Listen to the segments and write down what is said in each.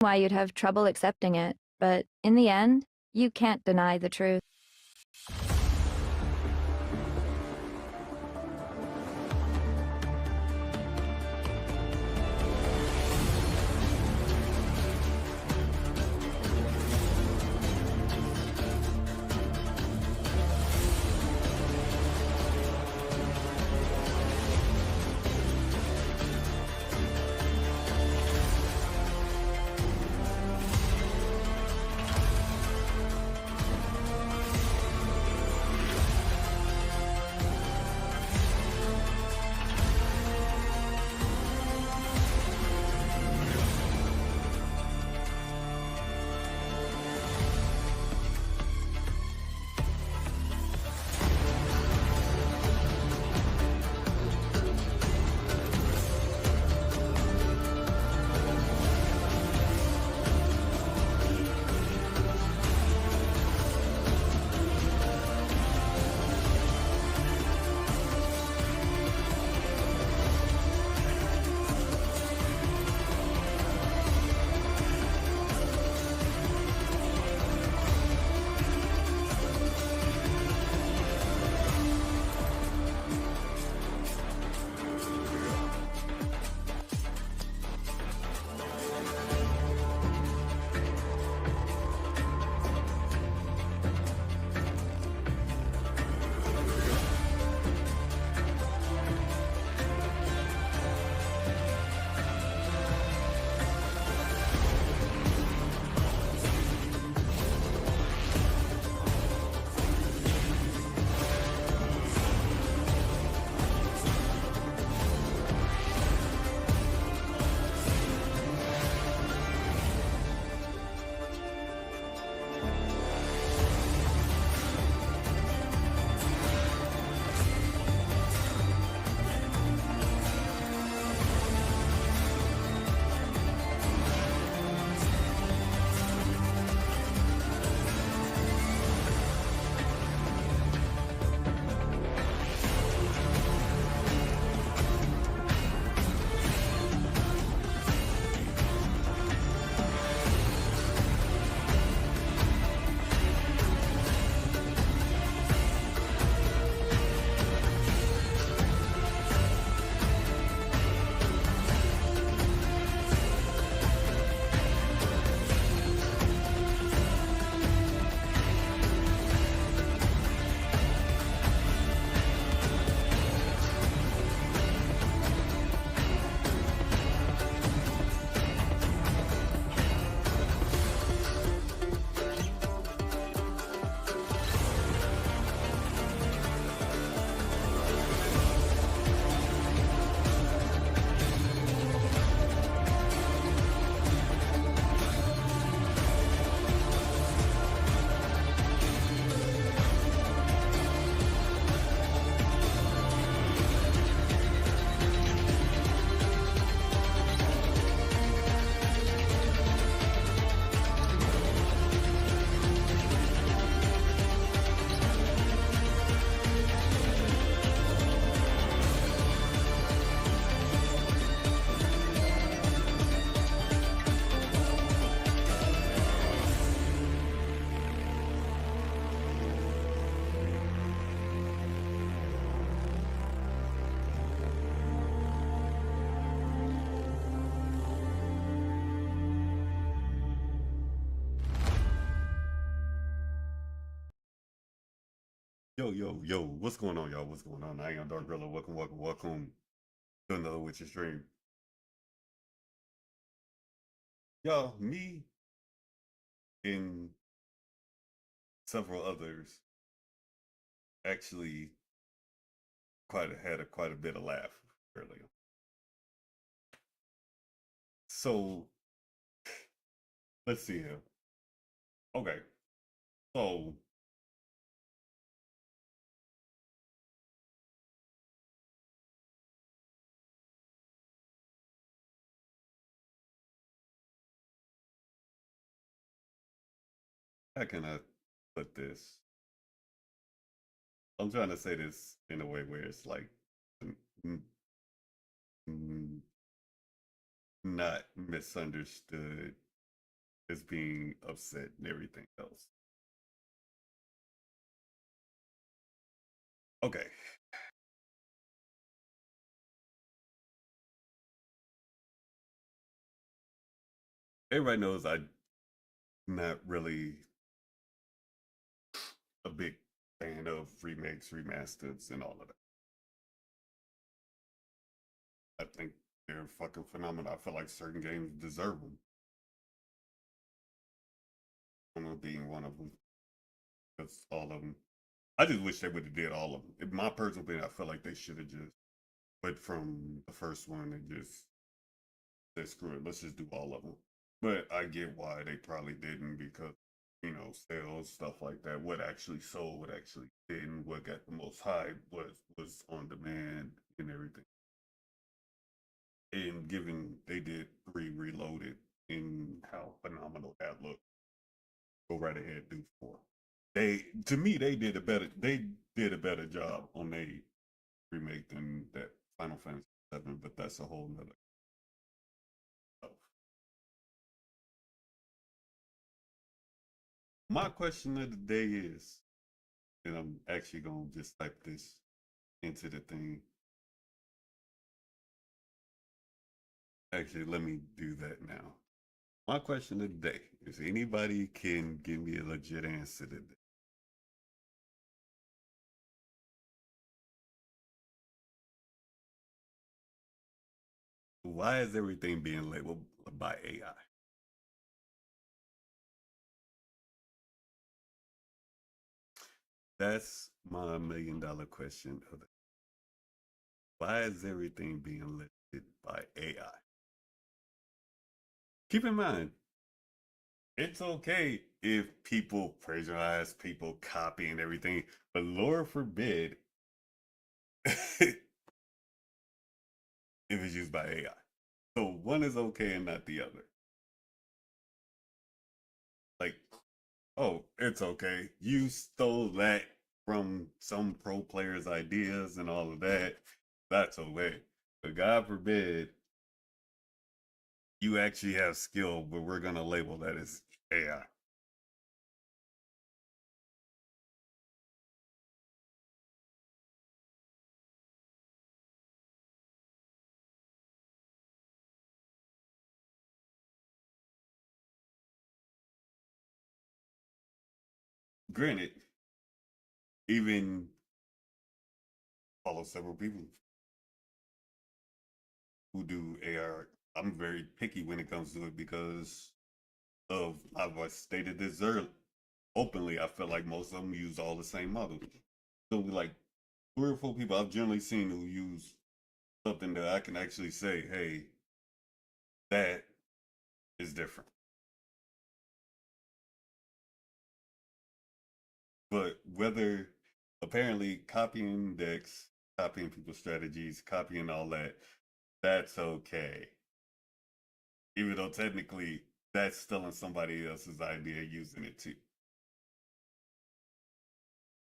why you'd have trouble accepting it, but in the end, you can't deny the truth. Yo, what's going on, y'all? What's going on? I am Dark Riddler. Welcome to another Witcher stream. Y'all, me and several others actually had quite a bit of laugh earlier. So let's see here. Okay, so how can I put this? I'm trying to say this in a way where it's like not misunderstood is being upset and everything else. Okay. Everybody knows I'm not really a big fan of remakes, remasters, and all of that. I think they're fucking phenomenal. I feel like certain games deserve them. One being one of them. That's all of them. I just wish they would have did all of them. In my personal opinion, I feel like they should have just went from the first one and just said, screw it, let's just do all of them. But I get why they probably didn't because, sales, stuff like that. What actually sold, what actually didn't, what got the most hype, was on demand and everything. And given they did 3 Reloaded and how phenomenal that looked, go right ahead, do 4. To me, they did a better job on a remake than that Final Fantasy 7, but that's a whole nother stuff. My question of the day is, and I'm actually gonna just type this into the thing. Actually, let me do that now. My question of the day is: anybody can give me a legit answer to this. Why is everything being labeled by AI? That's my $1,000,000 question of the. Why is everything being listed by AI? Keep in mind, it's okay if people plagiarize, people copy and everything, but Lord forbid if it's used by AI. So one is okay and not the other. Like, oh, it's okay. You stole that from some pro player's ideas and all of that. That's okay. But God forbid you actually have skill, but we're gonna label that as AI. Granted, even follow several people who do AR. I'm very picky when it comes to it because of I've stated this early, openly. I feel like most of them use all the same models. So like 3 or 4 people I've generally seen who use something that I can actually say, hey, that is different. But whether apparently copying decks, copying people's strategies, copying all that, that's okay. Even though technically that's stealing somebody else's idea using it too.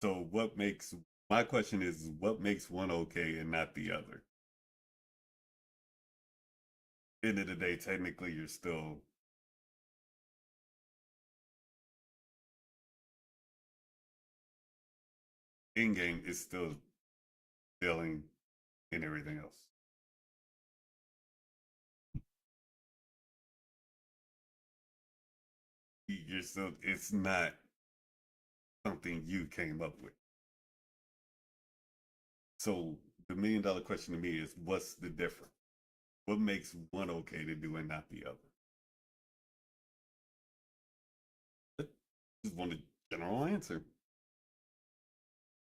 So what makes my question is what makes one okay and not the other? End of the day, technically you're still in game is still stealing and everything else. You're still it's not something you came up with. So the $1,000,000 question to me is what's the difference? What makes one okay to do and not the other? I just want a general answer.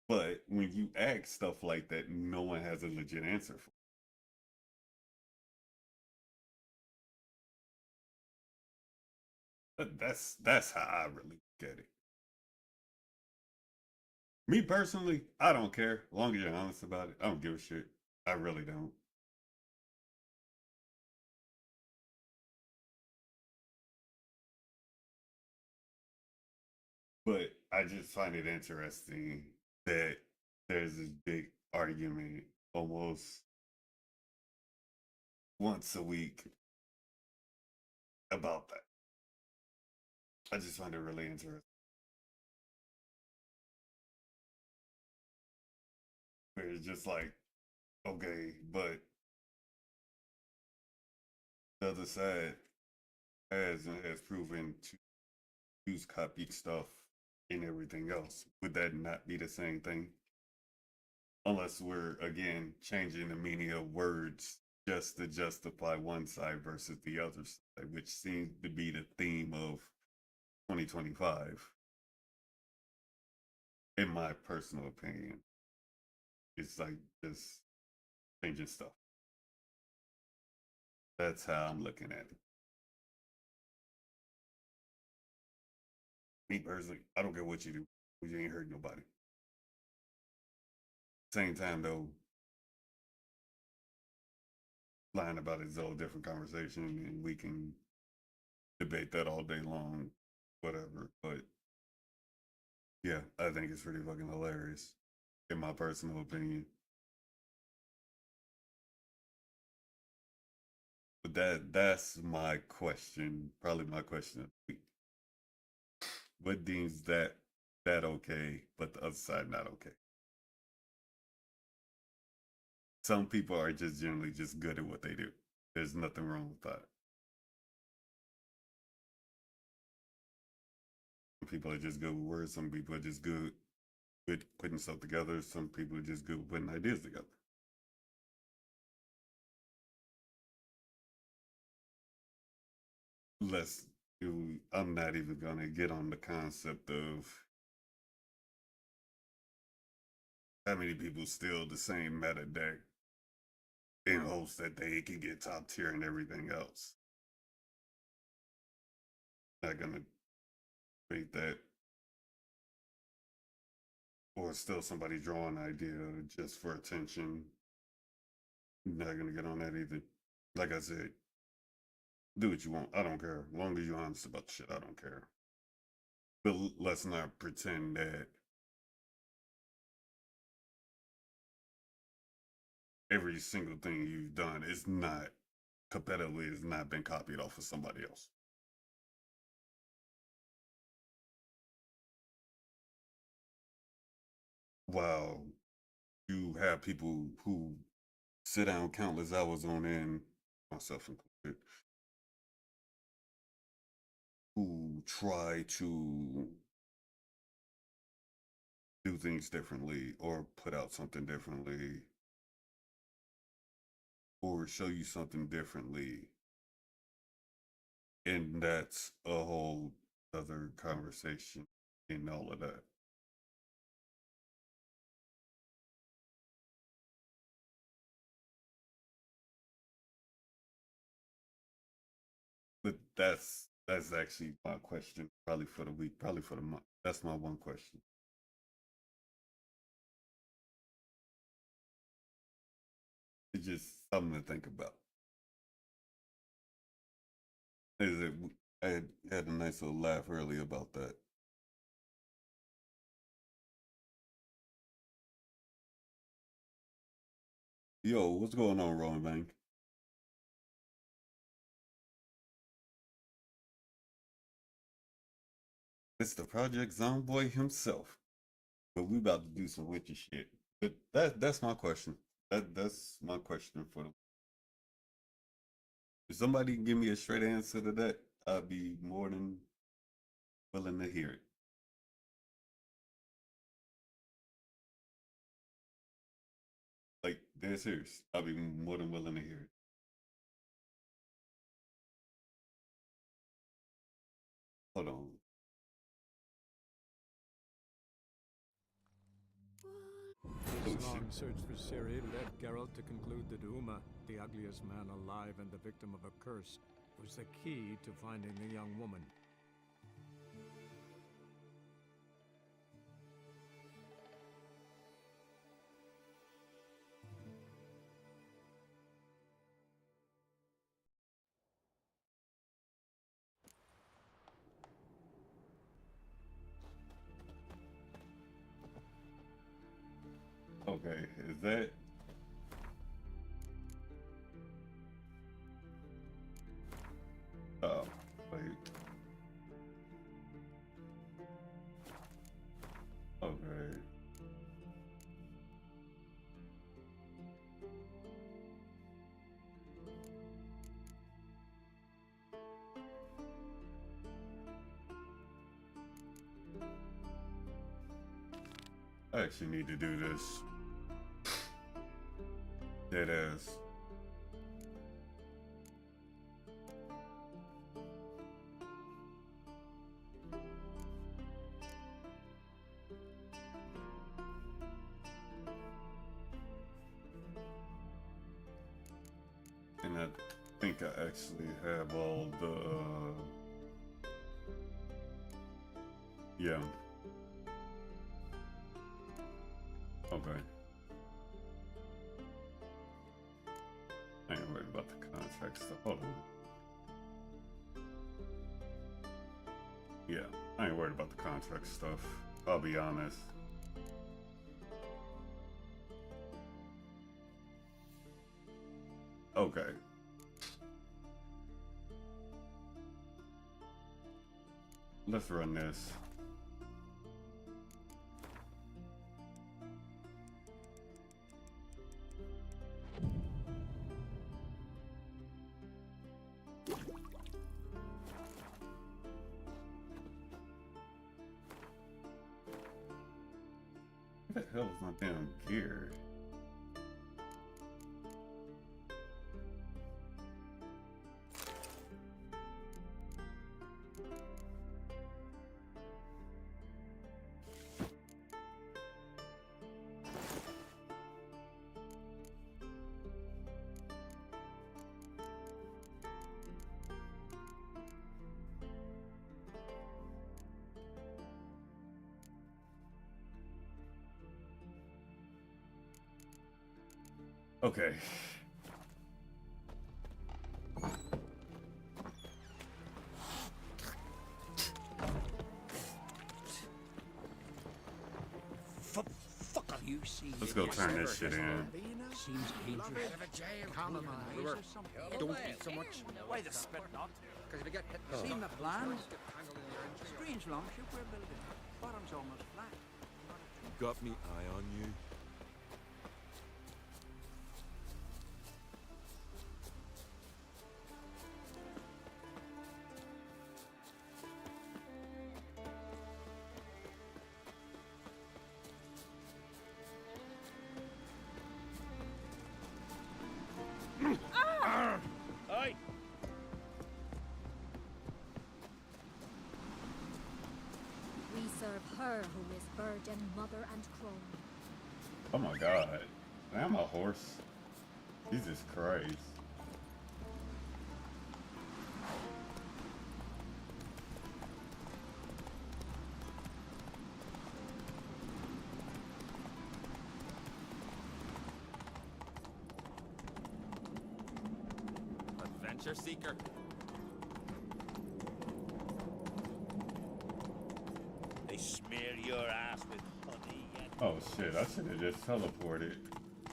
But when you ask stuff like that, no one has a legit answer for. That's how I really get it. Me personally, I don't care. As long as you're honest about it, I don't give a shit. I really don't. But I just find it interesting that there's this big argument almost once a week about that. I just find it really interesting. Where it's just like, okay, but the other side has proven to use copied stuff and everything else. Would that not be the same thing? Unless we're again changing the meaning of words just to justify one side versus the other side, which seems to be the theme of 2025, in my personal opinion. It's like just changing stuff. That's how I'm looking at it. Me personally, I don't care what you do, you ain't hurt nobody. Same time though, lying about it is a whole different conversation, and we can debate that all day long, whatever. But yeah, I think it's pretty fucking hilarious, in my personal opinion. But that's my question, probably my question of the week. What deems that okay, but the other side not okay? Some people are just generally just good at what they do. There's nothing wrong with that. Some people are just good with words. Some people are just good with putting stuff together. Some people are just good with putting ideas together. Let's do, I'm not even gonna get on the concept of how many people steal the same meta deck in hopes that they can get top tier and everything else. Not gonna debate that. Or still somebody draw an idea just for attention. Not gonna get on that either. Like I said, do what you want. I don't care. As long as you're honest about the shit, I don't care. But let's not pretend that every single thing you've done is not competitively has not been copied off of somebody else. While you have people who sit down countless hours on end, myself included, who try to do things differently or put out something differently or show you something differently. And that's a whole other conversation in all of that. But that's actually my question, probably for the week, probably for the month. That's my one question. It's just something to think about. Is it? I had a nice little laugh earlier about that. Yo, what's going on, Rowan Bank? It's the Project Zomboy himself. But we about to do some witchy shit. But that's my question. That's my question for them. If somebody can give me a straight answer to that, I'd be more than willing to hear it. Like, they're serious. I'd be more than willing to hear it. Hold on. This Oh shit. long search for Ciri led Geralt to conclude that Uma, the ugliest man alive and the victim of a curse, was the key to finding the young woman. Okay, is that wait. I actually need to do this. Dead ass. And I think I actually have all the yeah. Okay. I ain't worried about the contract stuff. Hold on. Yeah, I ain't worried about the contract stuff. I'll be honest. Okay. Let's run this. What the hell is my damn gear? Okay. Fuck are you see? Let's go turn this shit in. Seems dangerous. Don't eat so much. Why the spit not? Because if you get hit, Seen the plans? Strange longship we're building. Bottom's almost flat. Got me eye on you. Aye. We serve her who is virgin, mother, and crone. Oh my god. I'm a horse. Jesus Christ. Adventure seeker. They smear your ass with honey and Oh shit, I should have just teleported.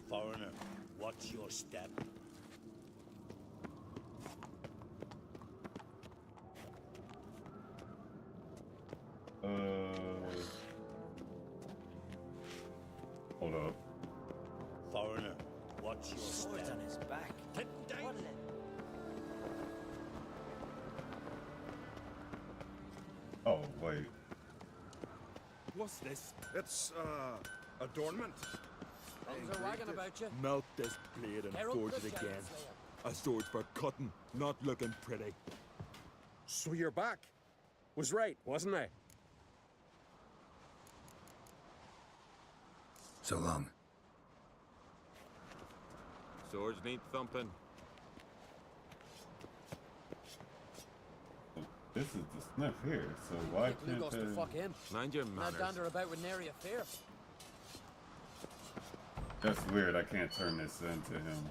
foreigner. What's your step? Hold up. Foreigner. What's your step? on his back. Put down. Oh, wait. What's this? It's, adornment. Tongues are wagging about you. Melt this blade and Geralt forge the it again. Giant Slayer. A sword for cutting, not looking pretty. So you're back. Was right, wasn't I? So long. Swords need thumping. This is the sniff here, so why Get can't Lugos to fuck him. Mind your Not manners. dander about with nary a fear. That's weird, I can't turn this into him.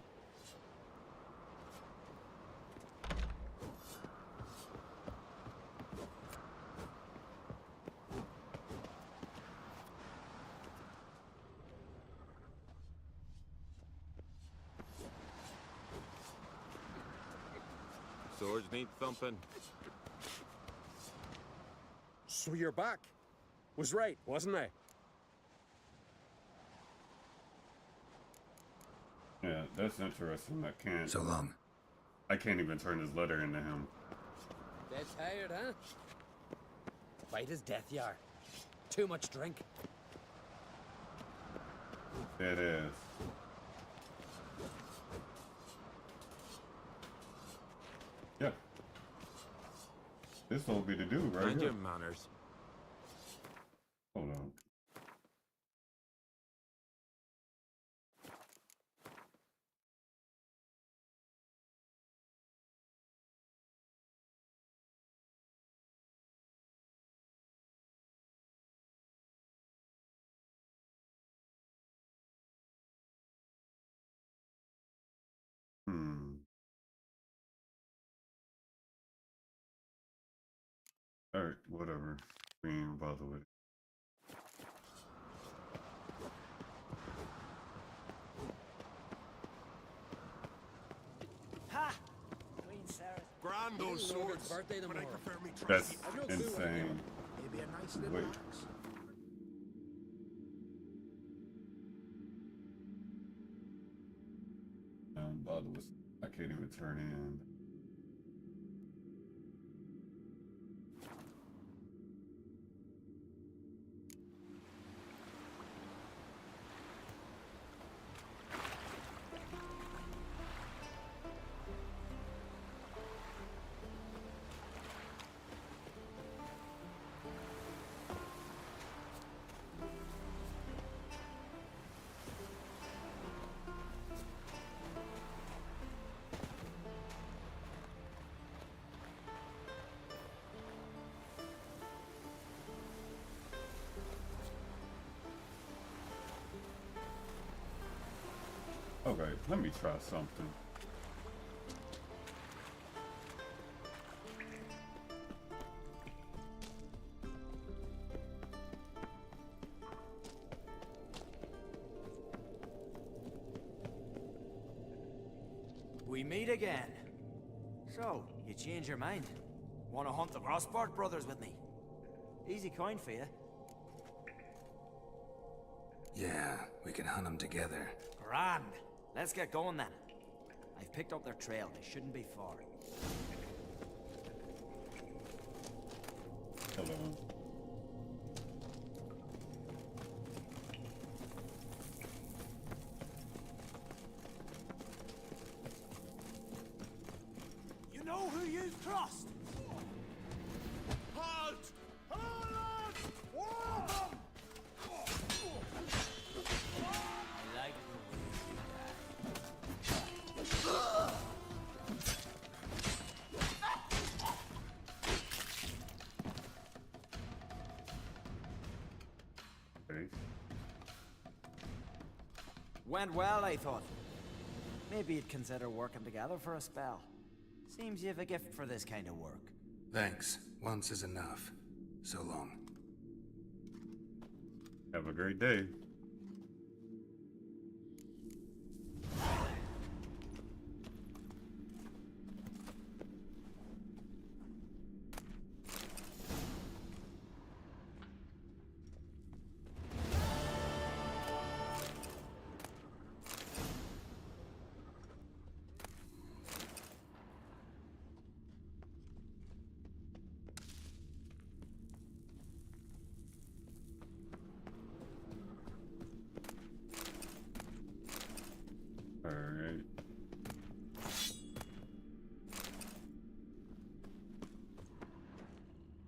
Swords need thumping. So you're back. Was right, wasn't I? Yeah, that's interesting. So long. I can't even turn his letter into him. Dead tired, huh? White as death, yar. Too much drink. Dead ass. Yeah. This will be the dude right Mind here. your manners. Hold on. Alright, whatever. We ain't bother with it. Ha! Queen Sarah. Grand those Lord's swords. birthday But I tomorrow. prefer me That's trusty. I've no clue insane. Maybe a nice little Wait. axe. Bother with. I can't even turn in. Okay, let me try something. We meet again. So, you change your mind? Want to hunt the Crossbart brothers with me? Easy coin for you. Yeah, we can hunt them together. Grand. Let's get going then. I've picked up their trail. They shouldn't be far. Hello. You know who you trust? Halt! Hello, lads! Whoa! I like the way Okay. Went well, I thought. Maybe you'd consider working together for a spell. Seems you have a gift for this kind of work. Thanks. Once is enough. So long. Have a great day. Alright.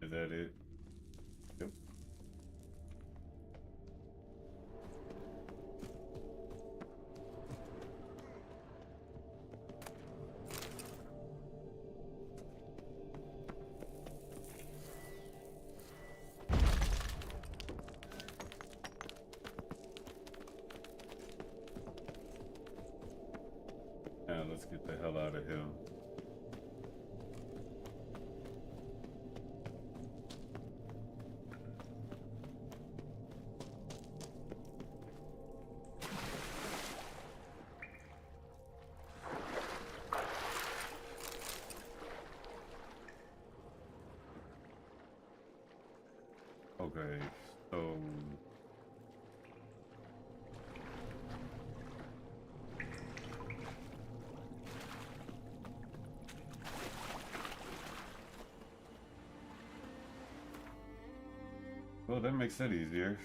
Is that it? Yep. Now let's get the hell out of here. Okay, so well, that makes it easier.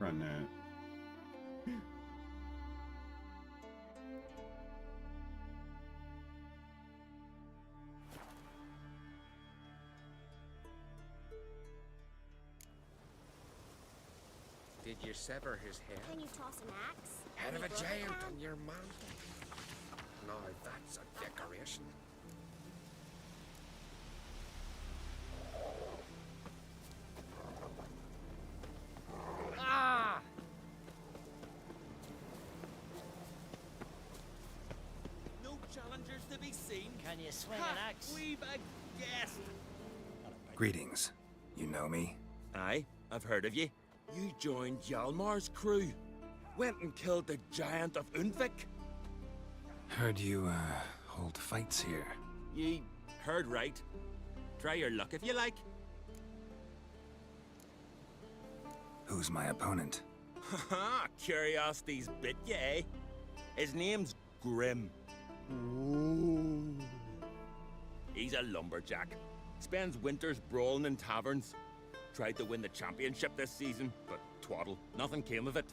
Run that. Did you sever his head? Can you toss an axe? Head of a Any brother giant can? on your mantle. No, that's a decoration. Ah! No challengers to be seen. Can you swing an axe? We've a guest. Greetings. You know me? Aye, I've heard of you. You joined Hjalmar's crew. Went and killed the giant of Undvik. Heard you, hold fights here. Ye heard right. Try your luck if you like. Who's my opponent? Haha, curiosity's bit you, eh? His name's Grim. Ooh. He's a lumberjack. Spends winters brawling in taverns. Tried to win the championship this season, but twaddle. Nothing came of it.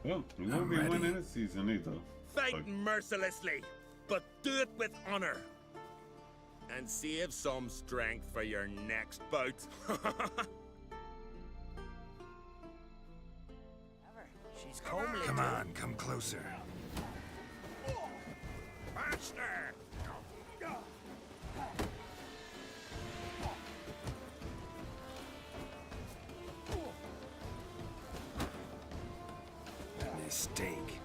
Well, we won't I'm be ready. winning this season either. Fight Like- mercilessly, but do it with honor. And save some strength for your next bout. She's comely. Come on, come closer. Master! Mistake.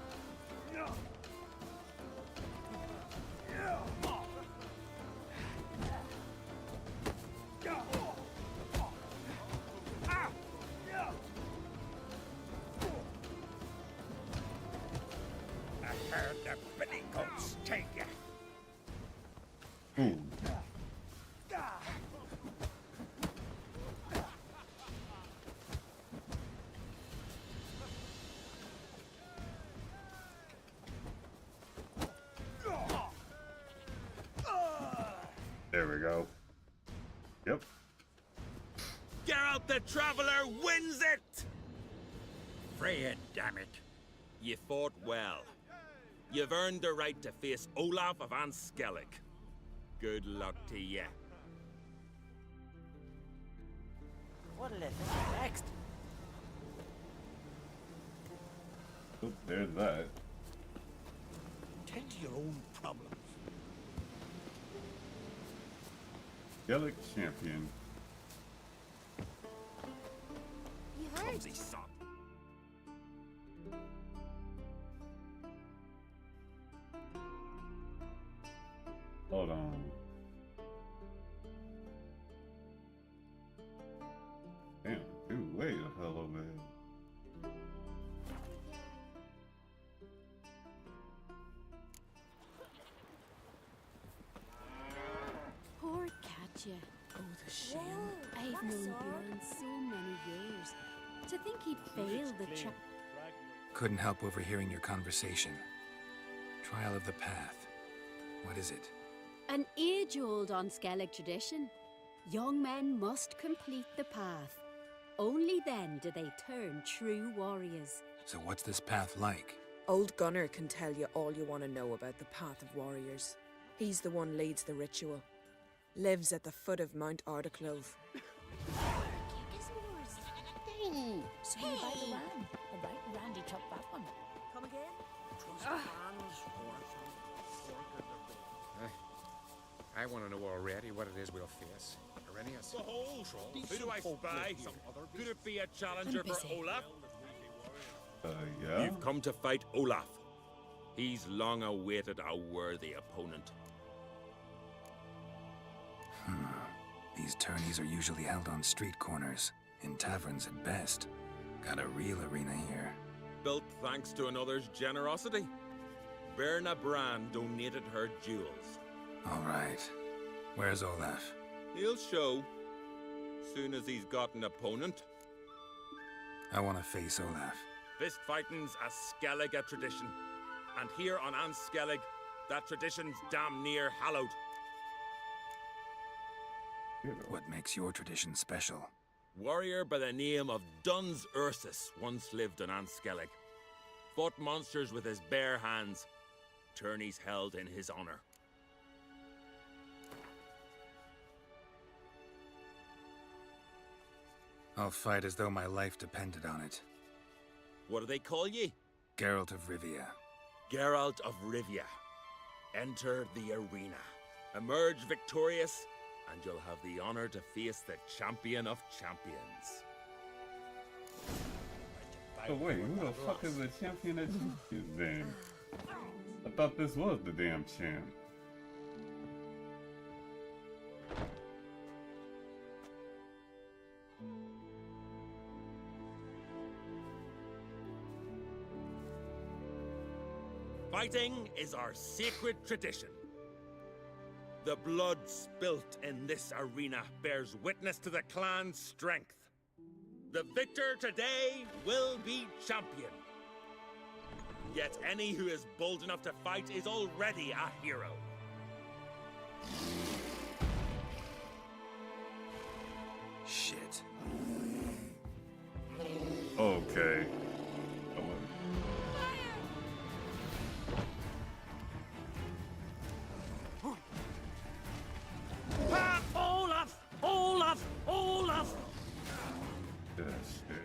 I heard the billy goats take you. Ooh. There we go. Yep. Geralt the Traveler wins it! Freya, damn it. You fought well. You've earned the right to face Olaf of Skellige. Good luck to you. What'll they think next? Oh, there's that. Tend to your own problems. Skellige champion. You heard? Clumsy son. Hold on. Damn, dude, way the hell over there. Poor Katya. Oh, the shame. I've that's known all. Bjorn so many years. To think he'd fail the trial. Couldn't help overhearing your conversation. Trial of the Path. What is it? An age-old on Skellige tradition. Young men must complete the path. Only then do they turn true warriors. So what's this path like? Old Gunnar can tell you all you want to know about the Path of Warriors. He's the one leads the ritual. Lives at the foot of Mount Ardaclove. So you buy the ram. All right, Randy took that one. Come again? I want to know already what it is we'll face. Arrhenius. The whole Who do I spy? Could it be a challenger for Olaf? Yeah. You've come to fight Olaf. He's long awaited a worthy opponent. These tourneys are usually held on street corners, in taverns at best. Got a real arena here. Built thanks to another's generosity. Berna Brand donated her jewels. All right. Where's Olaf? He'll show. Soon as he's got an opponent. I want to face Olaf. Fist fighting's a Skellige tradition. And here on Skellige, that tradition's damn near hallowed. What makes your tradition special? Warrior by the name of Duns Ursus once lived on Skellige. Fought monsters with his bare hands. Tourneys held in his honor. I'll fight as though my life depended on it. What do they call ye? Geralt of Rivia. Geralt of Rivia. Enter the arena. Emerge victorious, and you'll have the honor to face the champion of champions. Oh wait, who the fuck is the champion of champions then? I thought this was the damn champ. Fighting is our sacred tradition. The blood spilt in this arena bears witness to the clan's strength. The victor today will be champion. Yet any who is bold enough to fight is already a hero. Shit. Okay. Olaf! Olaf! Olaf! That shit.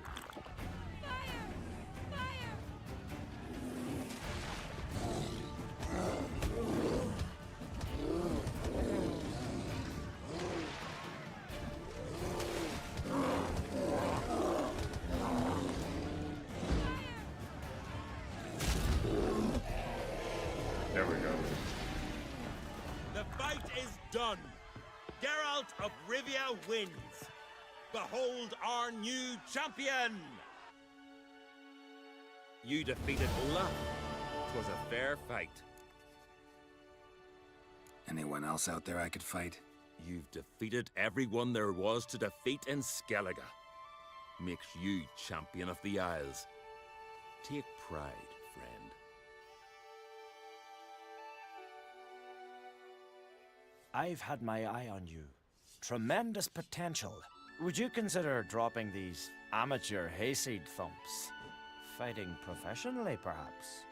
There we go. The fight is done. Geralt of Rivia wins. Behold our new champion! You defeated Olaf. 'Twas a fair fight. Anyone else out there I could fight? You've defeated everyone there was to defeat in Skellige. Makes you champion of the Isles. Take pride, friend. I've had my eye on you. Tremendous potential. Would you consider dropping these amateur hayseed thumps? Fighting professionally, perhaps?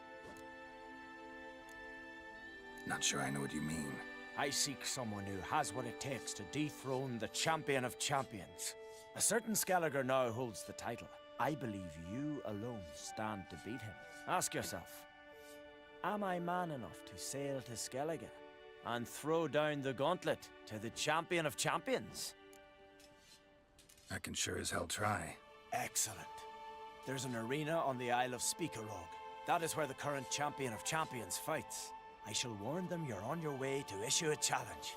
Not sure I know what you mean. I seek someone who has what it takes to dethrone the champion of champions. A certain Skellige now holds the title. I believe you alone stand to beat him. Ask yourself, am I man enough to sail to Skellige and throw down the gauntlet to the champion of champions? I can sure as hell try. Excellent. There's an arena on the Isle of Speakerog. That is where the current champion of champions fights. I shall warn them you're on your way to issue a challenge.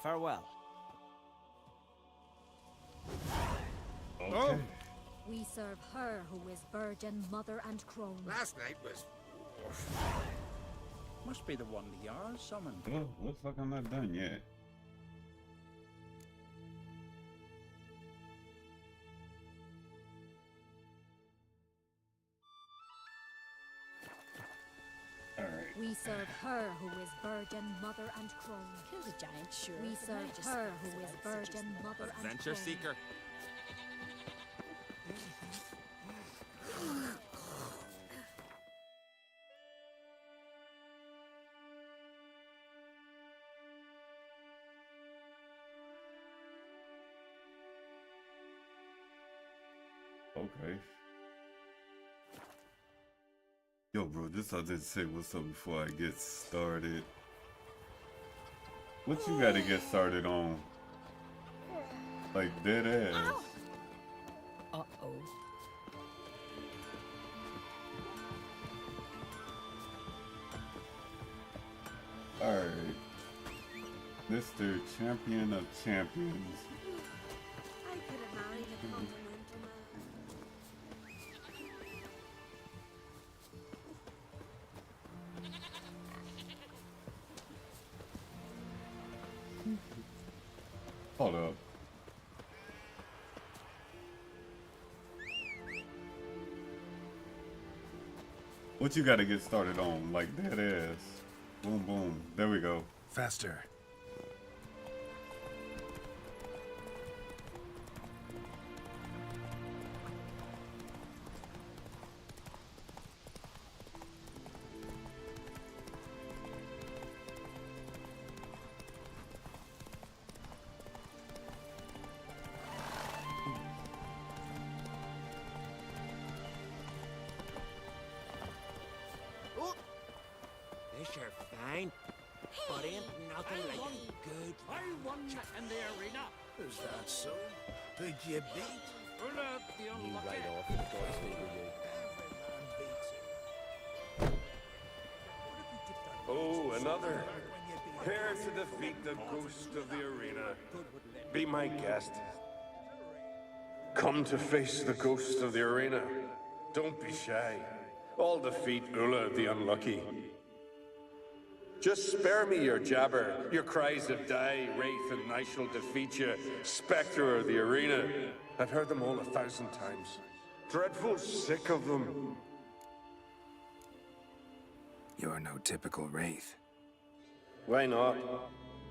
Farewell. Okay. We serve her who is virgin, mother, and crone. Last night was... Must be the one the Jarl summoned. Well, looks like I'm not done yet. Alright. We serve her who is virgin, mother, and crone. Kill the giant, sure. We but serve I just her think who it's is about virgin, such a- mother, and Adventure crone. seeker. Okay. Yo, bro, just I did say what's up before I get started. What you gotta get started on? Like dead ass. Uh-oh. Alright. Mr. Champion of Champions. I could have married a continental man. Hold up. What you gotta get started on? Like dead ass. Boom, boom. There we go. Faster. fine. But ain't nothing like a good... I won in the arena. Is that so? Who'd you beat? Ulla the Unlucky. right off, the boys favour you. Oh, another. Prepare to defeat the ghost of the arena. Be my guest. Come to face the ghost of the arena. Don't be shy. I'll defeat Ulla the Unlucky. Just spare me your jabber, your cries of die, wraith, and I shall defeat you, spectre of the arena. I've heard them all 1,000 times. Dreadful sick of them. You're no typical wraith. Why not?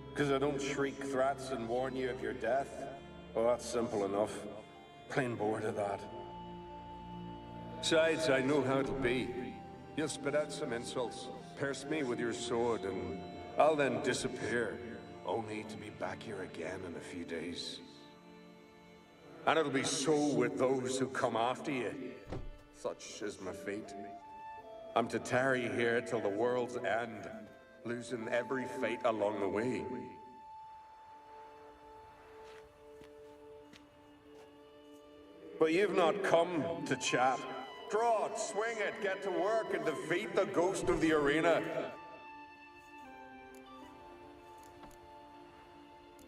Because I don't shriek threats and warn you of your death? Oh, that's simple enough. Plain bored of that. Besides, I know how it'll be. You'll spit out some insults, pierce me with your sword, and I'll then disappear, only to be back here again in a few days. And it'll be so with those who come after you. Such is my fate. I'm to tarry here till the world's end, losing every fate along the way. But you've not come to chat. Draw it, swing it, get to work, and defeat the ghost of the arena.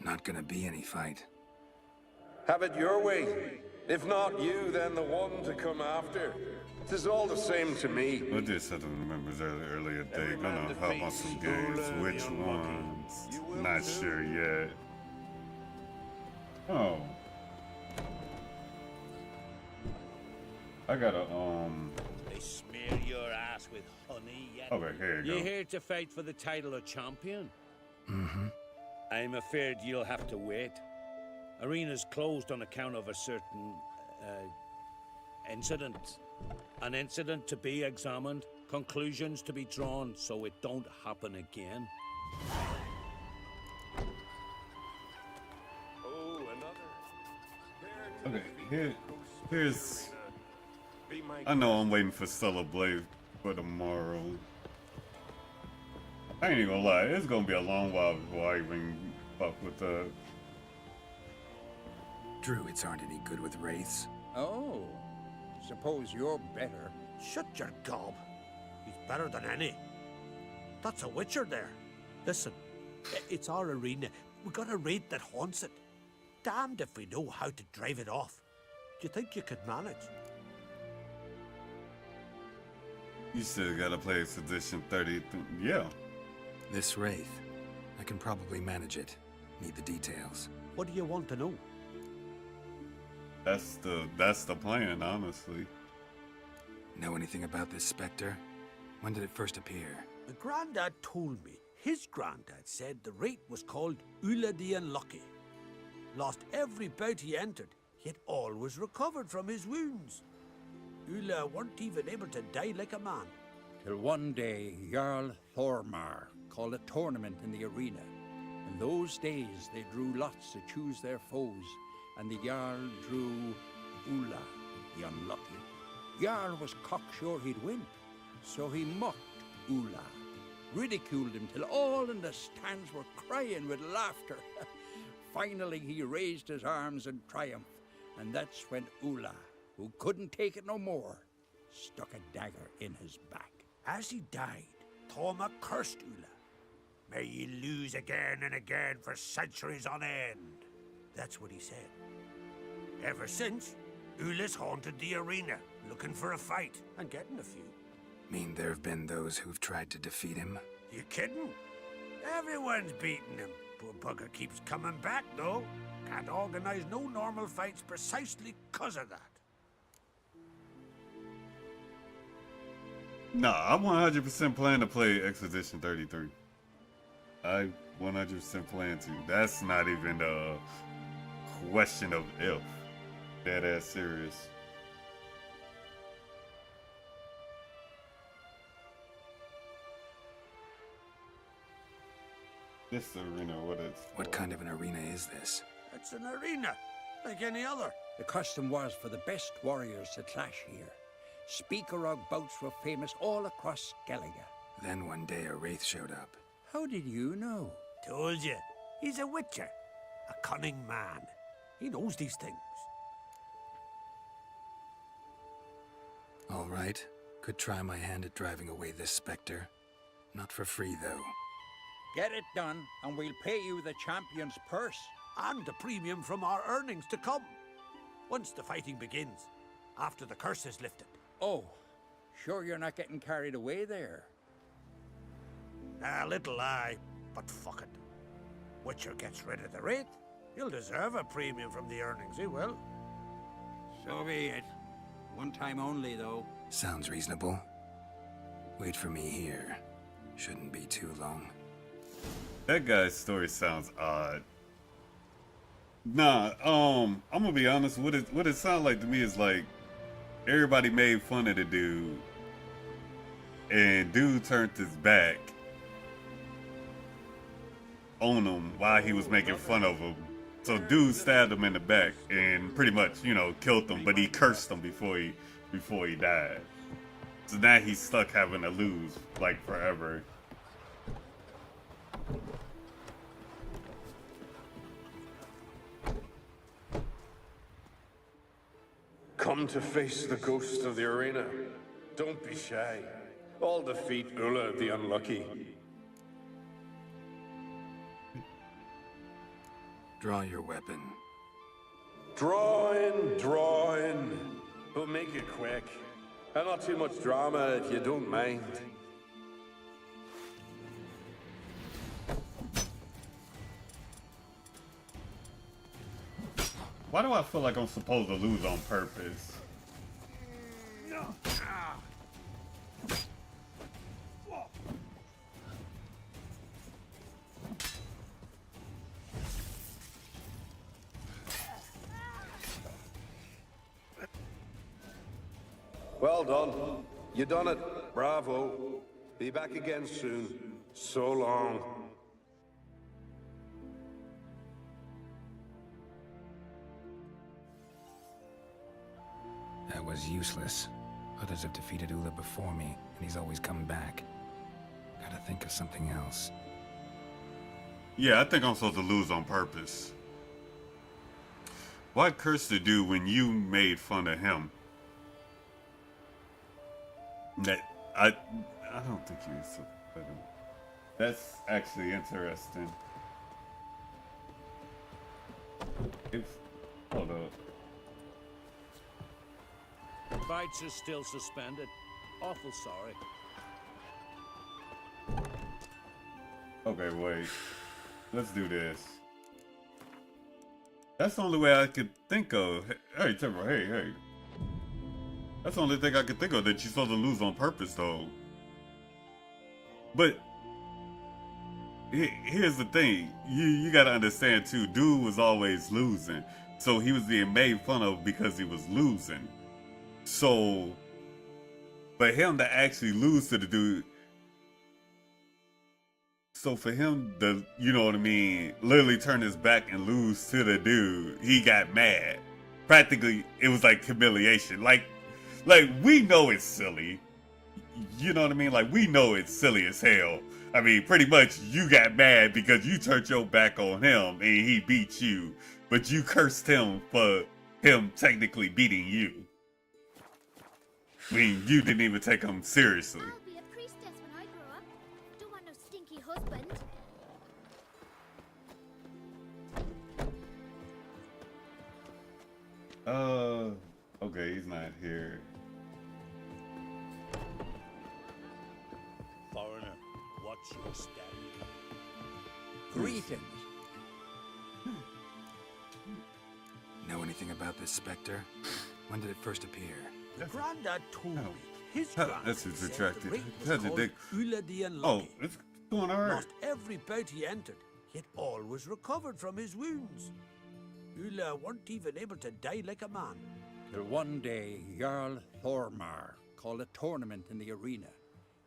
Not gonna be any fight. Have it your way. If not you, then the one to come after. 'Tis all the same to me. I just had to remember earlier day. Gonna hop on some games. Which ones? Not sure yet. Oh. I gotta, They smear your ass with honey yet. Okay, here you You go. here to fight for the title of champion? Mm-hmm. I'm afraid you'll have to wait. Arena's closed on account of a certain, incident. An incident to be examined, conclusions to be drawn, so it don't happen again. Oh, another. Okay, here's... I know I'm waiting for Celebrate for tomorrow. I ain't even gonna lie, it's gonna be a long while before I even fuck with the... Druids aren't any good with wraiths. Oh, suppose you're better. Shut your gob. He's better than any. That's a witcher there. Listen, it's our arena. We got a raid that haunts it. Damned if we know how to drive it off. Do you think you could manage? You still gotta play Sedition 30. Yeah. This wraith, I can probably manage it. Need the details. What do you want to know? That's the plan, honestly. Know anything about this specter? When did it first appear? My granddad told me his granddad said the rate was called Ulla the Unlucky. Lost every bout he entered, yet always recovered from his wounds. Ulla weren't even able to die like a man. Till one day, Jarl Thormar called a tournament in the arena. In those days, they drew lots to choose their foes, and the Jarl drew Ulla, the Unlucky. Jarl was cocksure he'd win, so he mocked Ulla, ridiculed him till all in the stands were crying with laughter. Finally, he raised his arms in triumph, and that's when Ulla, who couldn't take it no more, stuck a dagger in his back. As he died, Thorma cursed Ulla. May ye lose again and again for centuries on end. That's what he said. Ever since, Ulla's haunted the arena, looking for a fight, and getting a few. Mean there have been those who've tried to defeat him? You kidding? Everyone's beating him. Poor bugger keeps coming back, though. Can't organize no normal fights precisely 'cause of that. Nah, I 100% plan to play Expedition 33. I 100% plan to. That's not even a question of if. Dead ass serious. This arena, what kind of an arena is this? It's an arena, like any other. The custom was for the best warriors to clash here. Speaker-og bouts were famous all across Skellige. Then one day a wraith showed up. How did you know? Told you. He's a witcher. A cunning man. He knows these things. All right. Could try my hand at driving away this specter. Not for free, though. Get it done, and we'll pay you the champion's purse. And the premium from our earnings to come. Once the fighting begins. After the curse is lifted. Oh, sure you're not getting carried away there? A little lie, but fuck it. Witcher gets rid of the wraith. He'll deserve a premium from the earnings, he will. So be it. One time only, though. Sounds reasonable. Wait for me here. Shouldn't be too long. That guy's story sounds odd. Nah, I'm gonna be honest. What it sounds like to me is like everybody made fun of the dude, and dude turned his back on him while he was making fun of him. So dude stabbed him in the back and pretty much, you know, killed him. But he cursed him before he died. So now he's stuck having to lose like forever. Come to face the ghost of the arena. Don't be shy. I'll defeat Ulla the Unlucky. Draw your weapon. Draw in. But make it quick. And not too much drama if you don't mind. Why do I feel like I'm supposed to lose on purpose? Well done. You done it. Bravo. Be back again soon. So long. That was useless. Others have defeated Ulla before me, and he's always come back. Gotta think of something else. Yeah, I think I'm supposed to lose on purpose. What curse to do when you made fun of him? That I don't think you was so. That's actually interesting. Hold up. Fights are still suspended. Awful sorry. Okay, wait. Let's do this. That's the only way I could think of. Hey, Timber, hey. That's the only thing I could think of that you're supposed to lose on purpose, though. But here's the thing. You gotta understand, too. Dude was always losing. So he was being made fun of because he was losing. So, for him to actually lose to the dude, so for him to, you know what I mean, literally turn his back and lose to the dude, he got mad. Practically, it was like humiliation. Like we know it's silly. You know what I mean? Like, we know it's silly as hell. I mean, pretty much you got mad because you turned your back on him and he beat you. But you cursed him for him technically beating you. I mean, you didn't even take him seriously. I'll be a priestess when I grow up. Don't want no stinky husband. Okay, he's not here. Foreigner, what's your step? Greetings. Know anything about this specter? When did it first appear? The Grandad told me his That's grandson said retracted. the rape was That's a called dick. Ulla the Oh, Unlucky. it's going alright. Lost every bout he entered, yet all was recovered from his wounds. Ulla weren't even able to die like a man. Till one day, Jarl Thormar called a tournament in the arena.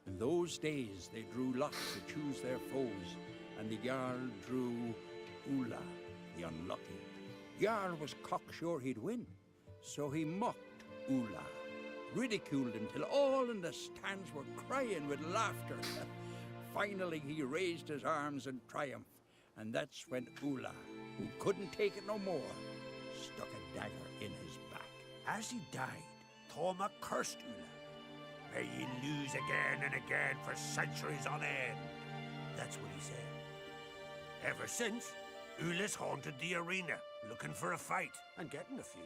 In those days, they drew lots to choose their foes, and the Jarl drew Ulla, the Unlucky. Jarl was cocksure he'd win, so he mocked Ulla, ridiculed until all in the stands were crying with laughter. finally he raised his arms in triumph, and that's when Ula, who couldn't take it no more, stuck a dagger in his back. As he died, Toma cursed Ula. May ye lose again and again for centuries on end. That's what he said. Ever since, Ula's haunted the arena, looking for a fight, and getting a few.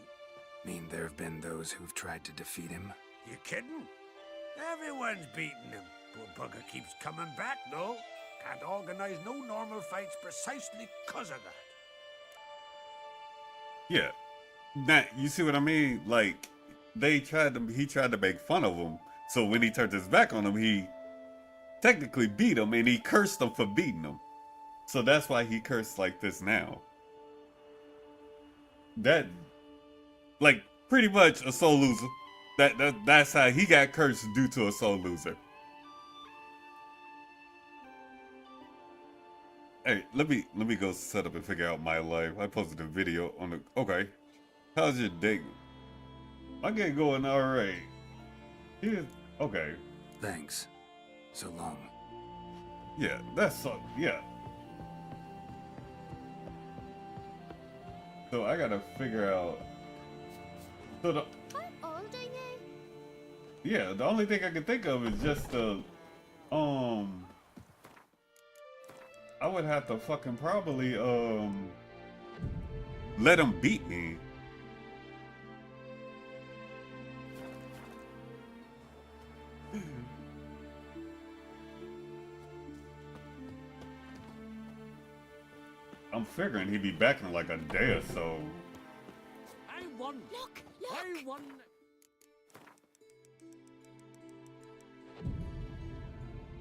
Mean there have been those who've tried to defeat him? You kidding? Everyone's beating him. Poor bugger keeps coming back, though. Can't organize no normal fights precisely 'cause of that. Yeah. Now, you see what I mean? Like, he tried to make fun of him. So when he turned his back on him, he technically beat him, and he cursed him for beating him. So that's why he cursed like this now. That, like, pretty much a soul loser. That's how he got cursed, due to a soul loser. Hey, let me go set up and figure out my life. I posted a video on the. Okay, how's your day? My game going all right. Yeah. Okay. Thanks. So long. Yeah, that's so. Yeah. So I gotta figure out. So the. How old are you? Yeah, the only thing I can think of is just the. I would have to fucking probably let him beat me. I'm figuring he'd be back in like a day or so. I won. Look! I won.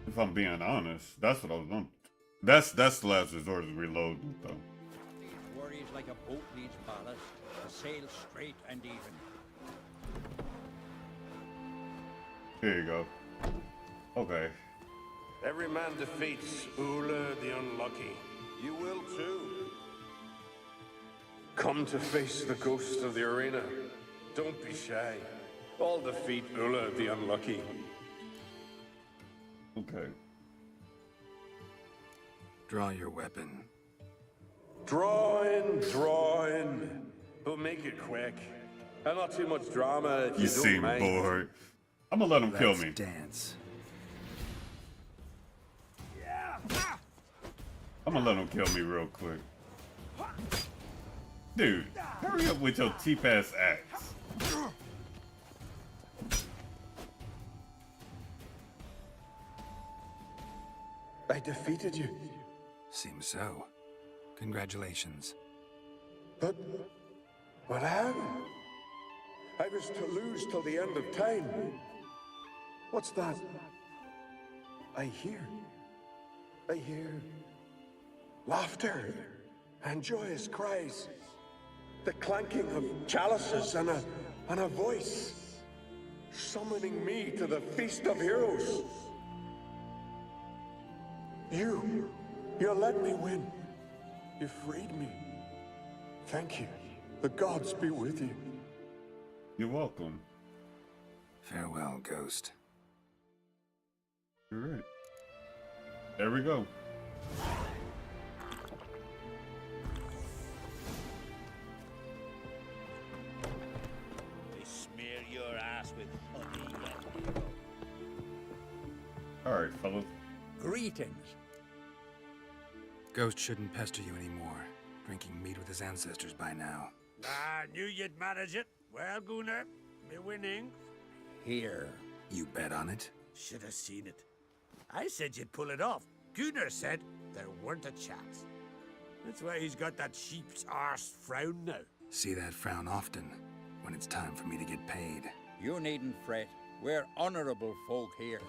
If I'm being honest, that's what I was on. That's the last resort, is reloading though. These warriors like a boat needs ballast to sail straight and even. Here you go. Okay. Every man defeats Ula the Unlucky. You will too. Come to face the ghost of the arena. Don't be shy. All defeat Ula the Unlucky. Okay. Draw your weapon. Draw in. But make it quick. And not too much drama if You you don't seem mind. bored. I'm gonna let him kill Let's me. dance. I'm gonna let him kill me real quick. Dude, hurry up with your cheap ass axe. I defeated you. Seems so. Congratulations. But how? I was to lose till the end of time. What's that? I hear laughter and joyous cries. The clanking of chalices and a voice summoning me to the feast of heroes. You let me win. You freed me. Thank you. The gods be with you. You're welcome. Farewell, Ghost. You're right. There we go. They smear your ass with honey and Alright, fellas. Greetings. Ghost shouldn't pester you anymore. Drinking meat with his ancestors by now. I knew you'd manage it. Well, Gunnar, me winning. Here. You bet on it? Should have seen it. I said you'd pull it off. Gunnar said there weren't a chance. That's why he's got that sheep's arse frown now. See that frown often, when it's time for me to get paid. You needn't fret. We're honorable folk here.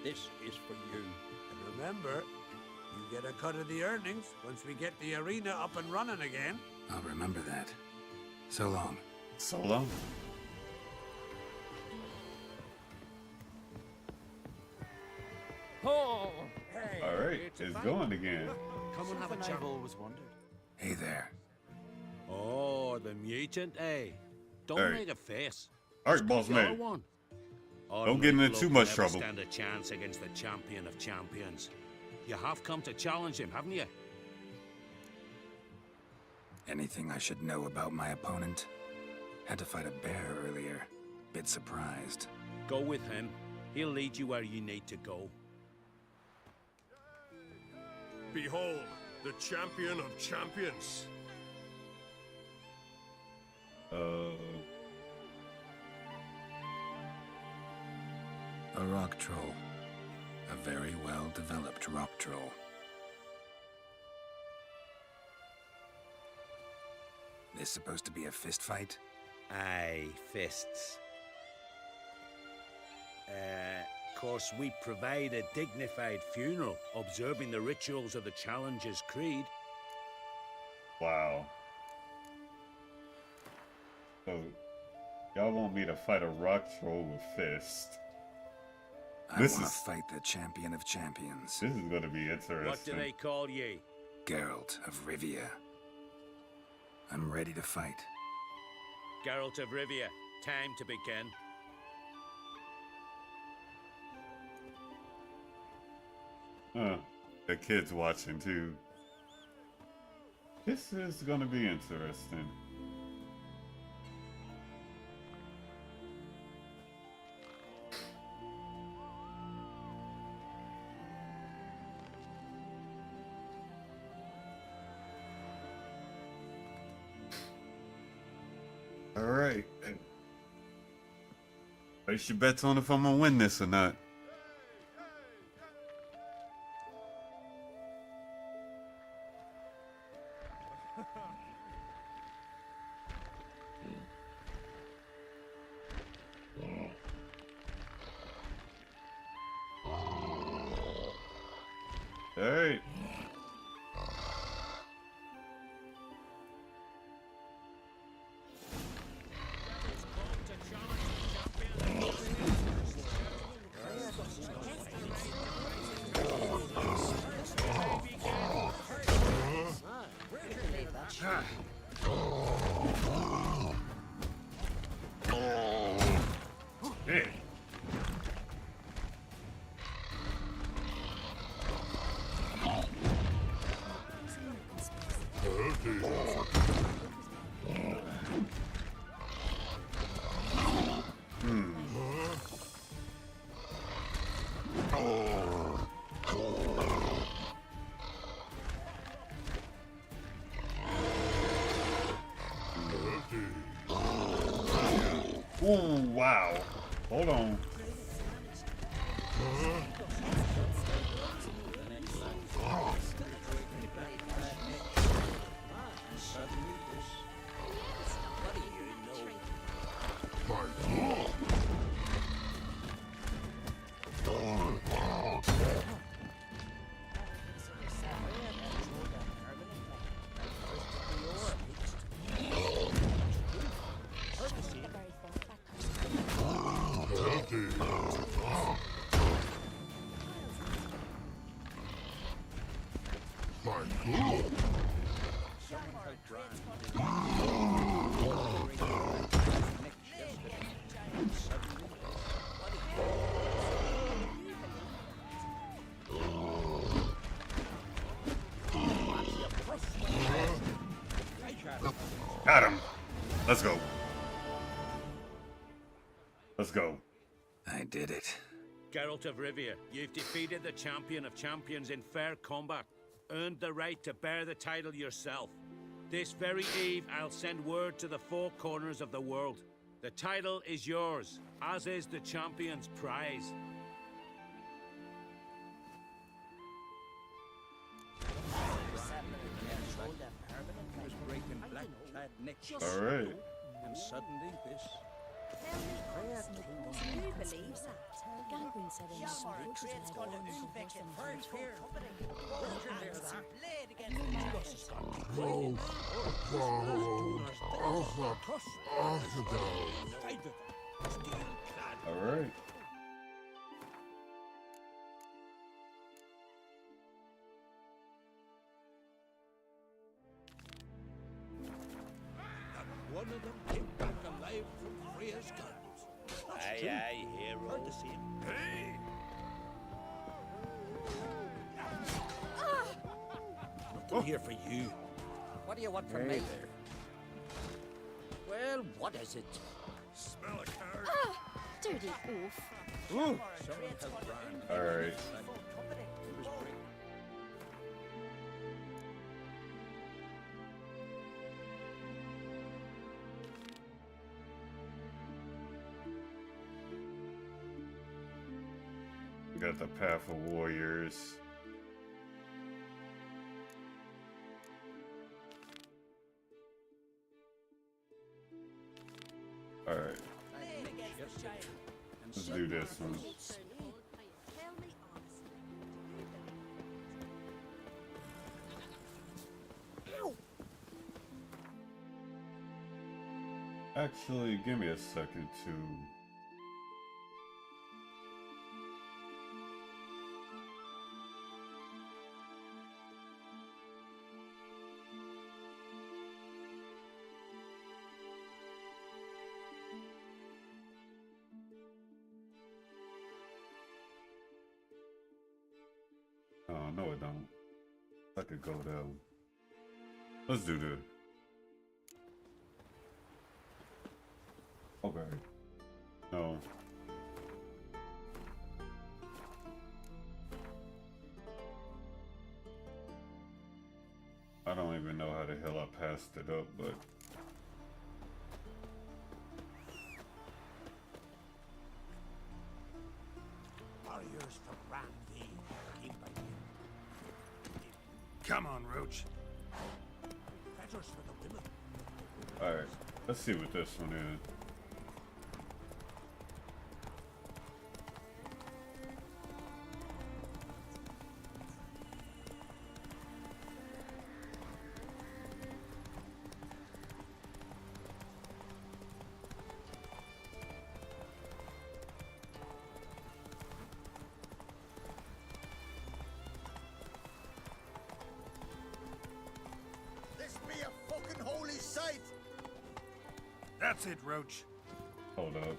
This is for you. And remember, you get a cut of the earnings once we get the arena up and running again. I'll remember that. So long. So long. Oh! Hey, Alright, it's going again. Come and have a chat. I've always wondered. Hey there. Oh, the mutant, eh? Don't Hey. make a face. Alright, boss You're man. one. Don't get into Ordinary too bloke much never trouble. Stand a chance against the champion of champions. You have come to challenge him, haven't you? Anything I should know about my opponent? Had to fight a bear earlier. Bit surprised. Go with him. He'll lead you where you need to go. Behold, the champion of champions. A rock troll. A very well-developed rock troll. This supposed to be a fist fight? Aye, fists. Course, we provide a dignified funeral, observing the rituals of the Challenger's Creed. Wow. So, y'all want me to fight a rock troll with fist? I want to fight the champion of champions. This is going to be interesting. What do they call ye? Geralt of Rivia. I'm ready to fight. Geralt of Rivia, time to begin. The kids watching too. This is gonna be interesting. All right. Place your bets on if I'm gonna win this or not. Hey. Hey. Oh, wow. Hold on. Got him. Let's go. Let's go. I did it. Geralt of Rivia, you've defeated the champion of champions in fair combat. Earned the right to bear the title yourself. This very eve, I'll send word to the four corners of the world. The title is yours, as is the champion's prize. All right. And suddenly this. Can you believe that? Gangrene said in his speech that he had all his infection first here. All right. One of them came back alive from Freya's guns. Aye, aye, hero. Hey! nothing here for you. What do you want from me? Well, what is it? Smell a card. Ah, dirty oaf. Ooh. Alright. We got the Path of Warriors. Alright. Let's do this one. Actually, give me a second to... Oh, no it don't. I could go down. Let's do this. Okay. No. I don't even know how the hell I passed it up, but... Warriors from Randy came by him. Come on, Roach. Fetters for the women. Alright, let's see what this one is. That's it, Roach. Hold up.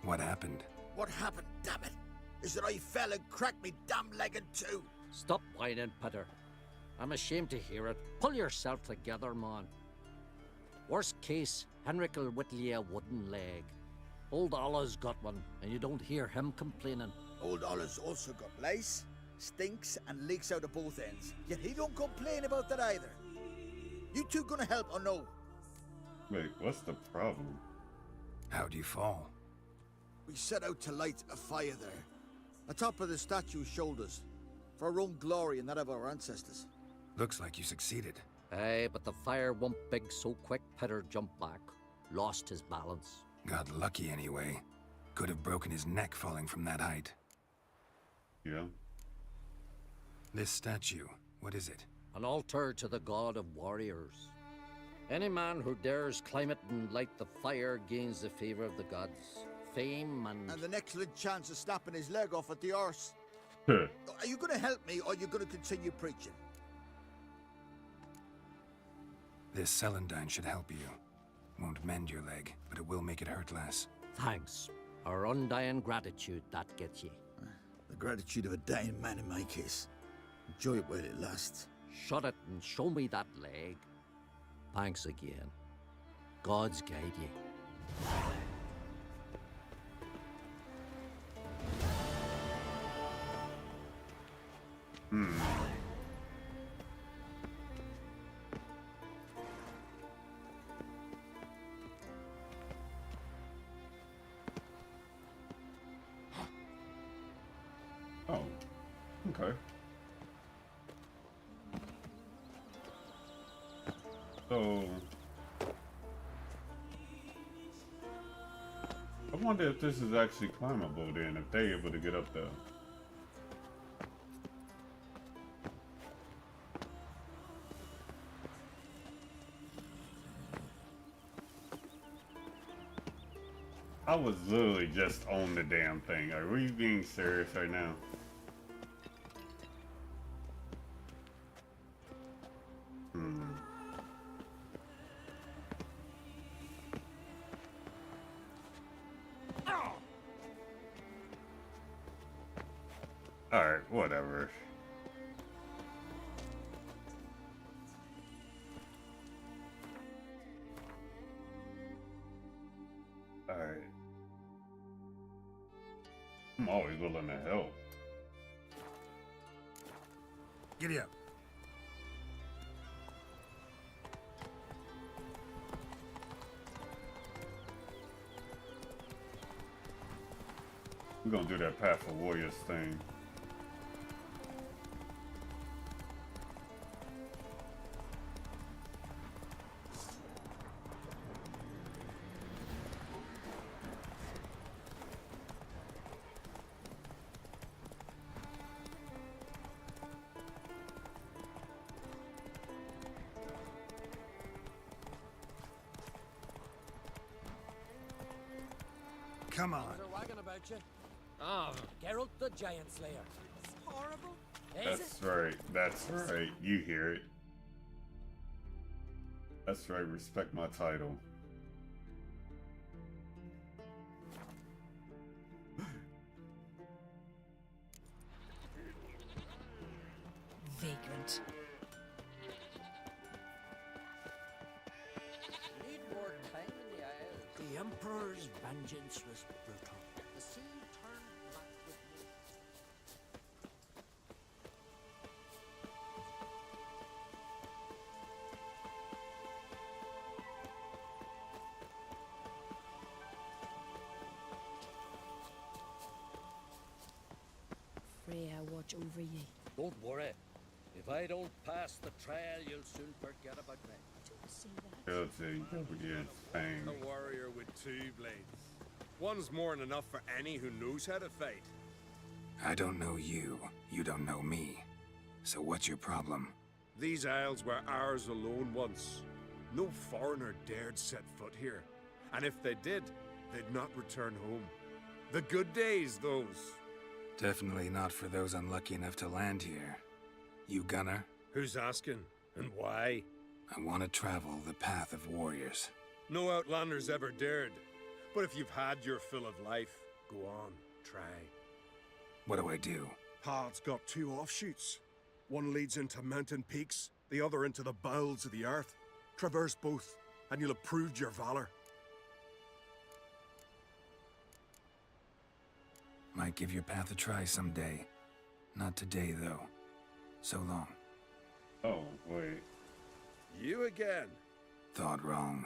What happened? What happened, damn it, is that I fell and cracked me damn leg in two. Stop whining, Peter. I'm ashamed to hear it. Pull yourself together, man. Worst case, Henrik'll whittle you a wooden leg. Old Ollah's got one, and you don't hear him complaining. Old Ollah's also got lice, stinks, and leaks out of both ends. Yet he don't complain about that either. You two gonna help or no? Wait, what's the problem? How'd you fall? We set out to light a fire there, atop of the statue's shoulders, for our own glory and that of our ancestors. Looks like you succeeded. Aye, but the fire went big so quick Peter jumped back. Lost his balance. Got lucky anyway. Could have broken his neck falling from that height. Yeah. This statue, what is it? An altar to the god of warriors. Any man who dares climb it and light the fire gains the favor of the gods, fame and an excellent chance of snapping his leg off at the arse. Are you gonna help me, or are you gonna continue preaching? This celandine should help you. Won't mend your leg, but it will make it hurt less. Thanks. Our undying gratitude, that gets ye. The gratitude of a dying man in my case. Enjoy it while it lasts. Shut it and show me that leg. Thanks again. God's guide ye. Oh, okay. So, I wonder if this is actually climbable then, if they're able to get up there. I was literally just on the damn thing. Are we being serious right now? Alright, whatever. Alright. I'm always willing to help. Giddy up. We're gonna do that Path for Warriors thing. Come on. Is there wagging about you? Ah, Geralt the Giant Slayer. It's horrible. That's right. That's right. You hear it. That's right. Respect my title. Vagrant. Need more time in the Isles. The Emperor's vengeance was brutal. The sea turned black with me. Freya watch over ye. Don't worry. If I don't pass the trial, you'll soon forget about me. Don't say that. Guilty. Against pain. A warrior with 2 blades. One's more than enough for any who knows how to fight. I don't know you. You don't know me. So what's your problem? These isles were ours alone once. No foreigner dared set foot here. And if they did, they'd not return home. The good days, those. Definitely not for those unlucky enough to land here. You gunner? Who's asking? And why? I want to travel the path of warriors. No outlanders ever dared. But if you've had your fill of life, go on, try. What do I do? Path's got 2 offshoots. One leads into mountain peaks, the other into the bowels of the earth. Traverse both, and you'll have proved your valor. Might give your path a try someday. Not today, though. So long. Oh, wait. You again? Thought wrong.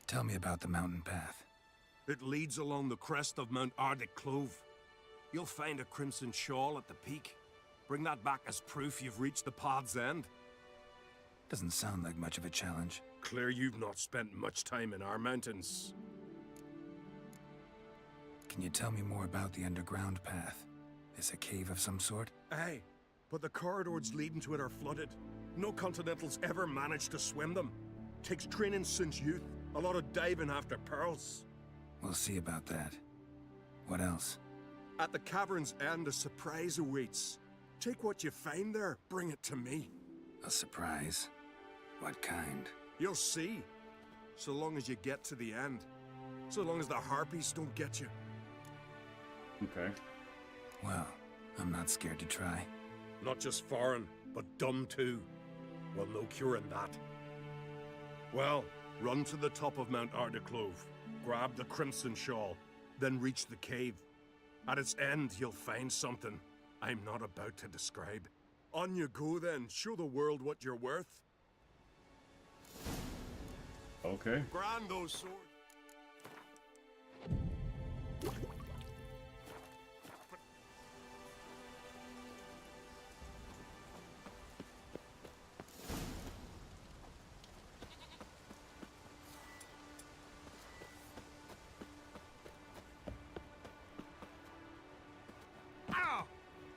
Tell me about the mountain path. It leads along the crest of Mount Clove. You'll find a crimson shawl at the peak. Bring that back as proof you've reached the path's end. Doesn't sound like much of a challenge. Clear you've not spent much time in our mountains. Can you tell me more about the underground path? Is a cave of some sort? Aye, but the corridors leading to it are flooded. No Continentals ever managed to swim them. Takes training since youth. A lot of diving after pearls. We'll see about that. What else? At the cavern's end, a surprise awaits. Take what you find there, bring it to me. A surprise? What kind? You'll see. So long as you get to the end. So long as the harpies don't get you. Okay. Well, I'm not scared to try. Not just foreign, but dumb too. Well, no curing that. Well, run to the top of Mount Clove, grab the crimson shawl, then reach the cave. At its end, you'll find something I'm not about to describe. On you go then, show the world what you're worth. Okay. Grand those swords.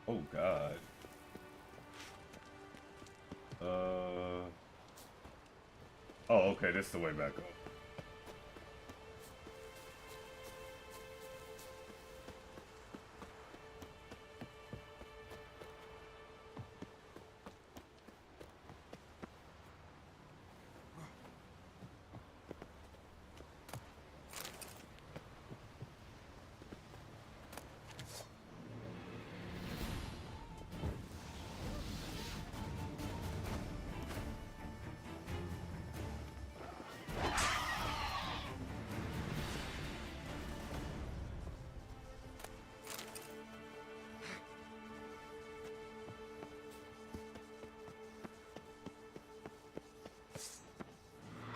Oh God. Oh, okay, this is the way back up.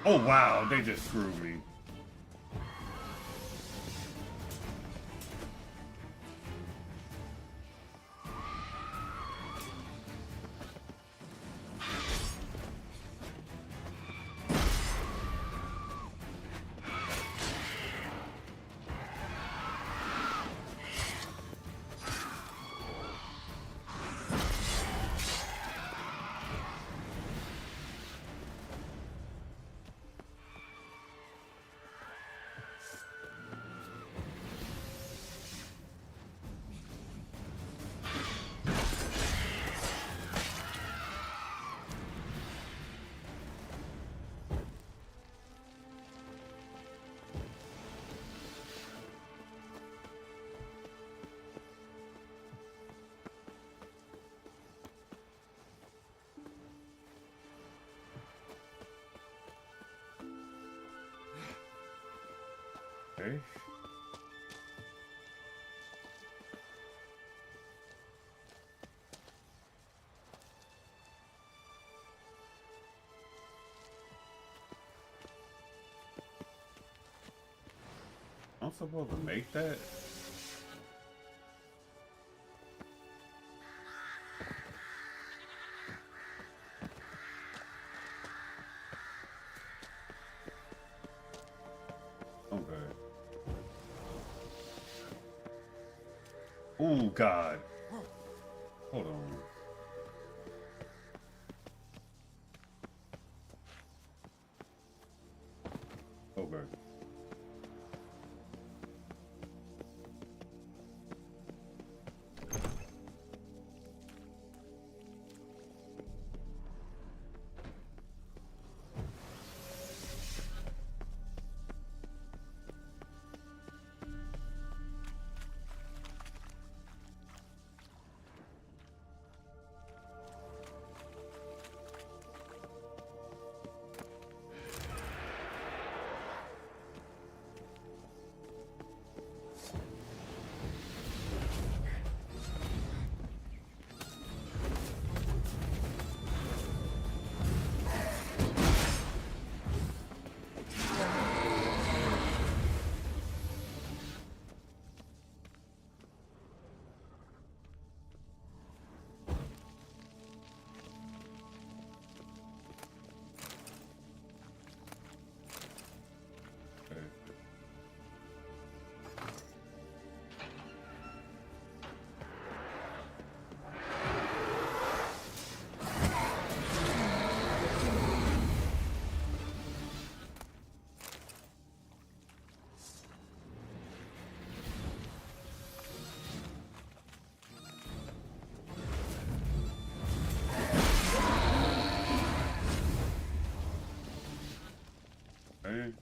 Oh wow, they just screwed me. Okay. I'm supposed to make that? Okay. Oh God. Hold on. Okay. Okay.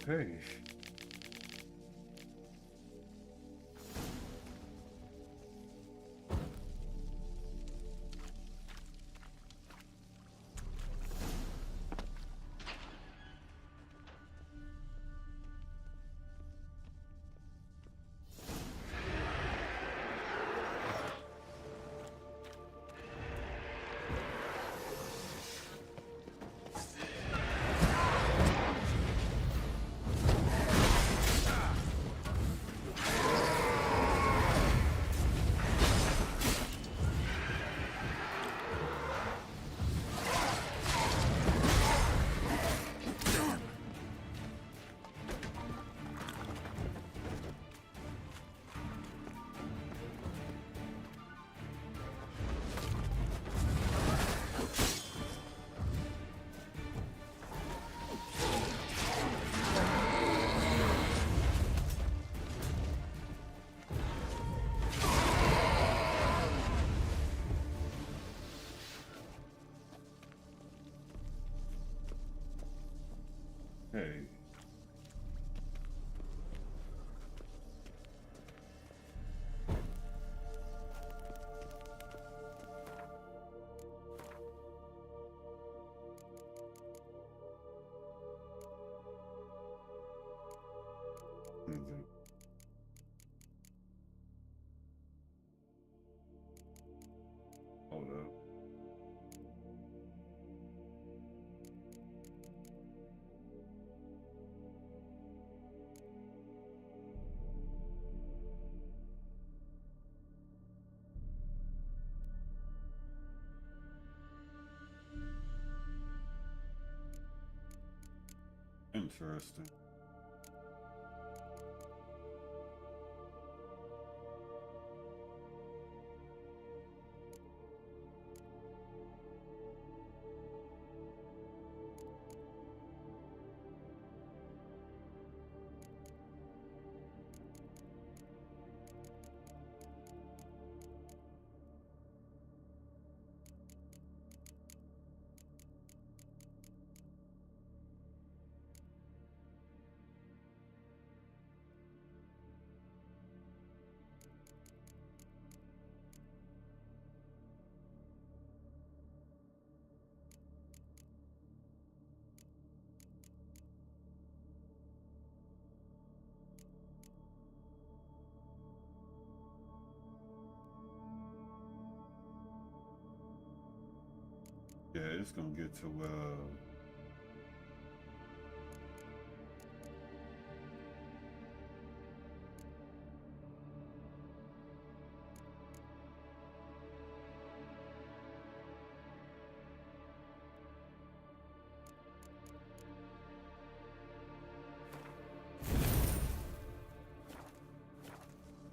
Okay. Hey. Hold up. Interesting. Yeah, it's gonna get to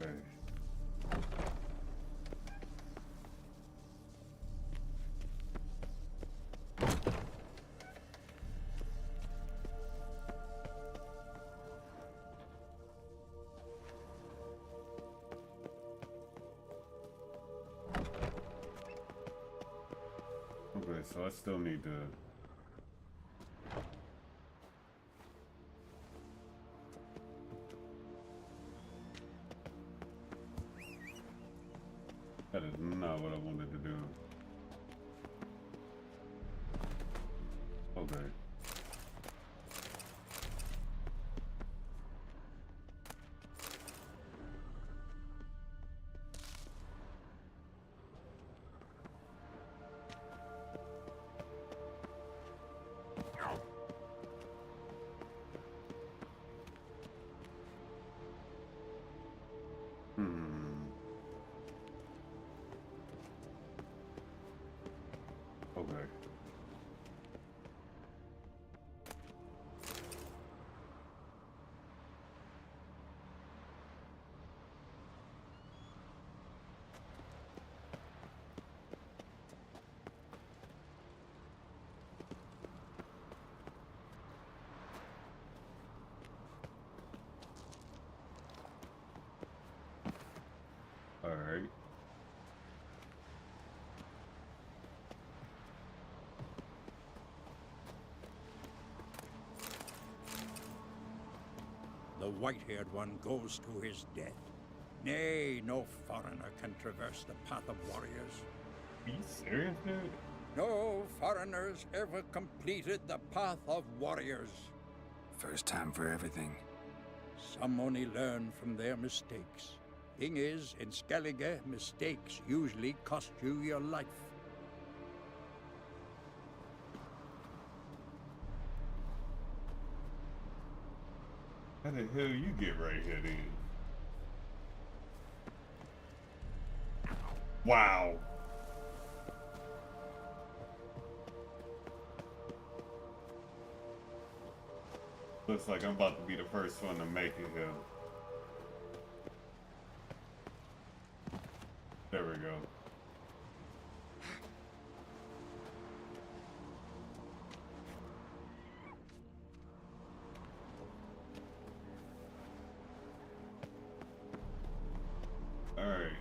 okay. Okay, so I still need to that is not what I wanted to do. Okay. Okay. All right. white-haired one goes to his death. Nay, no foreigner can traverse the path of warriors. Are you serious, dude? No foreigners ever completed the path of warriors. First time for everything. Some only learn from their mistakes. Thing is, in Skellige, mistakes usually cost you your life. How the hell you get right here then? Wow. Looks like I'm about to be the first one to make it here. There we go. Alright.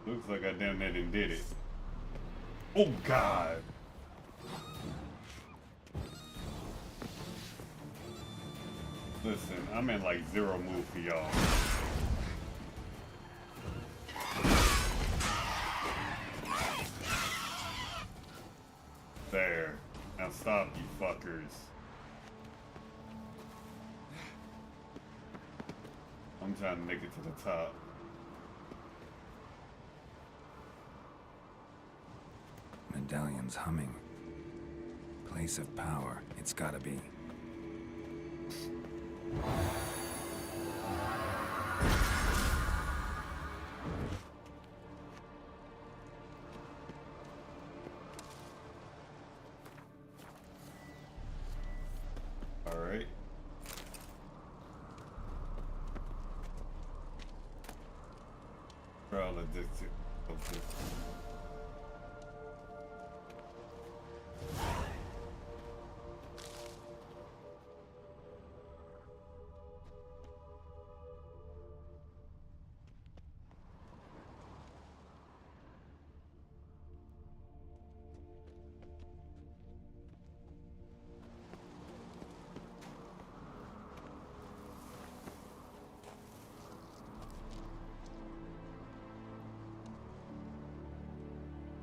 Looks like I damn near done did it. Oh God! Listen, I'm in like zero mood for y'all. There. Now stop, you fuckers. I'm trying to make it to the top. Medallion's humming. Place of power, it's gotta be. Alright. We're all addicted. Okay.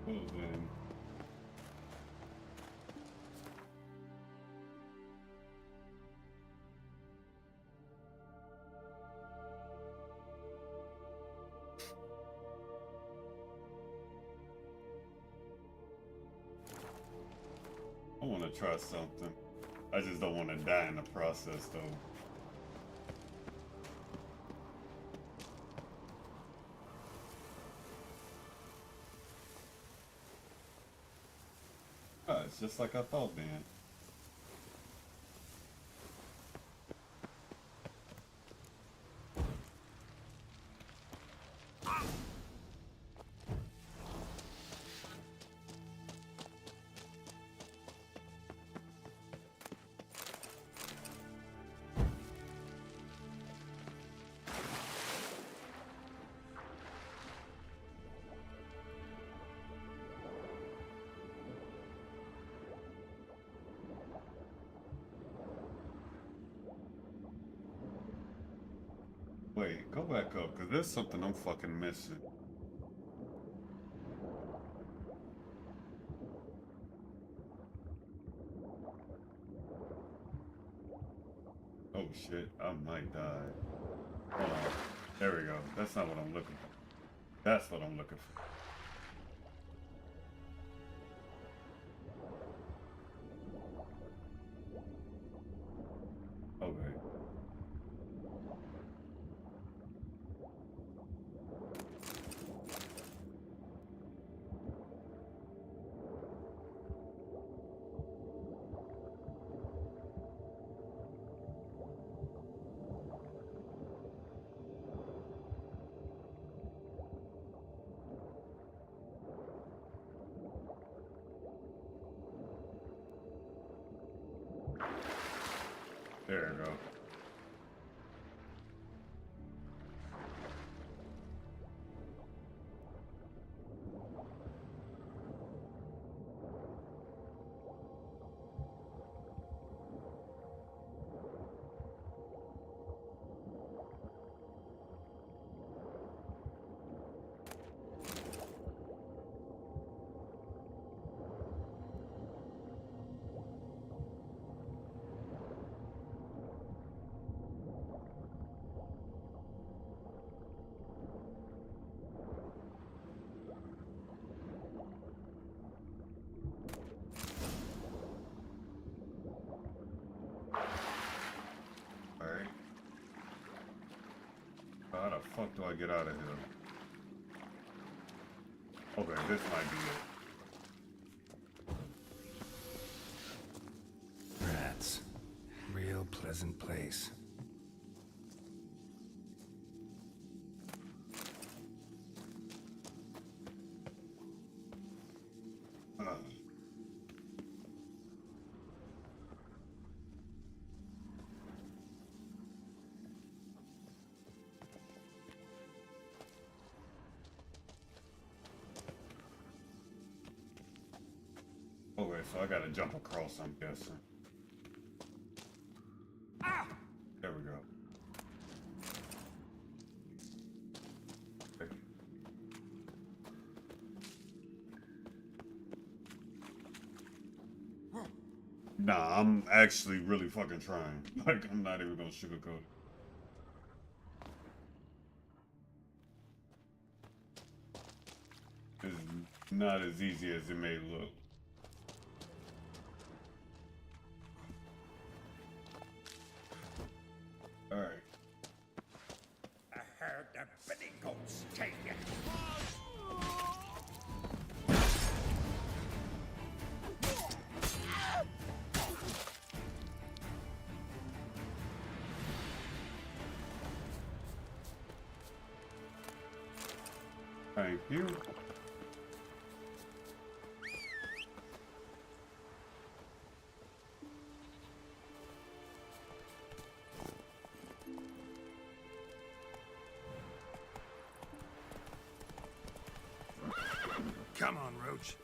Then. I want to try something. I just don't want to die in the process, though. Oh, it's just like I thought, man. Wait, go back up, because there's something I'm fucking missing. Oh shit, I might die. Hold on. There we go. That's not what I'm looking for. That's what I'm looking for. Okay. How the fuck do I get out of here? Okay, this might be it. Rats. Real pleasant place. Okay, so I gotta jump across, I'm guessing. There we go. Okay. Nah, I'm actually really fucking trying. Like, I'm not even gonna sugarcoat it. It's not as easy as it may look. Alright. I heard the Merigold's take you. Thank you. Come on, Roach.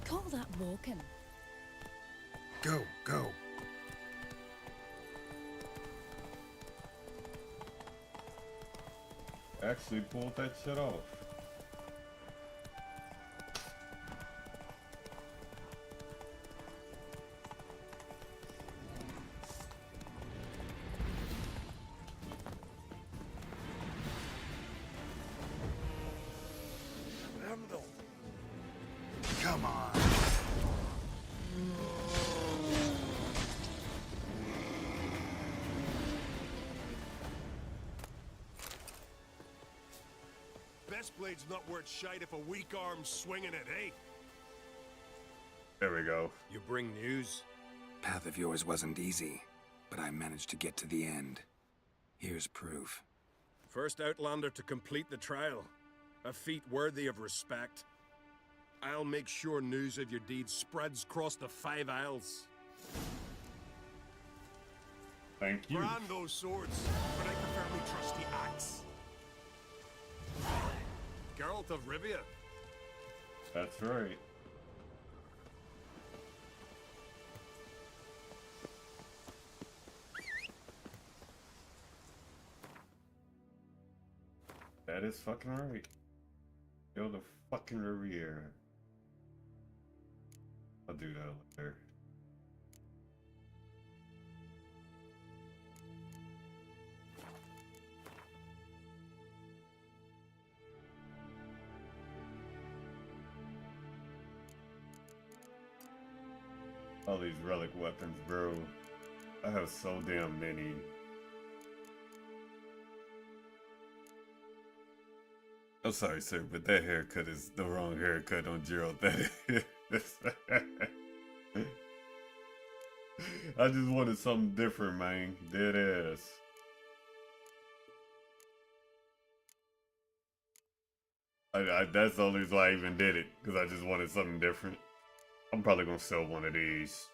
Call that walking. Go, go. Actually pulled that shit off. Come on. Best blade's not worth shite if a weak arm's swinging it, eh? There we go. You bring news? Path of yours wasn't easy, but I managed to get to the end. Here's proof. First Outlander to complete the trial. A feat worthy of respect. I'll make sure news of your deeds spreads across the 5 Isles. Thank you. Brand those swords, but I prefer my trusty axe. Geralt of Rivia. That's right. That is fucking right. Yo, the fucking Riviera. I'll do that later. All these relic weapons, bro. I have so damn many. I'm sorry, sir, but that haircut is the wrong haircut on Geralt. That is. I just wanted something different, man. Dead ass. That's the only reason why I even did it, because I just wanted something different. I'm probably gonna sell one of these.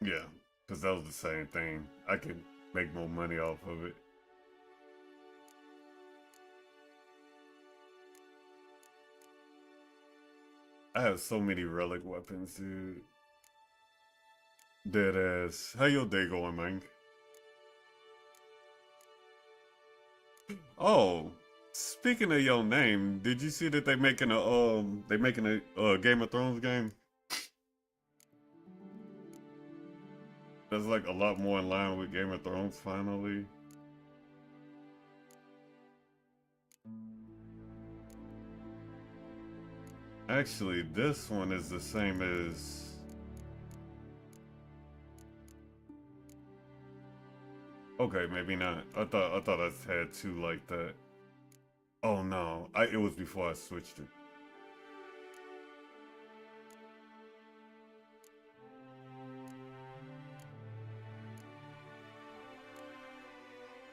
Yeah, because that was the same thing. I could make more money off of it. I have so many relic weapons, dude. Dead ass. How your day going, man? Oh, speaking of your name, did you see that they making a Game of Thrones game? That's like a lot more in line with Game of Thrones finally. Actually, this one is the same as... Okay, maybe not. I thought I had two like that. Oh no, it was before I switched it.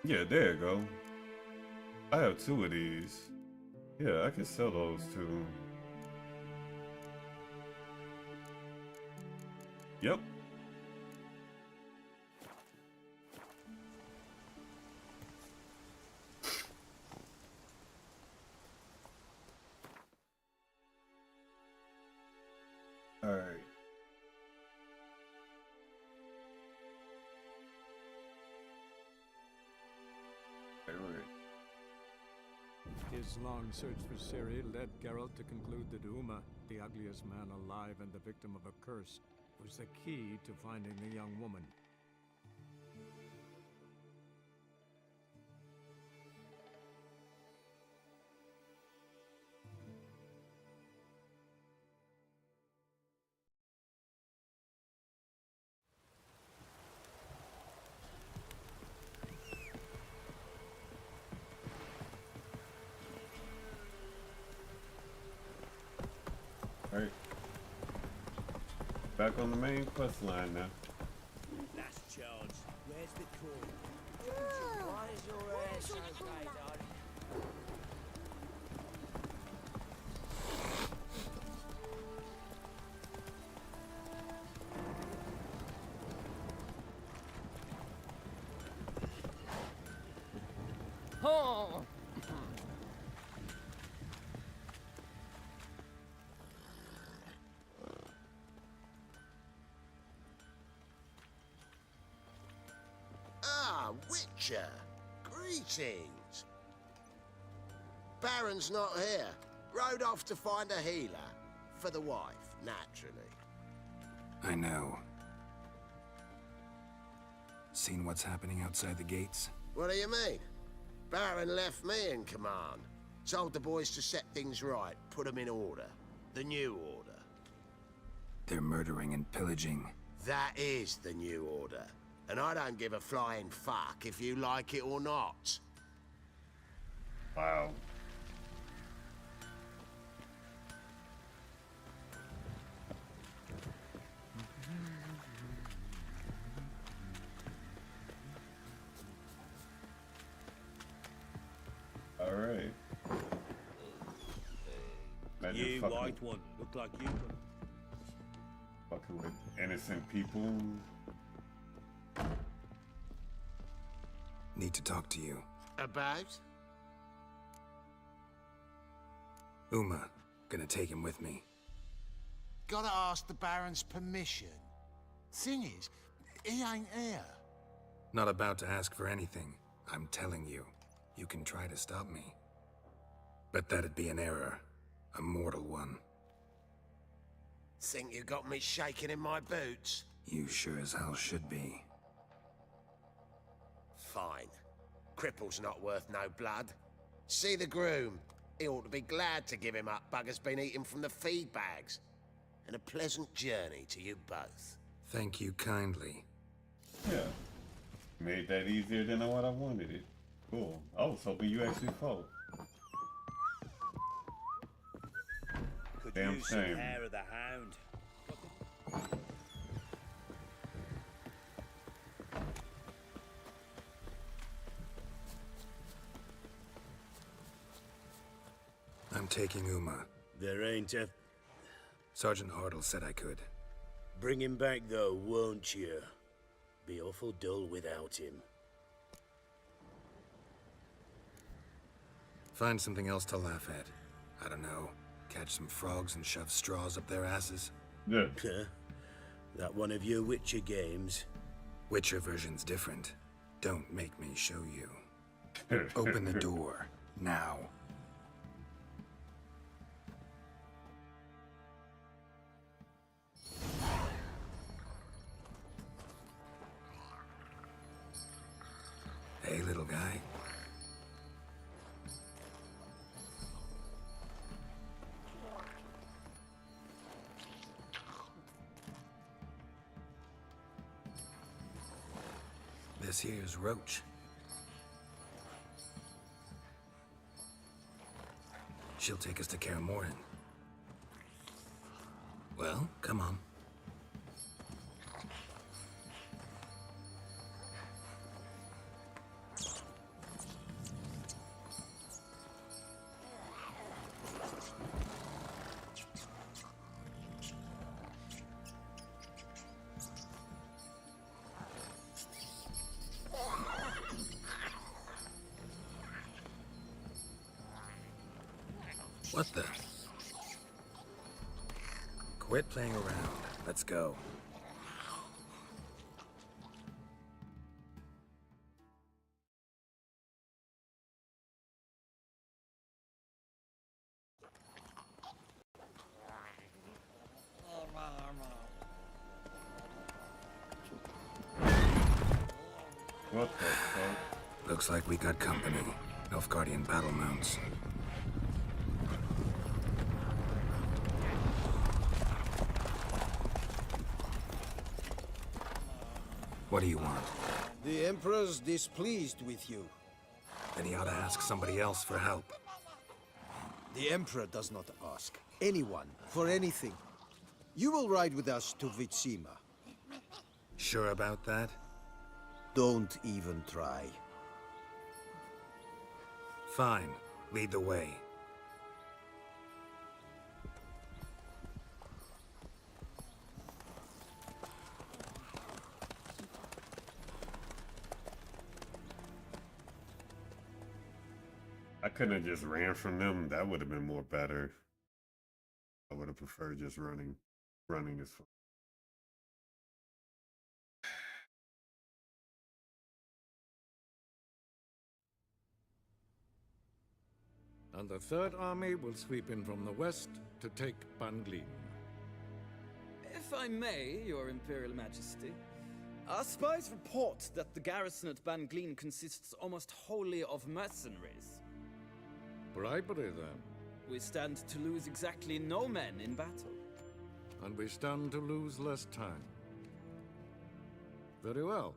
Yeah, there you go. I have two of these. Yeah, I can sell those too. Yep. All right. His long search for Ciri led Geralt to conclude that Uma, the ugliest man alive and the victim of a curse, was the key to finding the young woman. Alright. Back on the main quest line now. Last charge. Where's the coin? Why is your hair so tight, darling? Oh! Witcher, greetings. Baron's not here. Rode off to find a healer. For the wife, naturally. I know. Seen what's happening outside the gates? What do you mean? Baron left me in command. Told the boys to set things right, put them in order. The new order. They're murdering and pillaging. That is the new order. And I don't give a flying fuck if you like it or not. Wow. All right. You white one. Look like you. Fucking with innocent people. Need to talk to you. About? Uma. Gonna take him with me. Gotta ask the Baron's permission. Thing is, he ain't here. Not about to ask for anything. I'm telling you. You can try to stop me. But that'd be an error. A mortal one. Think you got me shaking in my boots? You sure as hell should be. Fine. Cripple's not worth no blood. See the groom. He ought to be glad to give him up. Bugger's been eating from the feed bags. And a pleasant journey to you both. Thank you kindly. Yeah. Made that easier than what I wanted it. Cool. I was hoping you actually fought. Could Damn use some shame. hair of the hound. I'm taking Uma. There ain't a... Sergeant Hartle said I could. Bring him back though, won't you? Be awful dull without him. Find something else to laugh at. I don't know. Catch some frogs and shove straws up their asses. Yeah. That one of your Witcher games? Witcher version's different. Don't make me show you. Open the door. Now. little guy. This here's Roach. She'll take us to Kaer Morhen. Well, come on. What the? Quit playing around. Let's go. What the fuck? Looks like we got company. Nilfgaardian battle mounts. What do you want? The Emperor's displeased with you. Then he ought to ask somebody else for help. The Emperor does not ask anyone for anything. You will ride with us to Vitsima. Sure about that? Don't even try. Fine. Lead the way. I couldn't have just ran from them. That would have been more better. I would have preferred just running. Running is fun. And the Third Army will sweep in from the west to take Banglin. If I may, Your Imperial Majesty, our spies report that the garrison at Banglin consists almost wholly of mercenaries. Bribery, then. We stand to lose exactly no men in battle. And we stand to lose less time. Very well.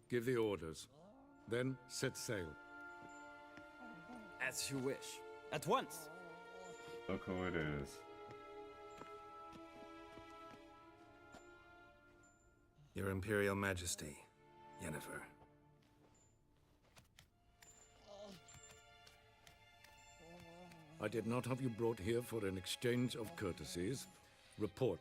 Give the orders. Then set sail. As you wish. At once. Look who it is. Your Imperial Majesty, Yennefer. I did not have you brought here for an exchange of courtesies. Report.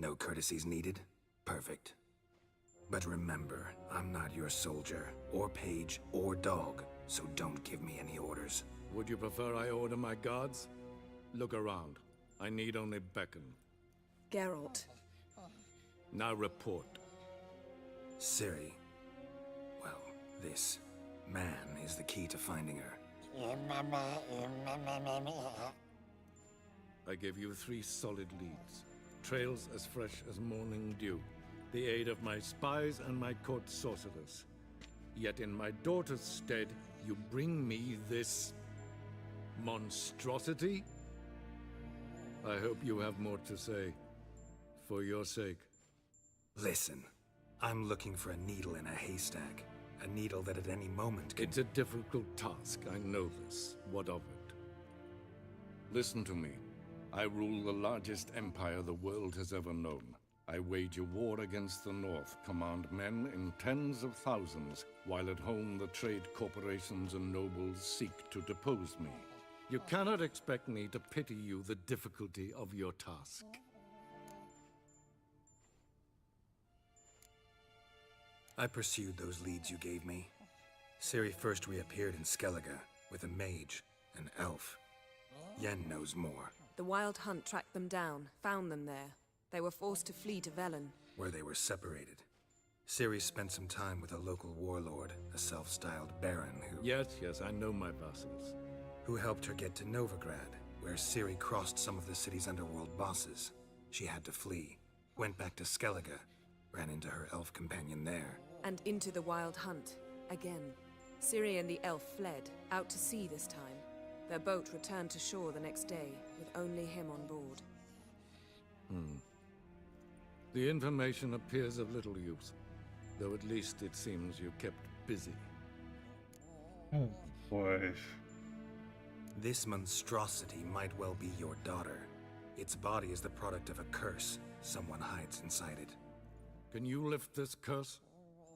No courtesies needed? Perfect. But remember, I'm not your soldier, or page, or dog, so don't give me any orders. Would you prefer I order my guards? Look around. I need only beckon. Geralt. Now report. Ciri. Well, this man is the key to finding her. I give you 3 solid leads. Trails as fresh as morning dew. The aid of my spies and my court sorcerers. Yet in my daughter's stead, you bring me this monstrosity? I hope you have more to say. For your sake. Listen, I'm looking for a needle in a haystack. A needle that at any moment can... It's a difficult task, I know this. What of it? Listen to me. I rule the largest empire the world has ever known. I wage a war against the North, command men in tens of thousands, while at home the trade corporations and nobles seek to depose me. You cannot expect me to pity you the difficulty of your task. I pursued those leads you gave me. Ciri first reappeared in Skellige with a mage, an elf. Yen knows more. The Wild Hunt tracked them down, found them there. They were forced to flee to Velen. Where they were separated. Ciri spent some time with a local warlord, a self-styled baron who... Yes, I know my vassals. Who helped her get to Novigrad, where Ciri crossed some of the city's underworld bosses. She had to flee. Went back to Skellige. Ran into her elf companion there. And into the wild hunt, again. Ciri and the elf fled, out to sea this time. Their boat returned to shore the next day, with only him on board. The information appears of little use, though at least it seems you kept busy. Oh, boy. This monstrosity might well be your daughter. Its body is the product of a curse. Someone hides inside it. Can you lift this curse?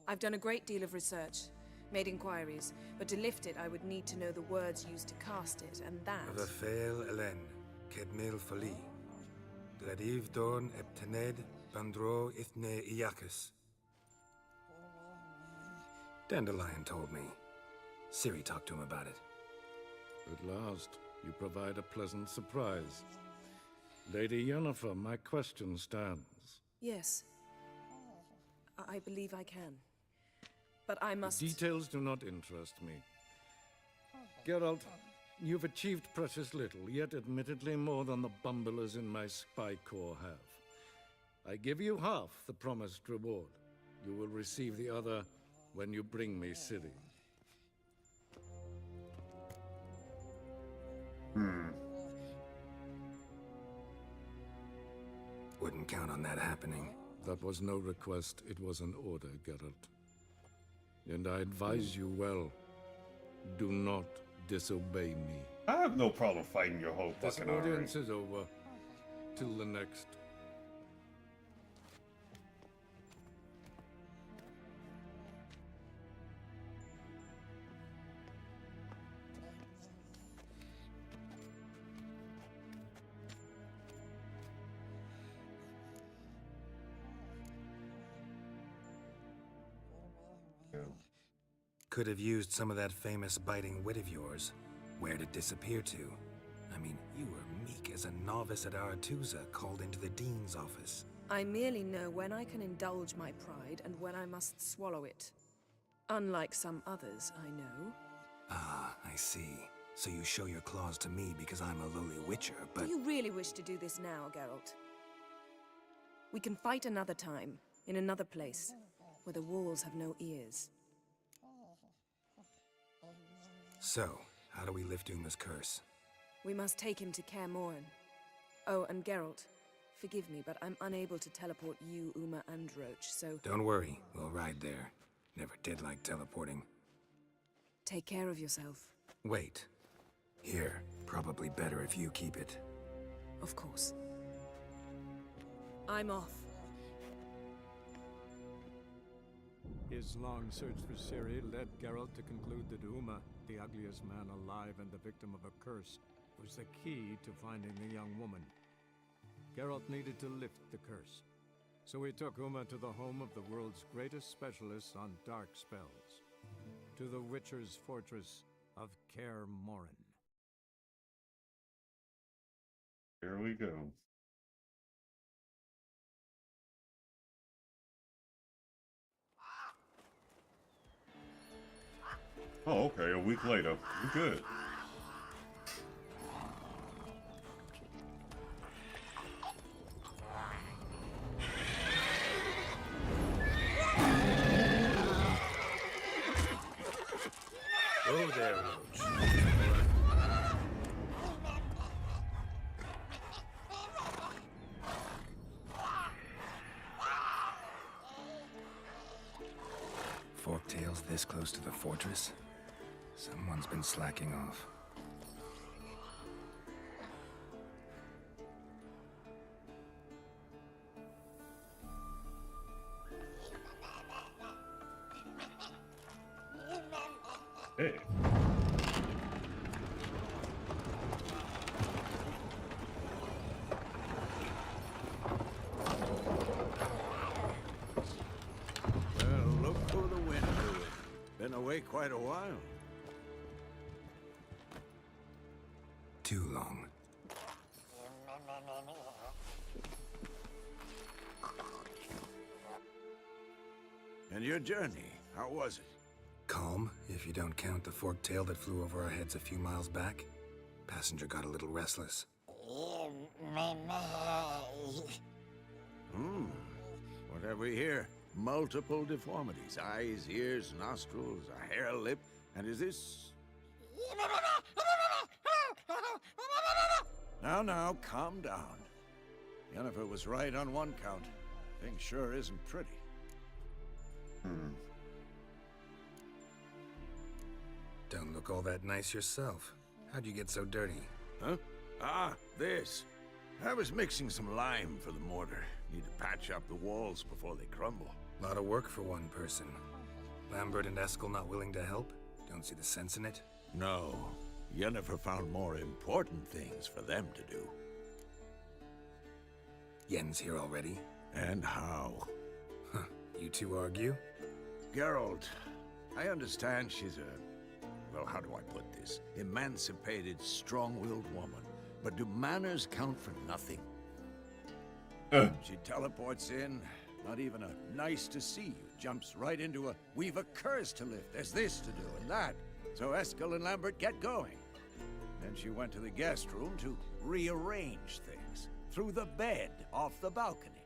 I've done a great deal of research, made inquiries, but to lift it I would need to know the words used to cast it, and that... Vafael Elen, Kedmil Fali. Gladiv Dorn Eptened Bandro Ithne Iacus. Dandelion told me. Ciri talked to him about it. At last, you provide a pleasant surprise. Lady Yennefer, my question stands. Yes. I believe I can. But I must... The details do not interest me. Geralt, you've achieved precious little, yet admittedly more than the bumblers in my spy corps have. I give you half the promised reward. You will receive the other when you bring me Ciri. Wouldn't count on that happening. That was no request, it was an order, Geralt. And I advise you well, do not disobey me. I have no problem fighting your whole This fucking army. audience is over. Till the next. Could have used some of that famous biting wit of yours. Where'd it disappear to? I mean, you were meek as a novice at Aretusa called into the Dean's office. I merely know when I can indulge my pride and when I must swallow it. Unlike some others, I know. Ah, I see. So you show your claws to me because I'm a lowly witcher, but... Do you really wish to do this now, Geralt? We can fight another time, in another place, where the walls have no ears. So, how do we lift Uma's curse? We must take him to Kaer Morhen. Oh, and Geralt, forgive me, but I'm unable to teleport you, Uma, and Roach, so... Don't worry, we'll ride there. Never did like teleporting. Take care of yourself. Wait. Here, probably better if you keep it. Of course. I'm off. His long search for Ciri led Geralt to conclude that Uma, the ugliest man alive and the victim of a curse, was the key to finding the young woman. Geralt needed to lift the curse, so he took Uma to the home of the world's greatest specialists on dark spells, to the Witcher's fortress of Kaer Morhen. Here we go. Oh, okay, a week later. We're good. Oh, there, Roach. Forktails this close to the fortress? Someone's been slacking off. Hey. Well, look for the wind, Druid. Been away quite a while. Too long. And your journey, how was it? Calm, if you don't count the forktail that flew over our heads a few miles back. Passenger got a little restless. What have we here? Multiple deformities. Eyes, ears, nostrils, a hair lip. And is this... Now, calm down. Yennefer was right on one count. Thing sure isn't pretty. Don't look all that nice yourself. How'd you get so dirty? Huh? Ah, this. I was mixing some lime for the mortar. Need to patch up the walls before they crumble. Lot of work for one person. Lambert and Eskel not willing to help? Don't see the sense in it? No. Yennefer found more important things for them to do. Yen's here already? And how? Huh. You two argue? Geralt, I understand she's a... well, how do I put this? Emancipated, strong-willed woman. But do manners count for nothing? She teleports in, not even a nice to see you. Jumps right into a, we've a curse to lift, there's this to do and that. So Eskel and Lambert get going. Then she went to the guest room to rearrange things. Threw the bed off the balcony.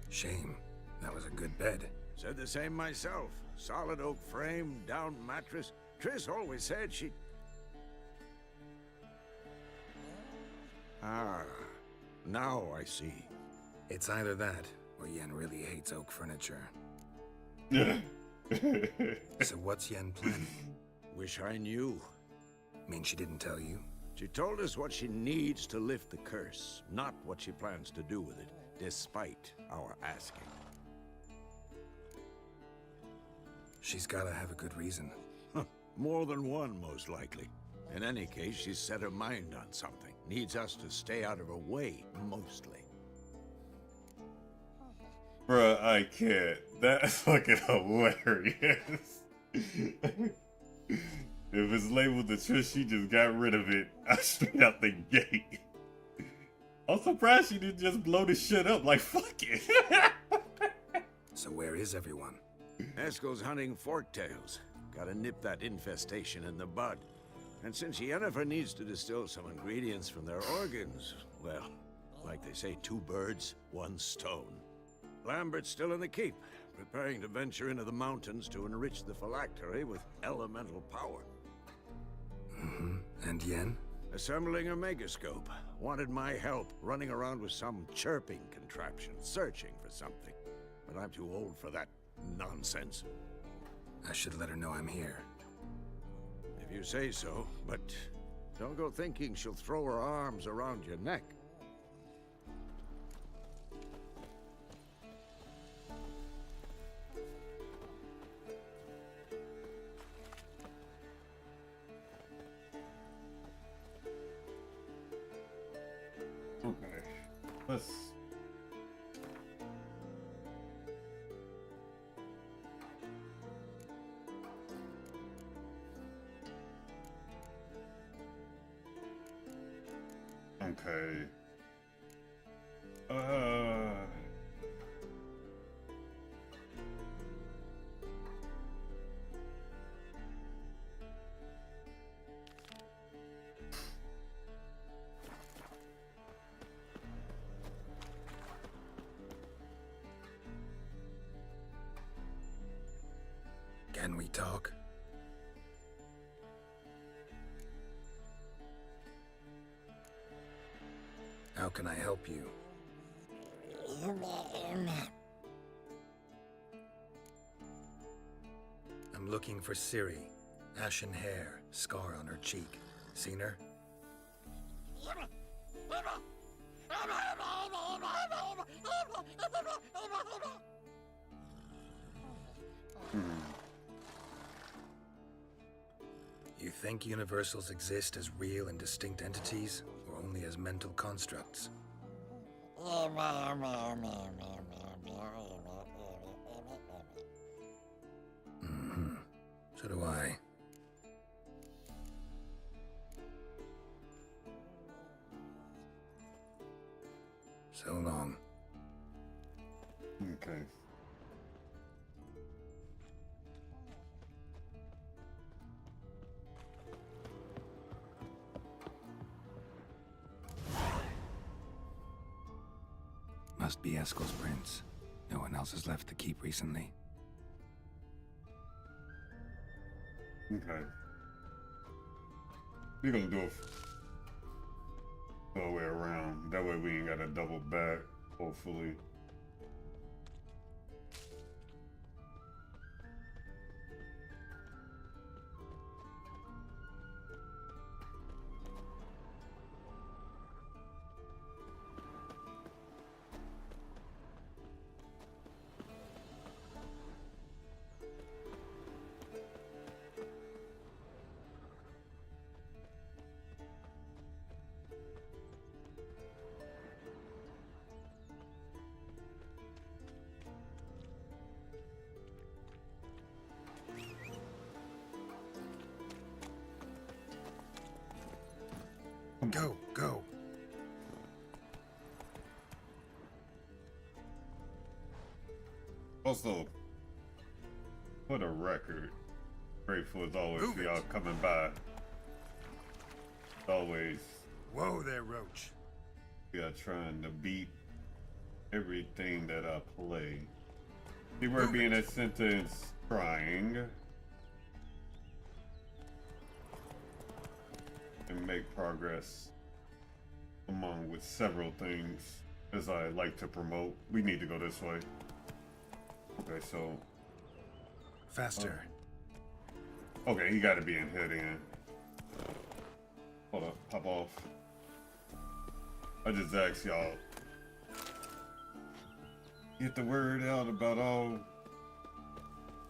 Shame. That was a good bed. Said the same myself. Solid oak frame, down mattress. Triss always said she... Ah, now I see. It's either that, or Yen really hates oak furniture. So what's Yen planning? Wish I knew. Mean she didn't tell you? She told us what she needs to lift the curse, not what she plans to do with it, despite our asking. She's gotta have a good reason. More than one, most likely. In any case, she's set her mind on something. Needs us to stay out of her way, mostly. Bruh, I can't. That's fucking hilarious. If it's labeled the Triss, she just got rid of it straight out the gate. I'm surprised she didn't just blow this shit up like, fuck it. So where is everyone? Eskel's hunting forktails. Gotta nip that infestation in the bud. And since Yennefer needs to distill some ingredients from their organs, well, like they say, 2 birds, 1 stone. Lambert's still in the keep, preparing to venture into the mountains to enrich the phylactery with elemental power. And Yen? Assembling a megascope. Wanted my help, running around with some chirping contraption, searching for something. But I'm too old for that nonsense. I should let her know I'm here. If you say so, but don't go thinking she'll throw her arms around your neck. Okay, let's... Okay. Can we talk? How can I help you? I'm looking for Ciri. Ashen hair, scar on her cheek. Seen her? You think universals exist as real and distinct entities, or only as mental constructs? So do I. So long. Okay. Must be Eskel's prince. No one else has left the keep recently. Okay. We're gonna do it the other way around. That way we ain't gotta double back, hopefully. Go, go. Also, for the record, grateful as always for y'all coming by. As always. Whoa there, Roach. We are trying to beat everything that I play. The word being a sentence, trying. And make progress among with several things as I like to promote. We need to go this way. Okay, so faster. Okay, he gotta be in here then. Hold up, pop off. I just asked y'all. Get the word out about all.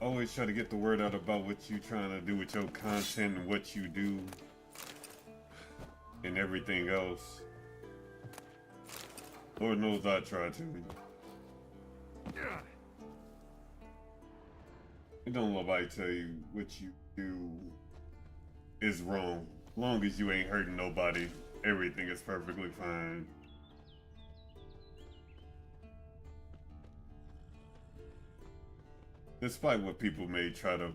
Always try to get the word out about what you trying to do with your content and what you do. And everything else. Lord knows I try to. And don't nobody tell you what you do is wrong. Long as you ain't hurting nobody, everything is perfectly fine. Despite what people may try to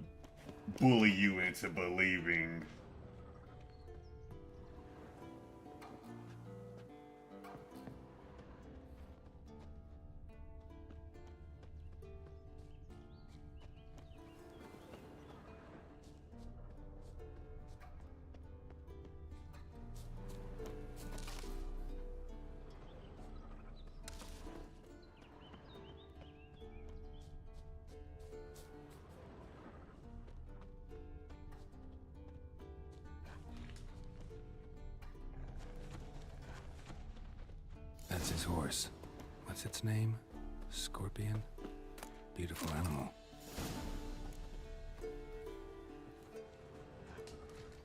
bully you into believing. That's his horse. What's its name? Scorpion? Beautiful animal.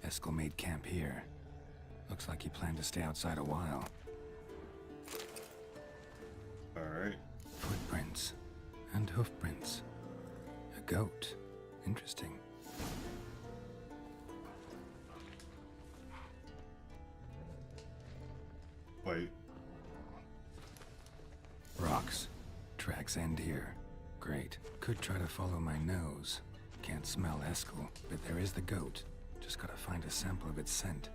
Eskel made camp here. Looks like he planned to stay outside a while. Alright. Footprints. And hoofprints. A goat. Interesting. Wait. Rocks. Tracks end here. Great. Could try to follow my nose. Can't smell Eskel, but there is the goat. Just gotta find a sample of its scent.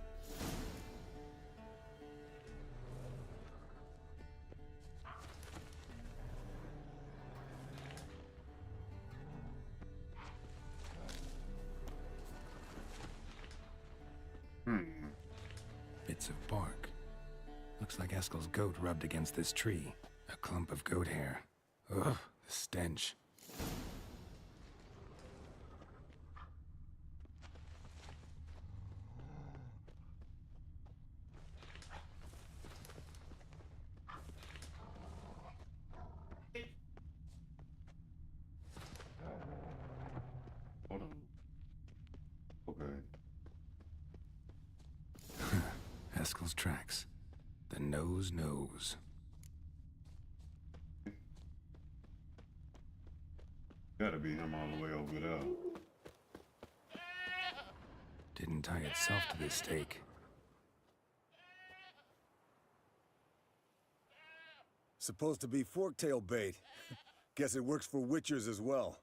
Bits of bark. Looks like Eskel's goat rubbed against this tree. A clump of goat hair. Ugh, the stench. Hold on. Okay. Eskel's tracks. The nose knows. Gotta be him all the way over there. Didn't tie itself to this stake. Supposed to be forktail bait. Guess it works for witchers as well.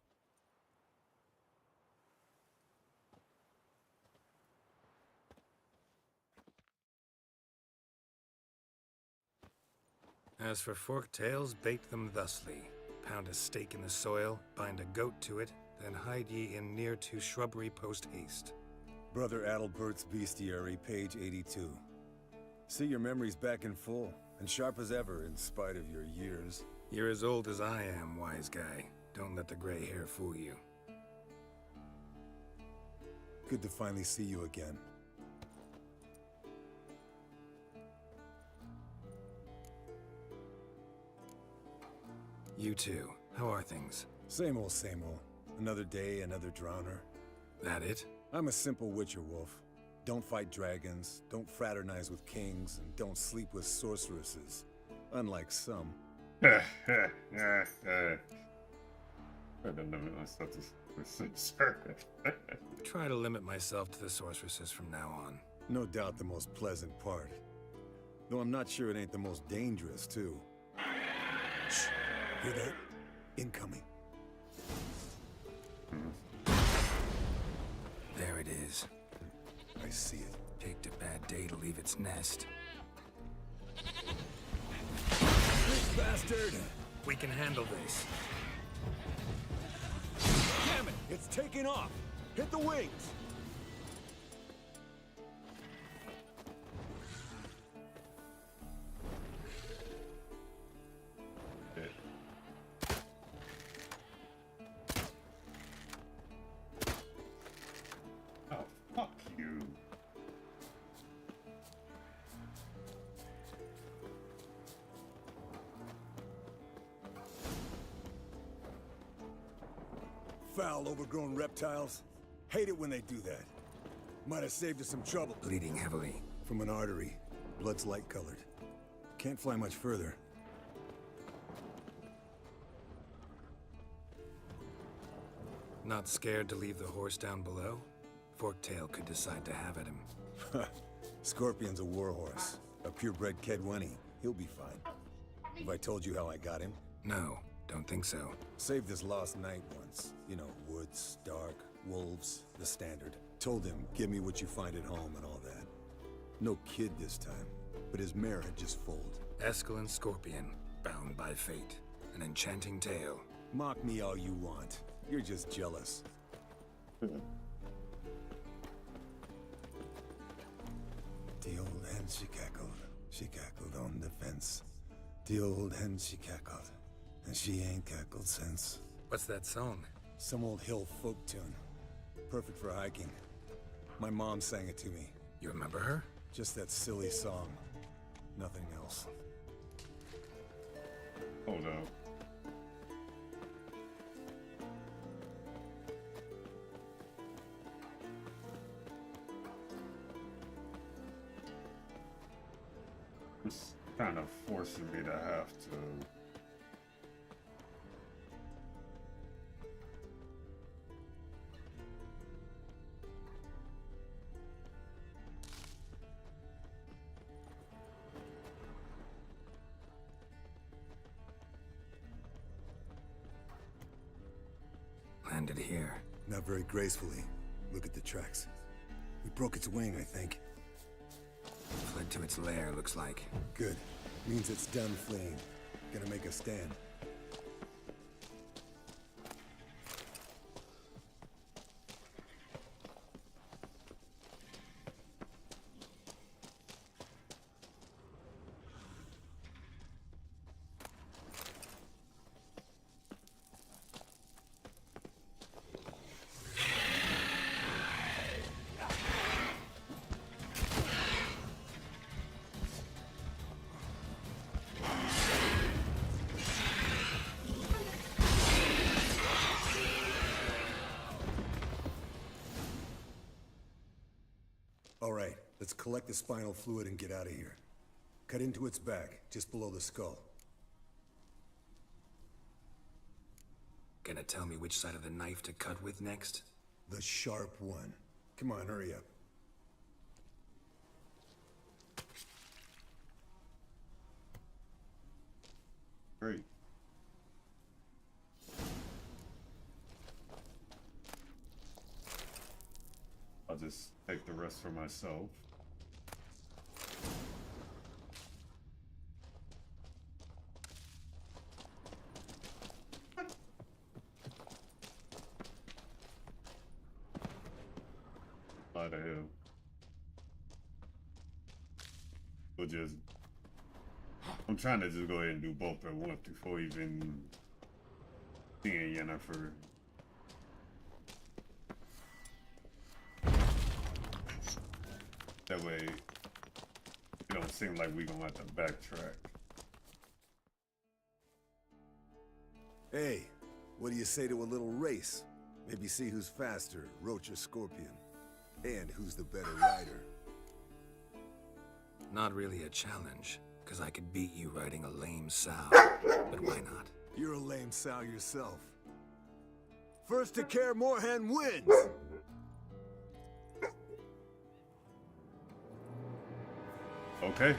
As for forked tails, bait them thusly. Pound a stake in the soil, bind a goat to it, then hide ye in near to shrubbery post haste. Brother Adalbert's Bestiary, page 82. See your memories back in full, and sharp as ever in spite of your years. You're as old as I am, wise guy. Don't let the gray hair fool you. Good to finally see you again. You too. How are things? Same old, same old. Another day, another drowner. That it? I'm a simple witcher wolf. Don't fight dragons, don't fraternize with kings, and don't sleep with sorceresses. Unlike some. I don't limit myself to sorceress. Try to limit myself to the sorceresses from now on. No doubt the most pleasant part. Though I'm not sure it ain't the most dangerous, too. Shh. Hear that? Incoming. There it is. I see it. Picked a bad day to leave its nest. Bastard! We can handle this. Damn it! It's taking off! Hit the wings! Oh, fuck you. Foul, overgrown reptiles. Hate it when they do that. Might have saved us some trouble. Bleeding heavily. From an artery. Blood's light-colored. Can't fly much further. Not scared to leave the horse down below? Forktail could decide to have at him. Scorpion's a warhorse. A purebred Kedwenny. He'll be fine. Have I told you how I got him? No, don't think so. Saved his lost knight once. You know, woods, dark, wolves, the standard. Told him, give me what you find at home and all that. No kid this time, but his mare had just foaled. Eskel Scorpion, bound by fate. An enchanting tale. Mock me all you want. You're just jealous. The old hen, she cackled. She cackled on the fence. The old hen, she cackled. And she ain't cackled since. What's that song? Some old hill folk tune. Perfect for hiking. My mom sang it to me. You remember her? Just that silly song. Nothing else. Hold up. It's kind of forcing me to have to. Landed here. Not very gracefully. Look at the tracks. We broke its wing, I think. Fled to its lair, looks like. Good. Means it's done fleeing. Gonna make a stand. All right, let's collect the spinal fluid and get out of here. Cut into its back, just below the skull. Gonna tell me which side of the knife to cut with next? The sharp one. Come on, hurry up. Great. I'll just take the rest for myself. We'll just. I'm trying to just go ahead and do both at once before even seeing Yennefer. That way, it don't seem like we gonna have to backtrack. Hey, what do you say to a little race? Maybe see who's faster, Roach or Scorpion. And who's the better rider. Not really a challenge, because I could beat you riding a lame sow. But why not? You're a lame sow yourself. First to Care Moorhen wins! Okay.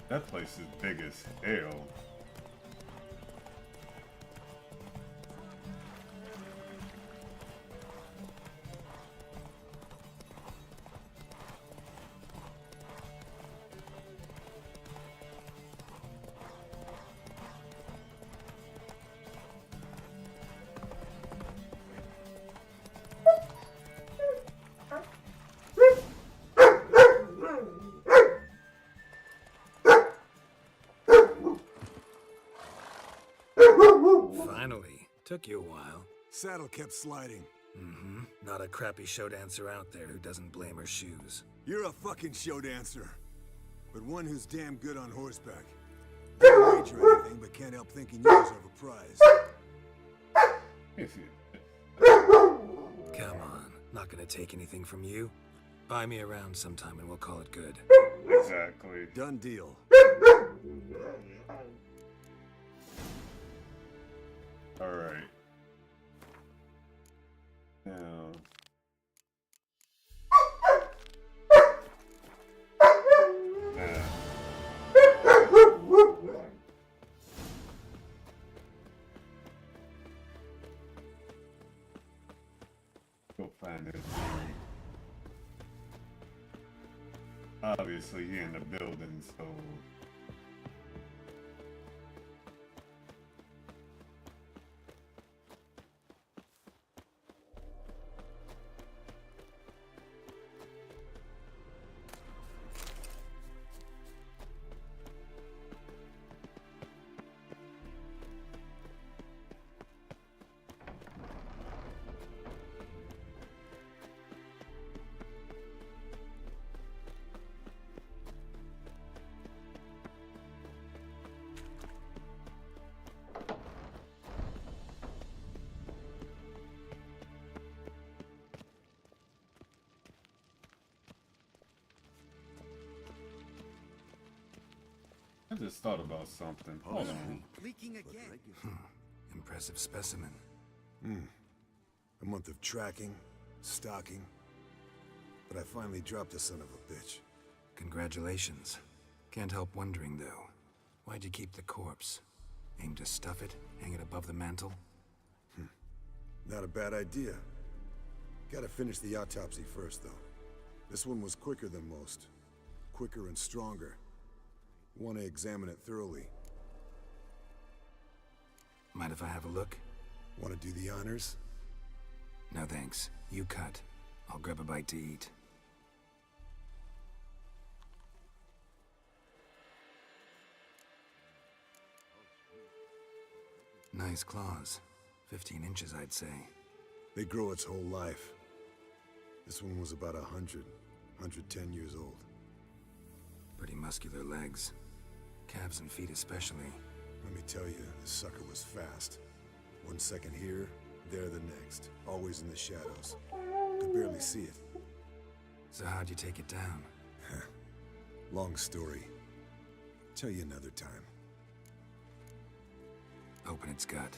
That place is big as hell. Finally. Took you a while. Saddle kept sliding. Mm-hmm. Not a crappy show dancer out there who doesn't blame her shoes. You're a fucking show dancer. But one who's damn good on horseback. Don't wager anything, but can't help thinking you deserve a prize. Come on. Not gonna take anything from you. Buy me around sometime and we'll call it good. Exactly. Done deal. Alright. Now. Go find it. Obviously, he in the building, so. I just thought about something. Hold on. Leaking again. Impressive specimen. A month of tracking, stalking. But I finally dropped the son of a bitch. Congratulations. Can't help wondering, though. Why'd you keep the corpse? Aim to stuff it? Hang it above the mantle? Not a bad idea. Gotta finish the autopsy first, though. This one was quicker than most. Quicker and stronger. Want to examine it thoroughly. Mind if I have a look? Want to do the honors? No thanks. You cut. I'll grab a bite to eat. Nice claws. 15 inches, I'd say. They grow its whole life. This one was about 100, 110 years old. Pretty muscular legs. Calves and feet especially. Let me tell you, this sucker was fast. 1 second here, there the next. Always in the shadows. Could barely see it. So how'd you take it down? Long story. Tell you another time. Open its gut.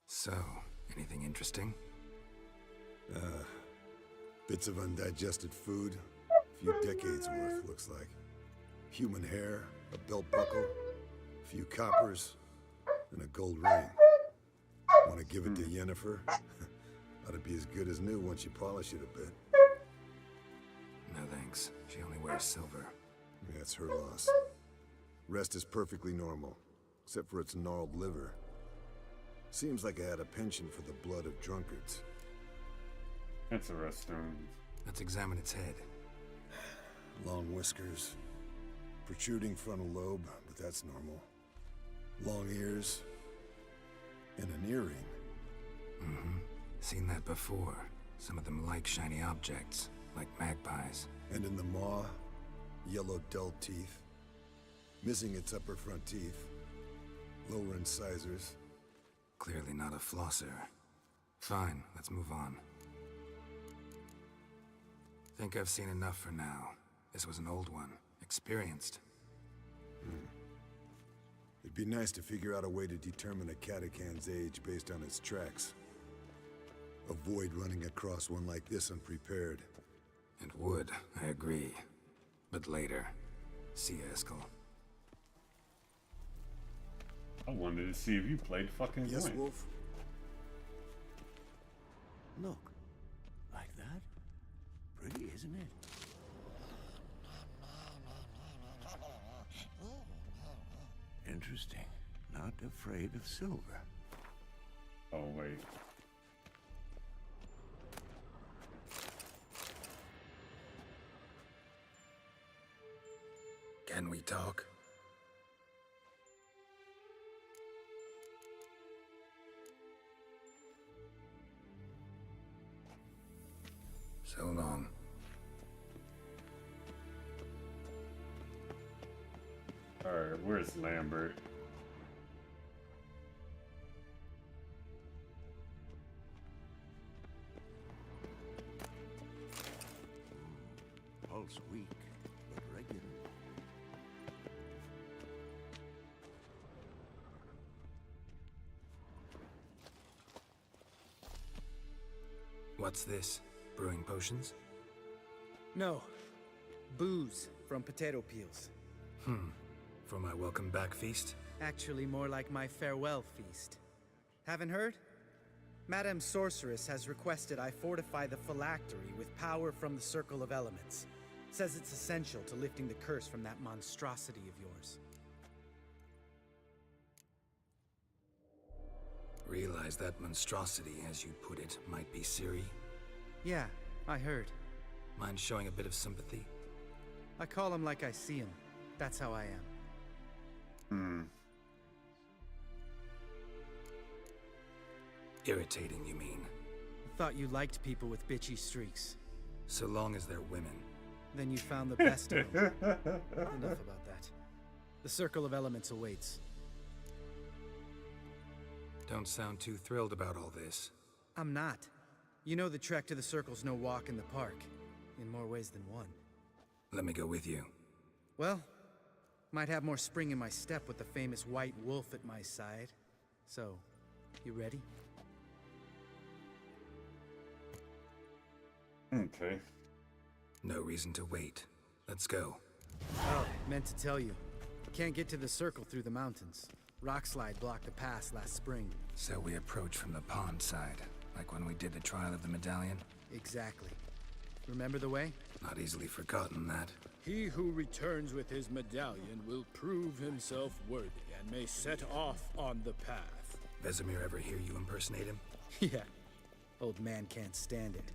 So, anything interesting? Bits of undigested food, a few decades worth, looks like. Human hair, a belt buckle, a few coppers, and a gold ring. Want to give it to Yennefer? Ought to be as good as new once you polish it a bit. No thanks. She only wears silver. That's her loss. Rest is perfectly normal, except for its gnarled liver. Seems like I had a penchant for the blood of drunkards. Interesting. Let's examine its head. Long whiskers, protruding frontal lobe, but that's normal. Long ears, and an earring. Mm-hmm. Seen that before. Some of them like shiny objects, like magpies. And in the maw, yellow dull teeth. Missing its upper front teeth. Lower incisors. Clearly not a flosser. Fine, let's move on. Think I've seen enough for now. This was an old one. Experienced. It'd be nice to figure out a way to determine a catacan's age based on its tracks. Avoid running across one like this unprepared. It would, I agree. But later. See ya, Eskel. I wanted to see if you played fucking Yes, Gwent. Wolf? Look. Like that? Pretty, isn't it? Interesting. Not afraid of silver. Oh, wait. Can we talk? So long. Alright, where's Lambert? Pulse weak, but regular. What's this? Brewing potions? No. Booze from potato peels. For my welcome back feast? Actually, more like my farewell feast. Haven't heard? Madame Sorceress has requested I fortify the phylactery with power from the Circle of Elements. Says it's essential to lifting the curse from that monstrosity of yours. Realize that monstrosity, as you put it, might be Ciri? Yeah, I heard. Mind showing a bit of sympathy? I call him like I see him. That's how I am. Irritating, you mean? Thought you liked people with bitchy streaks. So long as they're women. Then you found the best of them. Enough about that. The Circle of Elements awaits. Don't sound too thrilled about all this. I'm not. You know the trek to the Circle's no walk in the park. In more ways than one. Let me go with you. Well, might have more spring in my step with the famous white wolf at my side. So, you ready? Okay. No reason to wait. Let's go. Oh, meant to tell you. Can't get to the Circle through the mountains. Rockslide blocked the pass last spring. So we approach from the pond side, like when we did the trial of the medallion? Exactly. Remember the way? Not easily forgotten, that. He who returns with his medallion will prove himself worthy and may set off on the path. Vesemir ever hear you impersonate him? Yeah. Old man can't stand it.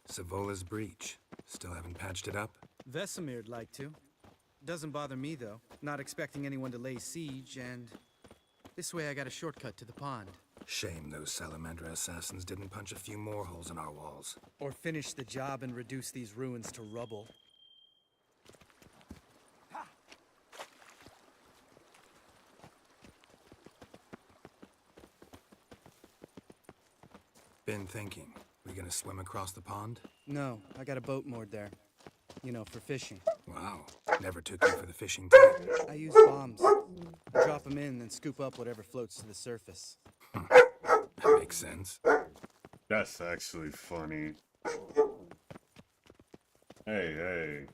Savola's breach. Still haven't patched it up? Vesemir'd like to. Doesn't bother me, though. Not expecting anyone to lay siege, and... this way I got a shortcut to the pond. Shame those Salamandra assassins didn't punch a few more holes in our walls. Or finish the job and reduce these ruins to rubble. Been thinking. We gonna swim across the pond? No, I got a boat moored there. You know, for fishing. Wow. Never took you for the fishing type. I use bombs. I drop them in, then scoop up whatever floats to the surface. That makes sense. That's actually funny. Hey, hey.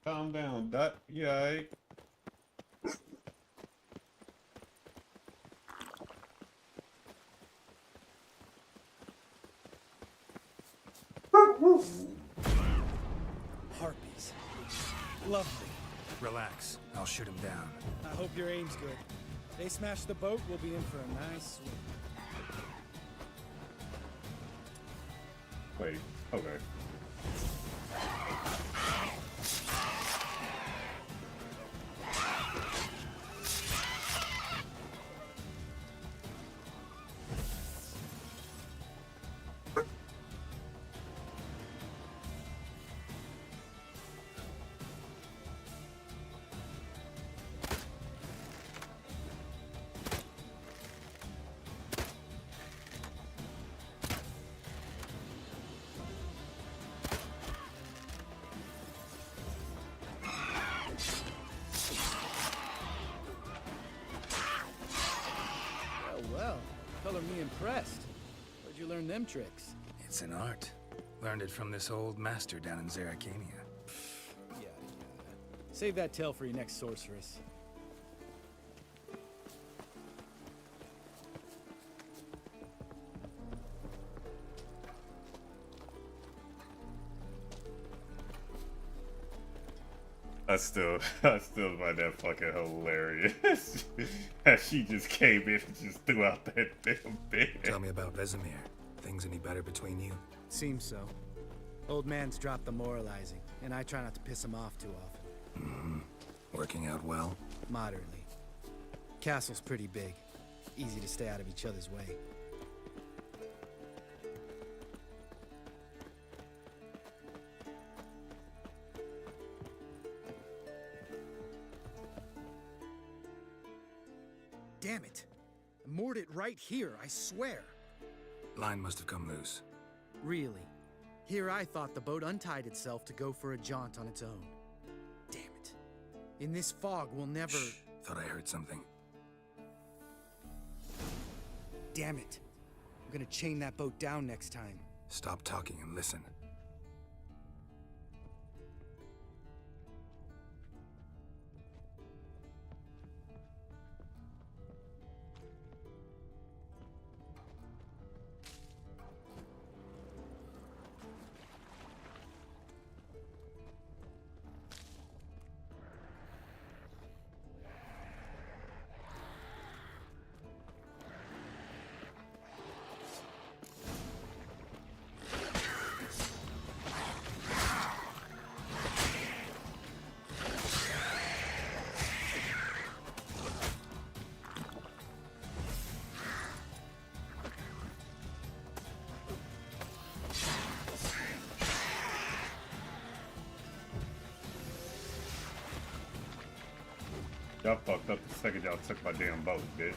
Calm down, Dot. Yay. Harpies. Lovely. Relax. I'll shoot him down. I hope your aim's good. They smash the boat, we'll be in for a nice swim. Wait, okay. Well, color me impressed. Where'd you learn them tricks? It's an art. Learned it from this old master down in Zerrikania. Yada yada. Save that tale for your next sorceress. I still find that fucking hilarious. She just came in and just threw out that damn bed. Tell me about Vesemir. Things any better between you? Seems so. Old man's dropped the moralizing, and I try not to piss him off too often. Mm-hmm. Working out well? Moderately. Castle's pretty big. Easy to stay out of each other's way. Damn it! I moored it right here, I swear. Line must have come loose. Really? Here I thought the boat untied itself to go for a jaunt on its own. Damn it. In this fog, we'll never... Shh. Thought I heard something. Damn it. I'm gonna chain that boat down next time. Stop talking and listen. Y'all fucked up the second y'all took my damn boat, bitch.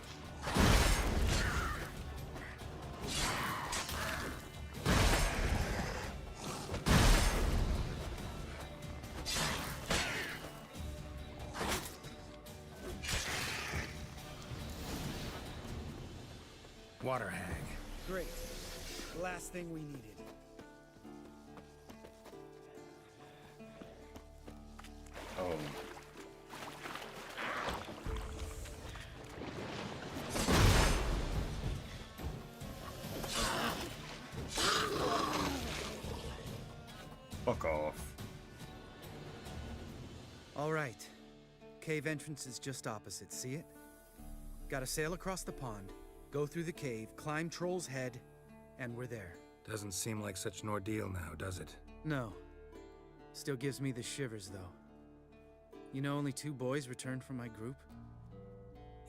Water hag. Great. Last thing we needed. Oh. Fuck off. All right. Cave entrance is just opposite, see it? Gotta sail across the pond, go through the cave, climb Troll's Head, and we're there. Doesn't seem like such an ordeal now, does it? No. Still gives me the shivers, though. You know only 2 boys returned from my group?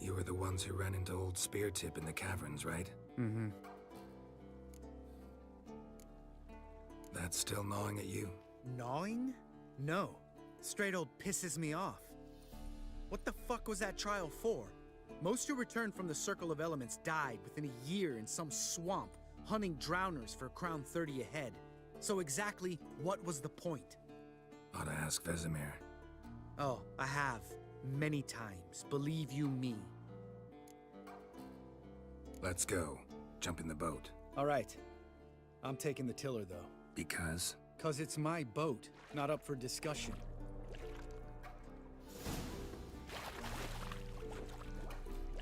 You were the ones who ran into old Speartip in the caverns, right? Mm-hmm. That's still gnawing at you? Gnawing? No. Straight old pisses me off. What the fuck was that trial for? Most who returned from the Circle of Elements died within a year in some swamp, hunting drowners for a crown 30 a head. So exactly what was the point? Ought to ask Vesemir. Oh, I have. Many times. Believe you me. Let's go. Jump in the boat. All right. I'm taking the tiller, though. Because? 'Cause it's my boat, not up for discussion.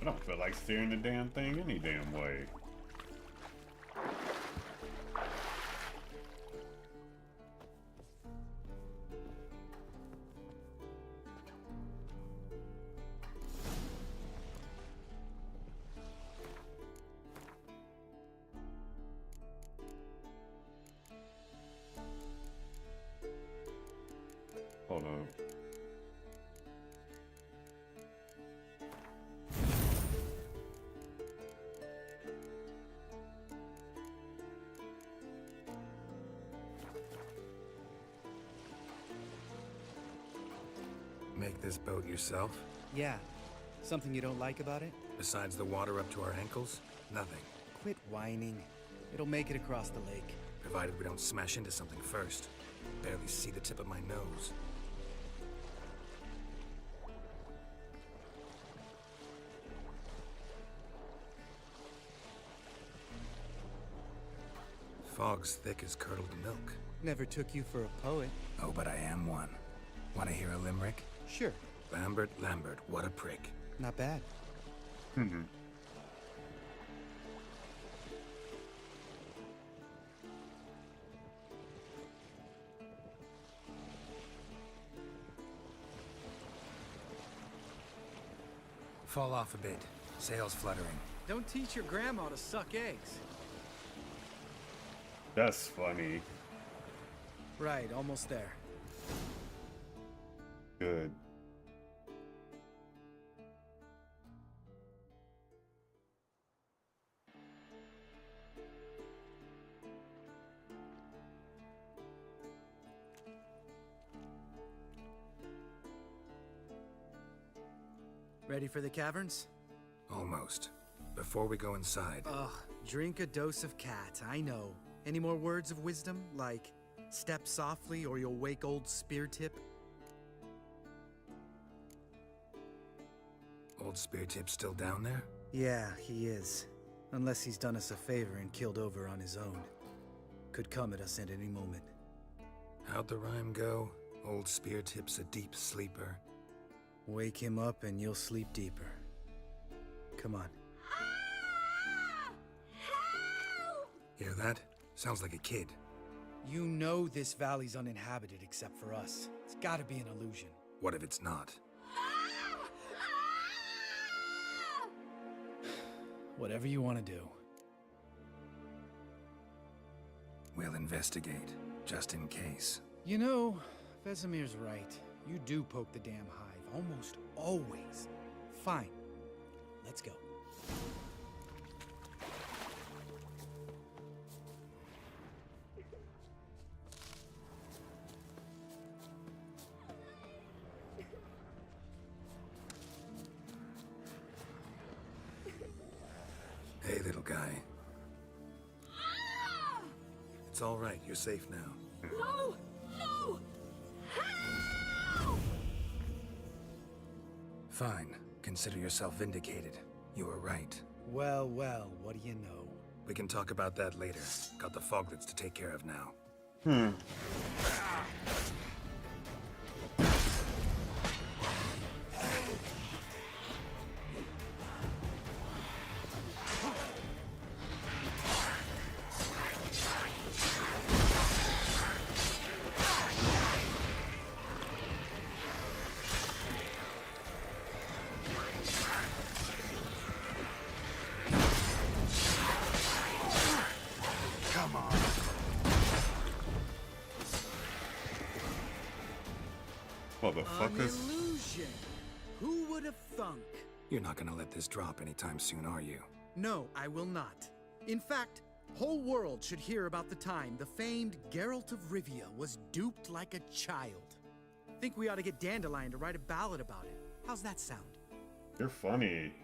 I don't feel like steering the damn thing any damn way. Hold on. Make this boat yourself? Yeah. Something you don't like about it? Besides the water up to our ankles? Nothing. Quit whining. It'll make it across the lake. Provided we don't smash into something first. Barely see the tip of my nose. Fog's thick as curdled milk. Never took you for a poet. Oh, but I am one. Want to hear a limerick? Sure. Lambert, what a prick. Not bad. Mm-hmm. Fall off a bit. Sails fluttering. Don't teach your grandma to suck eggs. That's funny. Right, almost there. Good. Ready for the caverns? Almost. Before we go inside... Ugh, drink a dose of cat, I know. Any more words of wisdom, like, step softly or you'll wake old Speartip? Old Speartip's still down there? Yeah, he is. Unless he's done us a favor and killed over on his own. Could come at us at any moment. How'd the rhyme go? Old Speartip's a deep sleeper. Wake him up and you'll sleep deeper. Come on. Hear that? Sounds like a kid. You know this valley's uninhabited except for us. It's gotta be an illusion. What if it's not? Whatever you want to do. We'll investigate, just in case. You know, Vesemir's right. You do poke the damn hive, almost always. Fine. Let's go. Hey, little guy. It's all right. You're safe now. No! No! Fine. Consider yourself vindicated. You were right. Well, well, what do you know? We can talk about that later. Got the foglets to take care of now. Motherfuckers. An illusion. Who would have thunk? You're not gonna let this drop anytime soon, are you? No, I will not. In fact, whole world should hear about the time the famed Geralt of Rivia was duped like a child. Think we ought to get Dandelion to write a ballad about it. How's that sound? You're funny.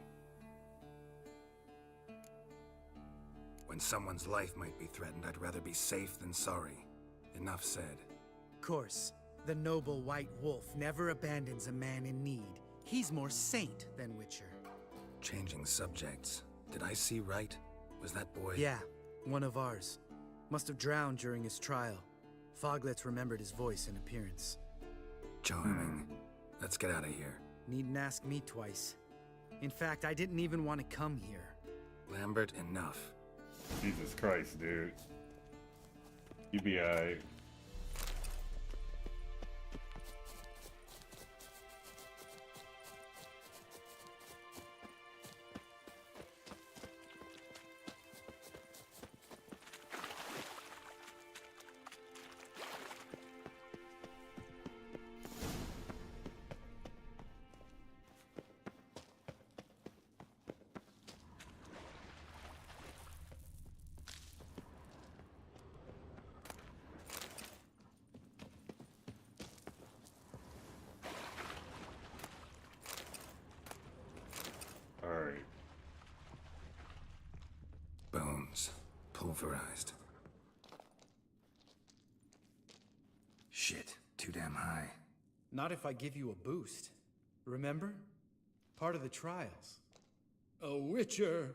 When someone's life might be threatened, I'd rather be safe than sorry. Enough said. Of course, the noble white wolf never abandons a man in need. He's more saint than witcher. Changing subjects. Did I see right? Was that boy? Yeah, one of ours. Must have drowned during his trial. Foglets remembered his voice and appearance. Charming. Let's get out of here. Needn't ask me twice. In fact, I didn't even want to come here. Lambert, enough. Jesus Christ, dude. You be alright. Alright. Bones. Pulverized. Shit. Too damn high. Not if I give you a boost. Remember? Part of the trials. A witcher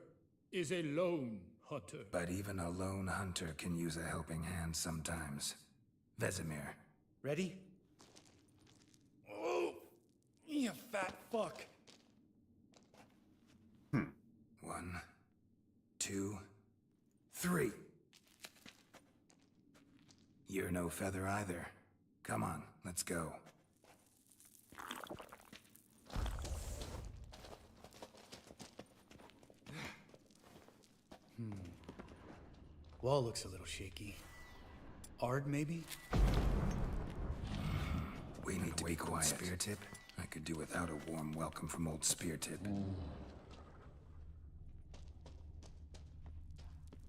is a lone hunter. But even a lone hunter can use a helping hand sometimes. Vesemir. Ready? Oh, you fat fuck. 1, 2, 3. You're no feather either. Come on, let's go. Wall looks a little shaky. Ard, maybe? We need to be quiet. Spear tip? I could do without a warm welcome from old Spear Tip.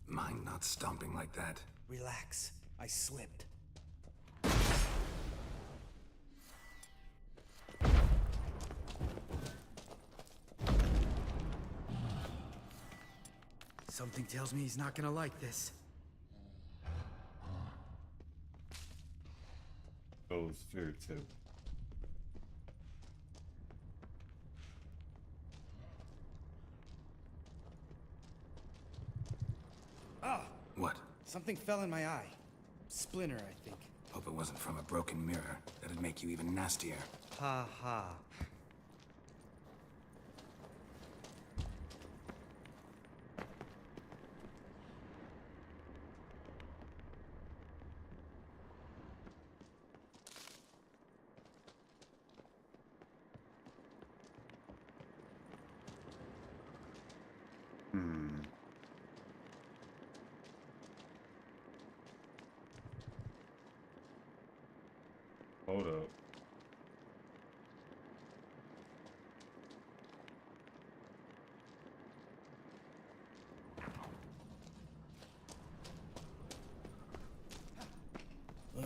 Mind not stomping like that. Relax. I slipped. Something tells me he's not gonna like this. Oh, Spirit Tip. Ah! What? Something fell in my eye. Splinter, I think. Hope it wasn't from a broken mirror. That'd make you even nastier. Ha ha. Hold up. Ugh.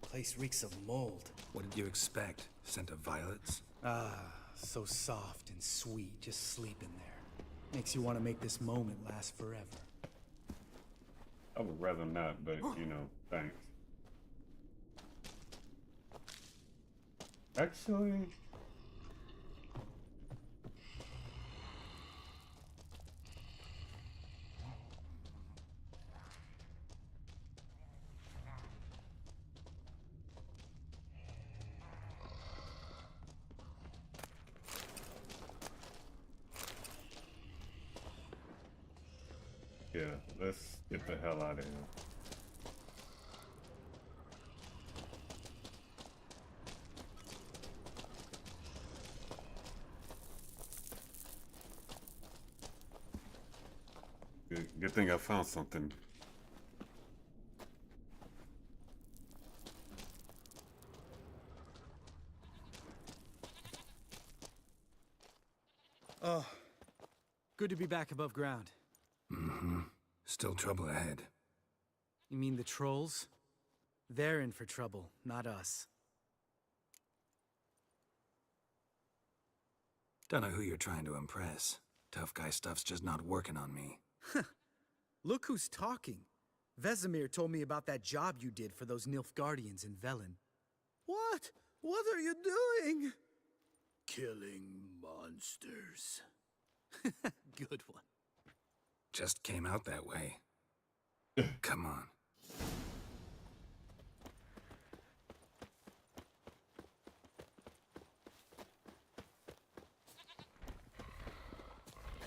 Place reeks of mold. What did you expect? Scent of violets? Ah, so soft and sweet, just sleeping there. Makes you want to make this moment last forever. I would rather not, but you know, thanks. Actually, yeah, let's get the hell out of here. Good thing I found something. Oh, good to be back above ground. Mm-hmm. Still trouble ahead. You mean the trolls? They're in for trouble, not us. Don't know who you're trying to impress. Tough guy stuff's just not working on me. Look who's talking. Vesemir told me about that job you did for those Nilfgaardians in Velen. What? What are you doing? Killing monsters. Good one. Just came out that way. Come on.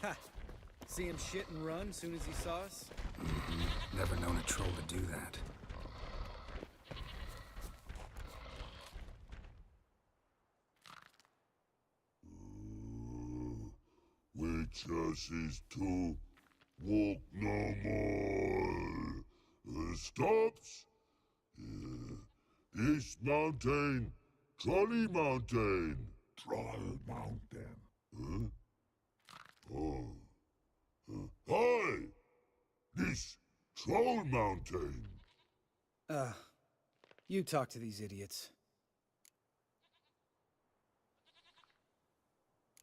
Ha! See him shit and run soon as he saw us? Mm-hmm. Never known a troll to do that. Witches is to walk no more. Stops? This mountain, Trolley Mountain. Troll Mountain. Huh? Oh. Hi! This Troll Mountain. You talk to these idiots.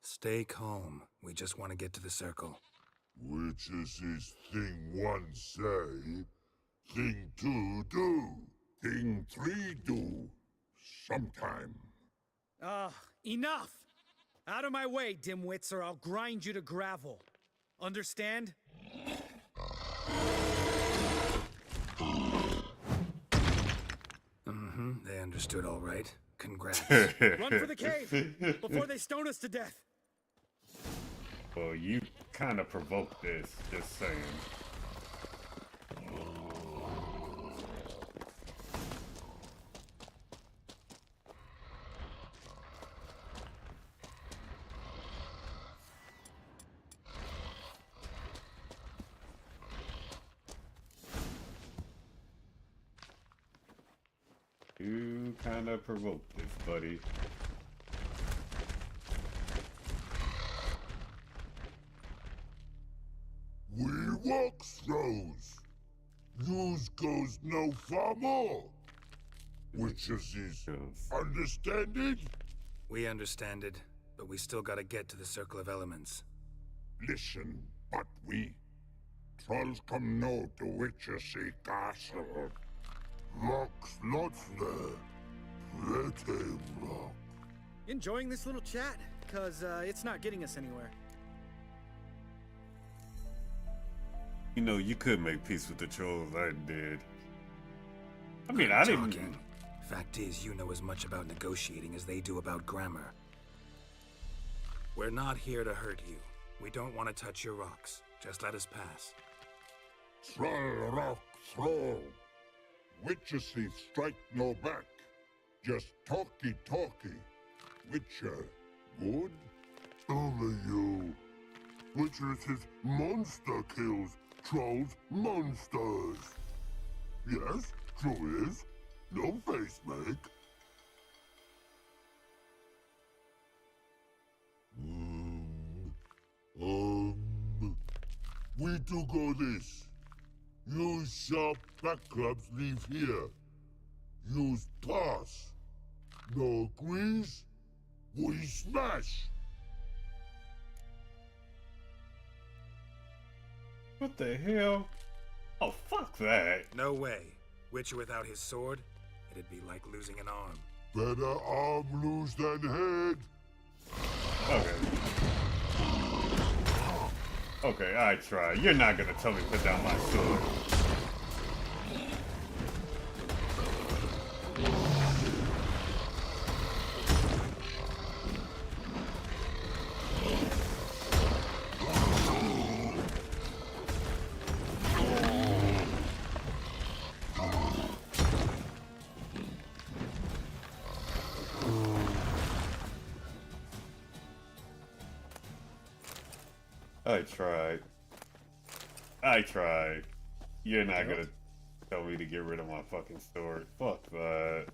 Stay calm. We just want to get to the circle. Witches is thing one say, thing two do, thing three do, sometime. Enough! Out of my way, dimwits, or I'll grind you to gravel. Understand? Mm-hmm, they understood all right. Congrats. Run for the cave before they stone us to death. Well, you kind of provoked this, just saying. You kind of provoked this, buddy. We walk throws. Yous goes no far more. Witches is understand it? We understand it, but we still gotta get to the Circle of Elements. Listen, but we trolls come no to Witchessy Castle. Rocks lots there. Pretty rock. Enjoying this little chat? Cause it's not getting us anywhere. You know, you could make peace with the trolls. I did. I mean, I didn't. Talking. Fact is, you know as much about negotiating as they do about grammar. We're not here to hurt you. We don't want to touch your rocks. Just let us pass. Troll rock throw. Witchessy strike no back. Just talky. Witcher, good? Only you. Witchess's monster kills. Trolls, monsters. Yes, true is. No face make. We do go this. Use sharp back clubs leave here. Use toss. No agrees? We smash. What the hell? Oh, fuck that. No way. Witcher without his sword? It'd be like losing an arm. Better arm lose than head. Okay, I try. You're not gonna tell me to put down my sword. I tried. You're not gonna tell me to get rid of my fucking sword. Fuck that.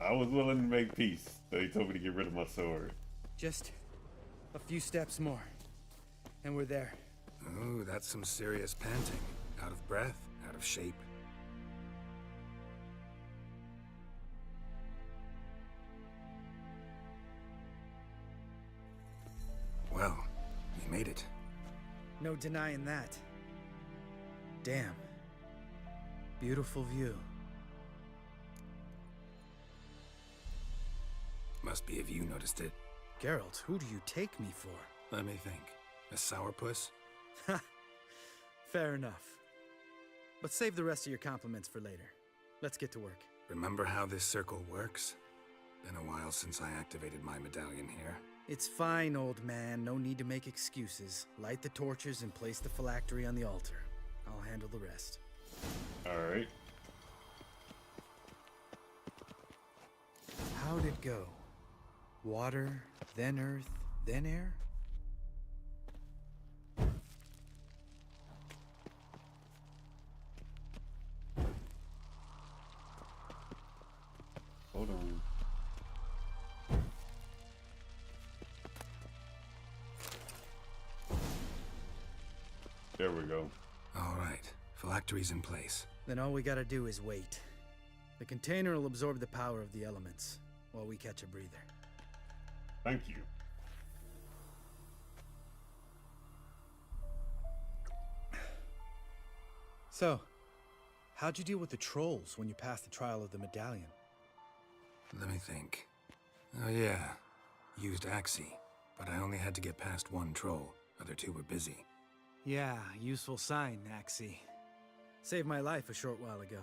I was willing to make peace. So he told me to get rid of my sword. Just a few steps more, and we're there. Ooh, that's some serious panting. Out of breath, out of shape. Well, we made it. No denying that. Damn. Beautiful view. Must be if you noticed it. Geralt, who do you take me for? Let me think. A sourpuss? Ha! Fair enough. But save the rest of your compliments for later. Let's get to work. Remember how this circle works? Been a while since I activated my medallion here. It's fine, old man. No need to make excuses. Light the torches and place the phylactery on the altar. I'll handle the rest. Alright. How'd it go? Water, then earth, then air? Hold on. There we go. All right. Phylactery's in place. Then all we gotta do is wait. The container will absorb the power of the elements, while we catch a breather. Thank you. So, how'd you deal with the trolls when you passed the trial of the medallion? Let me think. Oh yeah. Used Axie, but I only had to get past one troll. Other two were busy. Yeah, useful sign, Axie. Saved my life a short while ago.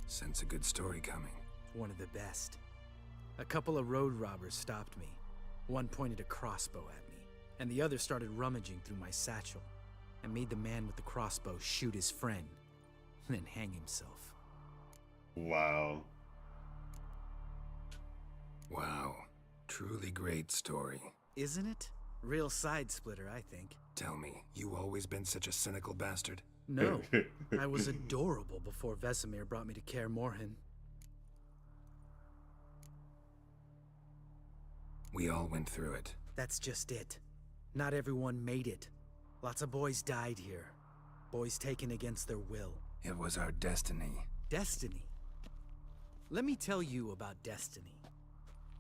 Sense a good story coming. One of the best. A couple of road robbers stopped me. One pointed a crossbow at me, and the other started rummaging through my satchel, and made the man with the crossbow shoot his friend, and then hang himself. Wow. Wow. Truly great story. Isn't it? Real side splitter, I think. Tell me, you always been such a cynical bastard? No. I was adorable before Vesemir brought me to Kaer Morhen. We all went through it. That's just it. Not everyone made it. Lots of boys died here. Boys taken against their will. It was our destiny. Destiny? Let me tell you about destiny.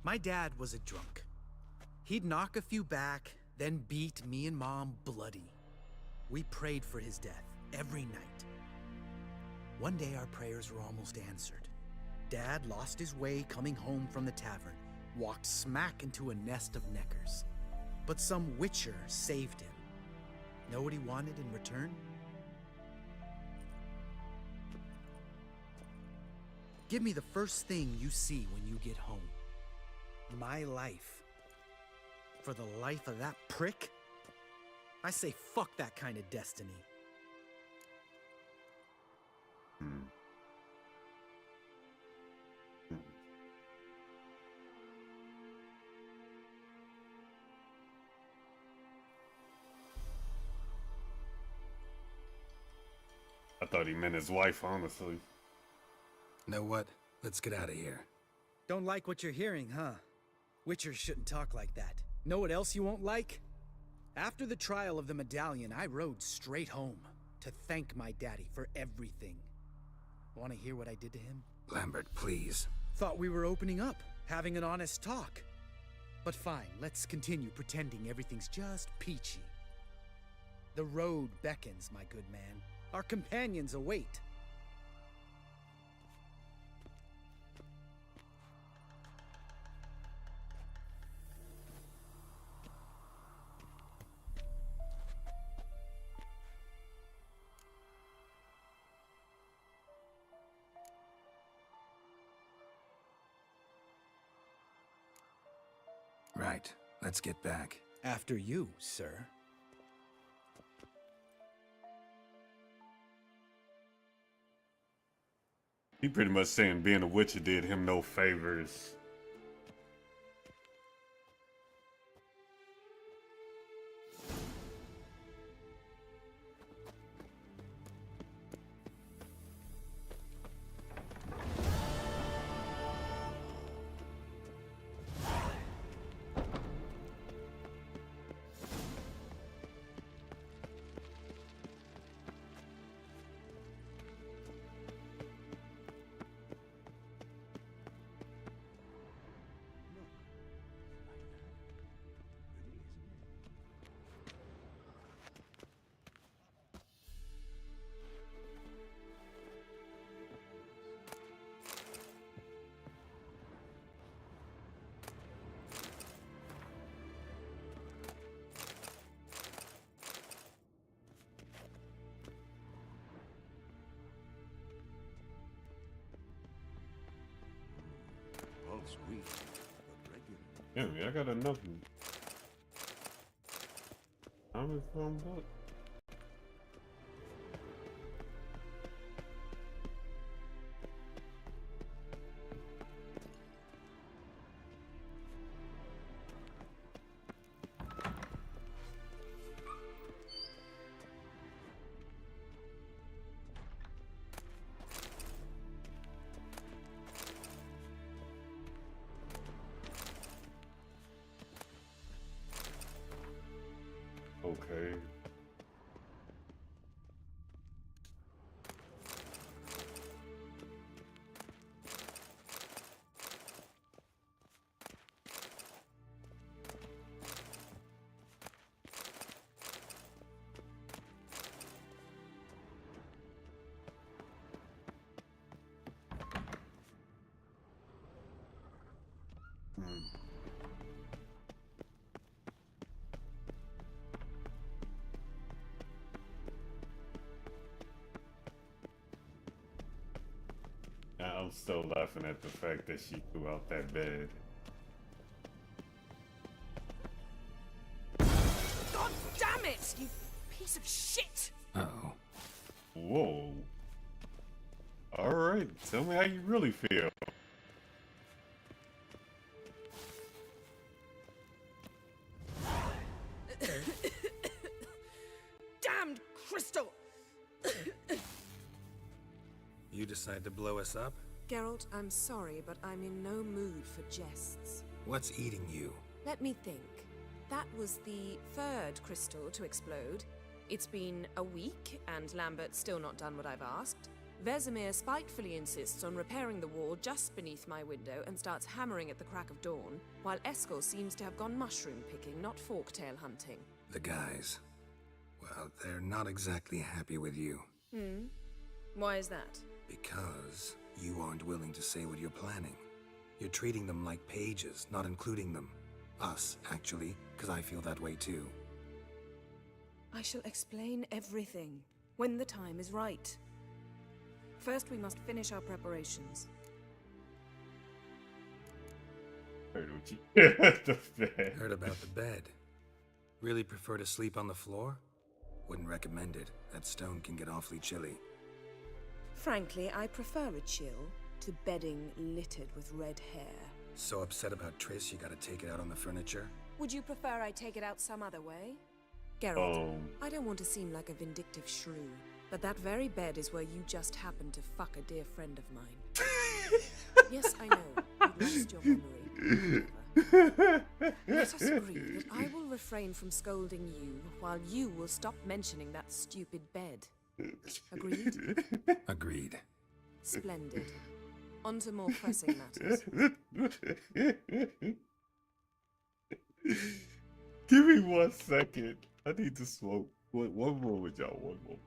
My dad was a drunk. He'd knock a few back, then beat me and Mom bloody. We prayed for his death every night. One day our prayers were almost answered. Dad lost his way coming home from the tavern, walked smack into a nest of neckers. But some witcher saved him. Know what he wanted in return? Give me the first thing you see when you get home. My life. For the life of that prick? I say fuck that kind of destiny. I thought he meant his wife, honestly. Know what? Let's get out of here. Don't like what you're hearing, huh? Witchers shouldn't talk like that. Know what else you won't like? After the trial of the medallion, I rode straight home to thank my daddy for everything. Want to hear what I did to him? Lambert, please. Thought we were opening up, having an honest talk. But fine, let's continue pretending everything's just peachy. The road beckons, my good man. Our companions await. Right. Let's get back. After you, sir. He pretty much saying being a witcher did him no favors. brief, but regular. Yeah, I got enough. I'm from book. Okay. I'm still laughing at the fact that she threw out that bed. God damn it, you piece of shit! Uh-oh. Whoa. Alright, tell me how you really feel. Damned crystal! You decide to blow us up? Geralt, I'm sorry, but I'm in no mood for jests. What's eating you? Let me think. That was the third crystal to explode. It's been a week, and Lambert's still not done what I've asked. Vesemir spitefully insists on repairing the wall just beneath my window and starts hammering at the crack of dawn, while Eskel seems to have gone mushroom picking, not forktail hunting. The guys. Well, they're not exactly happy with you. Why is that? Because you aren't willing to say what you're planning. You're treating them like pages, not including them. Us, actually, because I feel that way too. I shall explain everything when the time is right. First, we must finish our preparations. Heard about the bed. Really prefer to sleep on the floor? Wouldn't recommend it. That stone can get awfully chilly. Frankly, I prefer a chill to bedding littered with red hair. So upset about Triss, you gotta take it out on the furniture? Would you prefer I take it out some other way? Geralt, I don't want to seem like a vindictive shrew, but that very bed is where you just happened to fuck a dear friend of mine. Yes, I know, you lost your memory. Let us agree that I will refrain from scolding you, while you will stop mentioning that stupid bed. Agreed? Agreed. Splendid. On to more pressing matters. Give me 1 second. I need to smoke. One more with y'all. One more.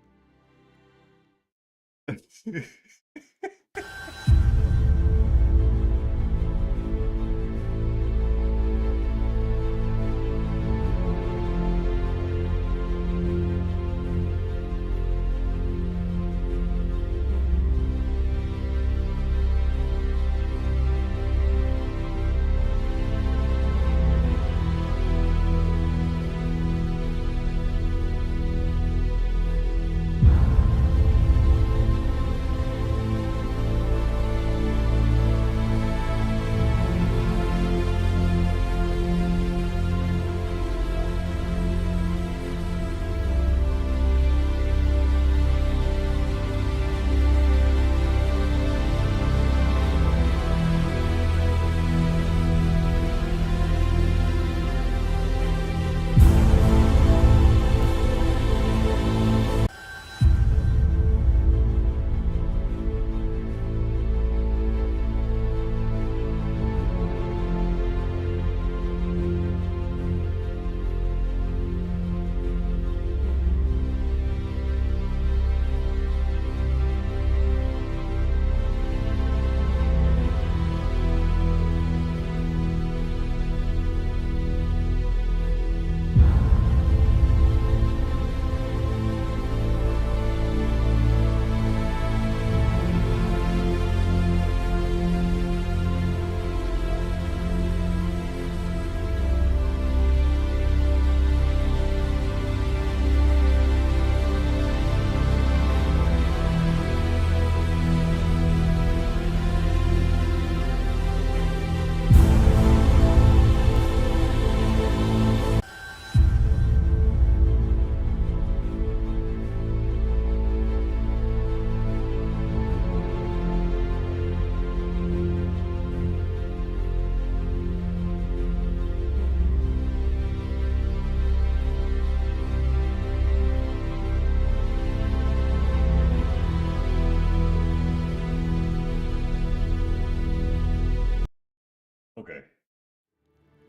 Okay.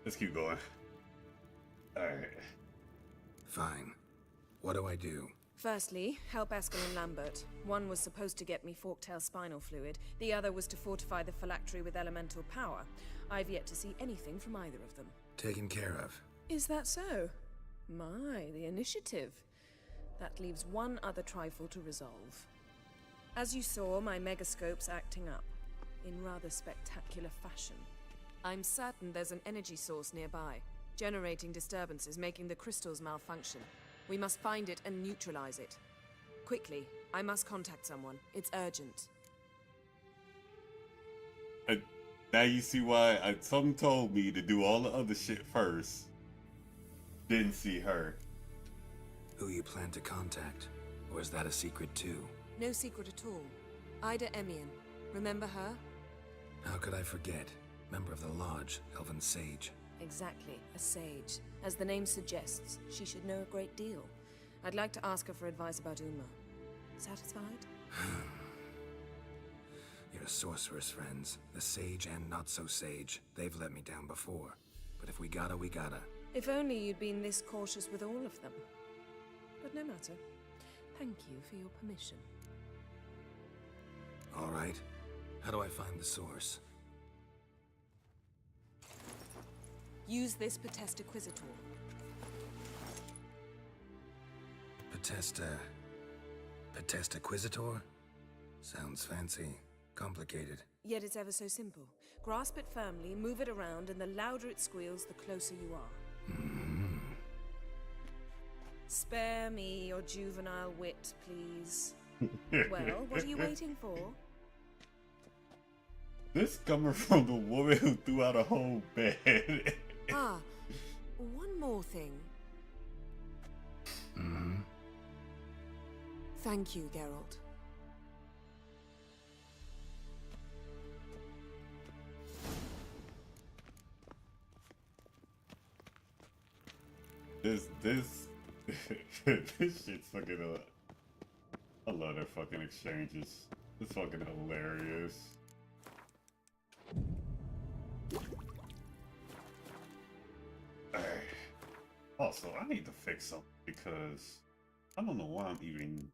Let's keep going. Alright. Fine. What do I do? Firstly, help Eskel and Lambert. One was supposed to get me forktail spinal fluid, the other was to fortify the phylactery with elemental power. I've yet to see anything from either of them. Taken care of. Is that so? My, the initiative. That leaves one other trifle to resolve. As you saw, my megascope's acting up, in rather spectacular fashion. I'm certain there's an energy source nearby, generating disturbances, making the crystals malfunction. We must find it and neutralize it. Quickly, I must contact someone. It's urgent. Now you see why something told me to do all the other shit first. Didn't see her. Who you plan to contact? Or is that a secret too? No secret at all. Ida Emian. Remember her? How could I forget? Member of the Lodge, Elven Sage. Exactly, a sage. As the name suggests, she should know a great deal. I'd like to ask her for advice about Uma. Satisfied? Your sorceress friends, the sage and not so sage, they've let me down before. But if we gotta, we gotta. If only you'd been this cautious with all of them. But no matter. Thank you for your permission. All right. How do I find the source? Use this Potesta Quisitor. Potesta Quisitor? Sounds fancy. Complicated. Yet it's ever so simple. Grasp it firmly, move it around, and the louder it squeals, the closer you are. Spare me your juvenile wit, please. Well, what are you waiting for? This coming from the woman who threw out a whole bed. One more thing. Thank you, Geralt. This shit's fucking I love their fucking exchanges. It's fucking hilarious. Also, I need to fix something because I don't know why I'm even.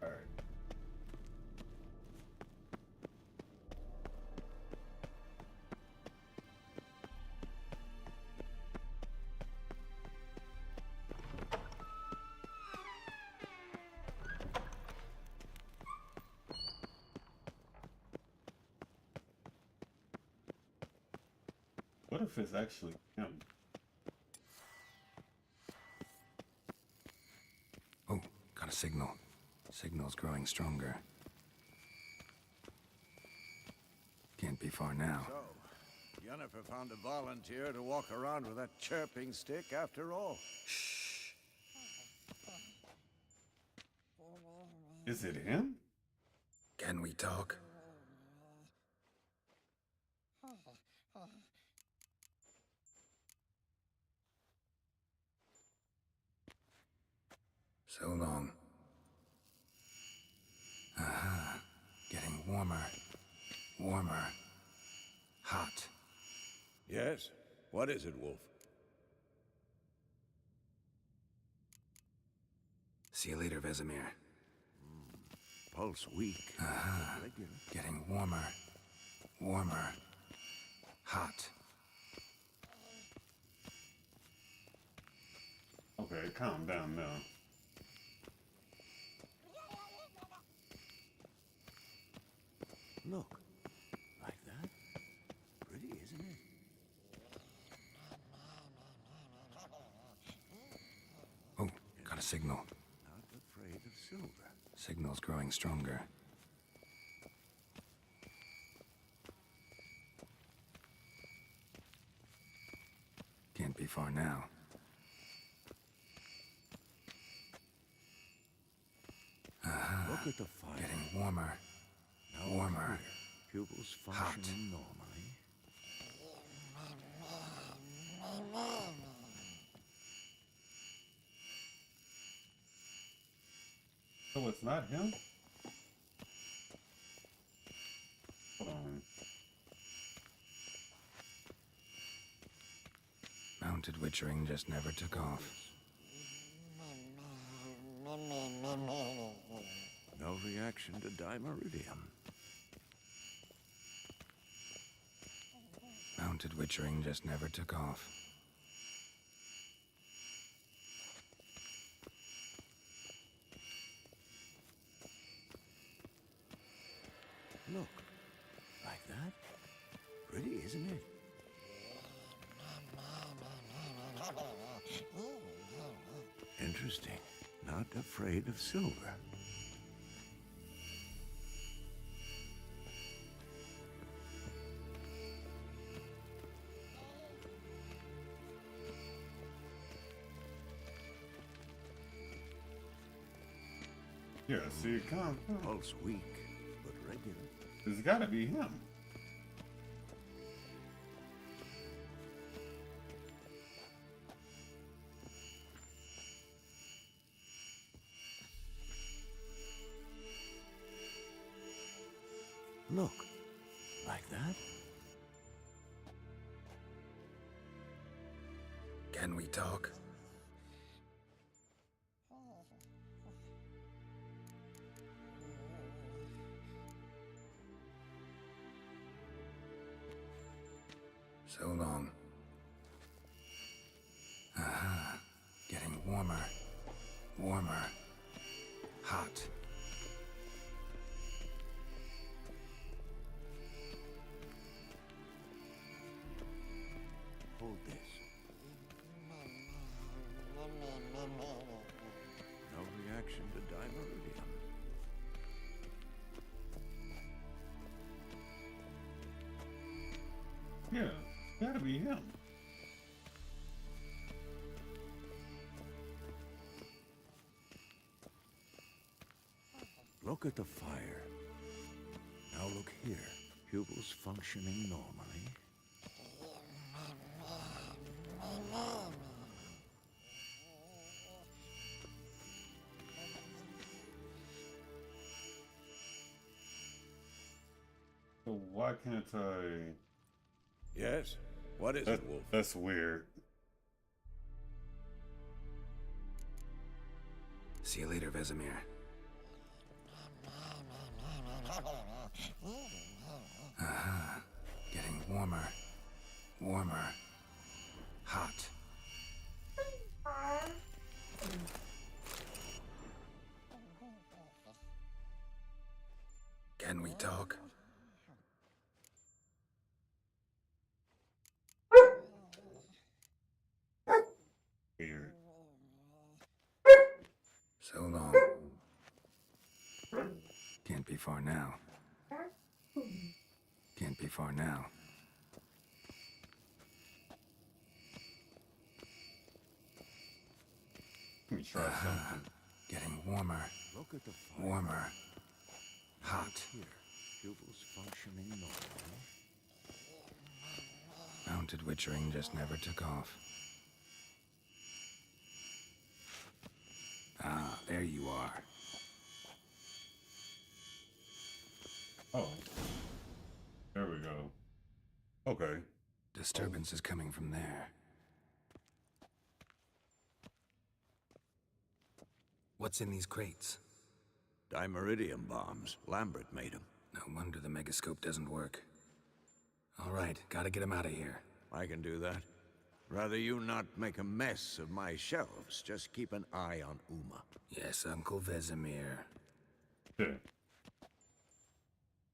Alright. What if it's actually him? Oh, got a signal. Signal's growing stronger. Can't be far now. So, Yennefer found a volunteer to walk around with that chirping stick after all. Shh. Is it him? Can we talk? So long. Aha. Getting warmer. Warmer. Hot. Yes? What is it, Wolf? See you later, Vesemir. Pulse weak. Aha. Getting warmer. Warmer. Hot. Okay, calm down now. Look. Like that? Pretty, isn't it? Oh, got a signal. Not afraid of silver. Signal's growing stronger. Can't be far now. Aha. Look at the fire. Getting warmer. Now Warmer. clear. Pupils Hot. functioning normally. that's not him? Hold on. Mounted witchering just never took off. No reaction to dimeridium. Mounted witchering just never took off. Look, like that? Pretty, isn't it? Interesting. Not afraid of silver. Yeah, see, come. Pulse weak, but regular. It's gotta be him. Look, like that? Can we talk? So long. Aha. Getting warmer. Warmer. Hot. Hold this. No reaction to dimeridium. Yeah, gotta be him. Look at the fire. Now look here. Pupils functioning normally. So why can't I? Yes? What is it, Wolf? That's weird. See you later, Vesemir. Aha. Getting warmer. Warmer. Hot. Can we talk? Weird. So long. Can't be far now. Can't be far now. Let me try something. Getting warmer. Look at the fire. Warmer. Hot. Here. Pupils functioning normally. Mounted witchering just never took off. Ah, there you are. Oh. There we go. Okay. Disturbance is coming from there. What's in these crates? Dimeridium bombs. Lambert made them. No wonder the megascope doesn't work. All right, gotta get him out of here. I can do that. Rather you not make a mess of my shelves. Just keep an eye on Uma. Yes, Uncle Vesemir. Yeah.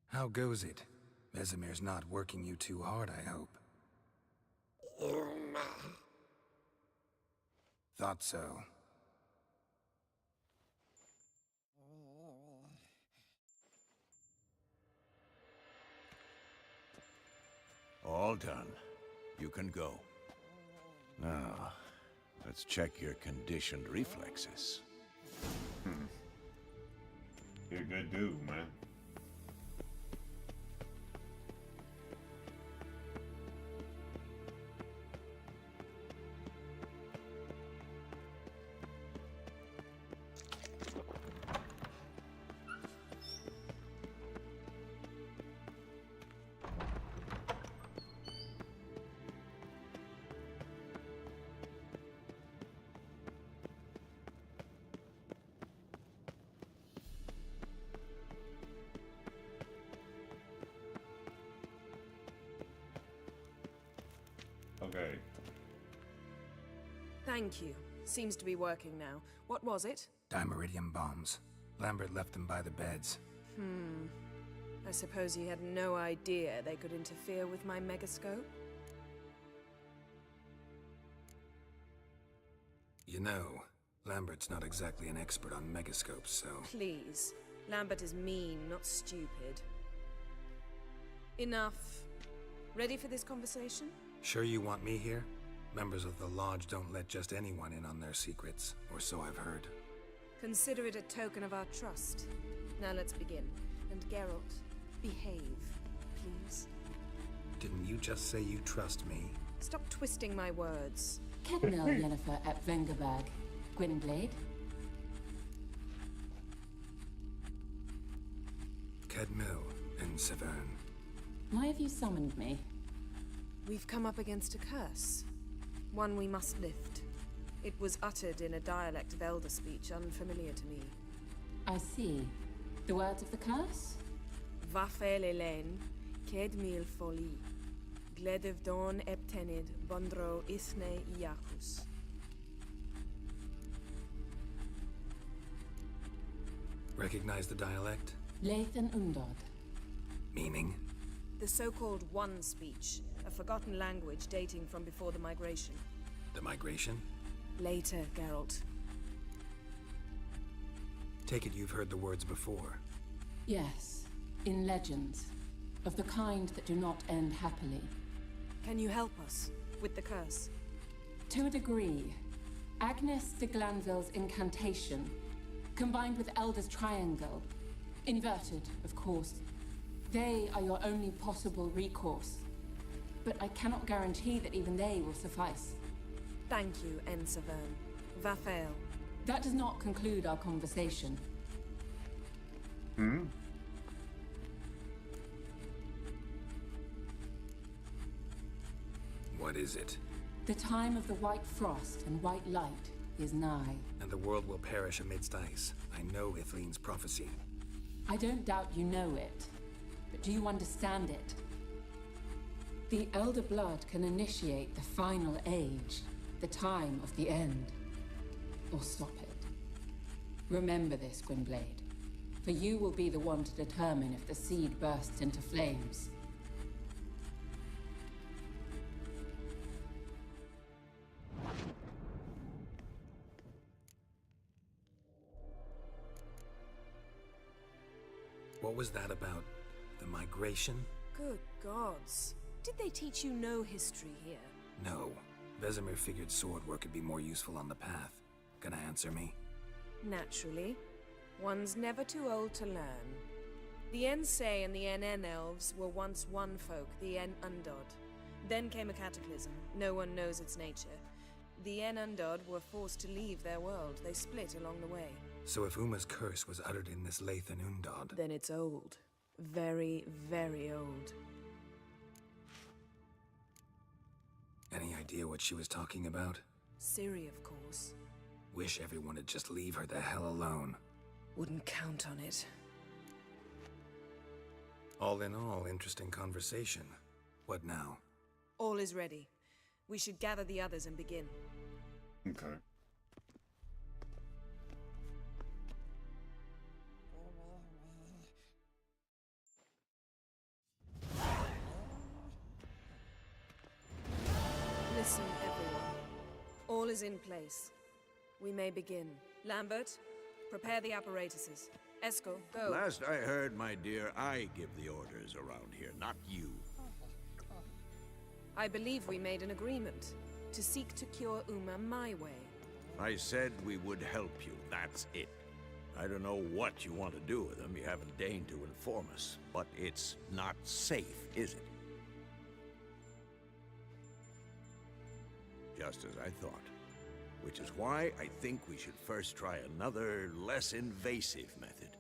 How goes it? Vesemir's not working you too hard, I hope. Thought so. All done. You can go. Now, let's check your conditioned reflexes. You're a good dude, man. Okay. Thank you. Seems to be working now. What was it? Dimeridium bombs. Lambert left them by the beds. I suppose he had no idea they could interfere with my megascope? You know, Lambert's not exactly an expert on megascopes, so... Please. Lambert is mean, not stupid. Enough. Ready for this conversation? Sure you want me here? Members of the Lodge don't let just anyone in on their secrets, or so I've heard. Consider it a token of our trust. Now let's begin. And Geralt, behave, please. Didn't you just say you trust me? Stop twisting my words. Kedmil Yennefer at Vengerberg. Gwynblade? Kedmil and Severn. Why have you summoned me? We've come up against a curse. One we must lift. It was uttered in a dialect of Elder speech unfamiliar to me. I see. The words of the curse? Vafel Elaine, Kedmil Foli, Gledev Dawn Eptenid, Bondro Isne Iacus. Recognize the dialect? Lathan Undod. Meaning? The so-called One speech, a forgotten language dating from before the migration. The migration? Later, Geralt. Take it you've heard the words before. Yes, in legends. Of the kind that do not end happily. Can you help us with the curse? To a degree. Agnes de Glanville's incantation, combined with Elder's triangle, inverted, of course. They are your only possible recourse. But I cannot guarantee that even they will suffice. Thank you, N. Severn. Vafel. That does not conclude our conversation. What is it? The time of the white frost and white light is nigh. And the world will perish amidst ice. I know Ithleen's prophecy. I don't doubt you know it. But do you understand it? The Elder Blood can initiate the final age, the time of the end, or stop it. Remember this, Gwynblade, for you will be the one to determine if the seed bursts into flames. What was that about? The migration? Good gods. Did they teach you no history here? No. Vesemir figured sword work could be more useful on the path. Gonna answer me? Naturally. One's never too old to learn. The Ensay and the NN elves were once one folk, the En Undod. Then came a cataclysm. No one knows its nature. The En Undod were forced to leave their world. They split along the way. So if Uma's curse was uttered in this Lathan Undod... Then it's old. Very, very old. Any idea what she was talking about? Ciri, of course. Wish everyone would just leave her the hell alone. Wouldn't count on it. All in all, interesting conversation. What now? All is ready. We should gather the others and begin. Okay. Listen, everyone. All is in place. We may begin. Lambert, prepare the apparatuses. Eskel, go. Last I heard, my dear, I give the orders around here, not you. I believe we made an agreement to seek to cure Uma my way. I said we would help you, that's it. I don't know what you want to do with them, you haven't deigned to inform us, but it's not safe, is it? Just as I thought. Which is why I think we should first try another, less invasive method.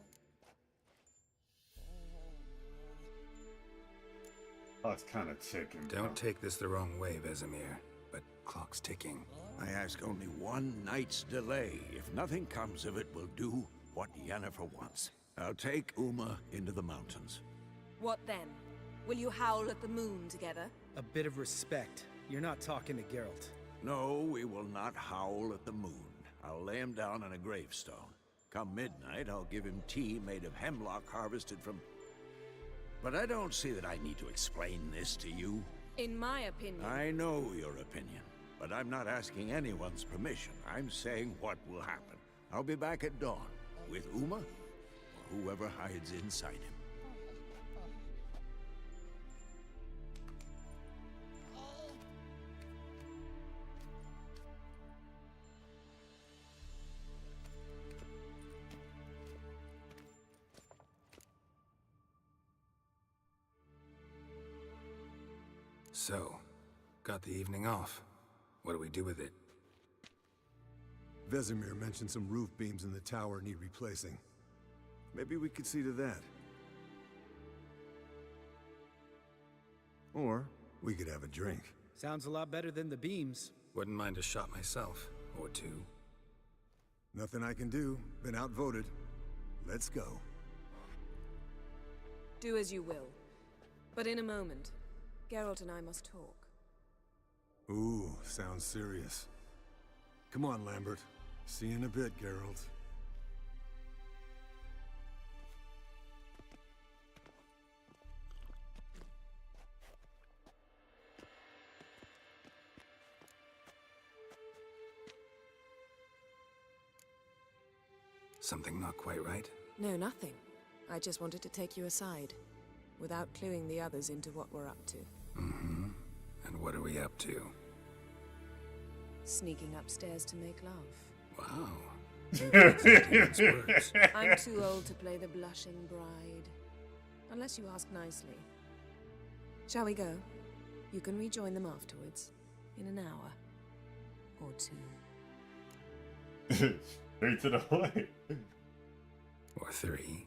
Oh, it's kind of chicken. Don't take this the wrong way, Vesemir, but clock's ticking. I ask only one night's delay. If nothing comes of it, we'll do what Yennefer wants. I'll take Uma into the mountains. What then? Will you howl at the moon together? A bit of respect. You're not talking to Geralt. No, we will not howl at the moon. I'll lay him down on a gravestone. Come midnight, I'll give him tea made of hemlock harvested from... But I don't see that I need to explain this to you. In my opinion... I know your opinion, but I'm not asking anyone's permission. I'm saying what will happen. I'll be back at dawn, with Uma, or whoever hides inside him. So, got the evening off. What do we do with it? Vesemir mentioned some roof beams in the tower need replacing. Maybe we could see to that. Or we could have a drink. Sounds a lot better than the beams. Wouldn't mind a shot myself, or two. Nothing I can do. Been outvoted. Let's go. Do as you will. But in a moment, Geralt and I must talk. Ooh, sounds serious. Come on, Lambert. See you in a bit, Geralt. Something not quite right? No, nothing. I just wanted to take you aside, without cluing the others into what we're up to. Mm-hmm. And what are we up to? Sneaking upstairs to make love. Wow. I'm too old to play the blushing bride. Unless you ask nicely. Shall we go? You can rejoin them afterwards. In an hour. Or two. Straight to the point. Or three.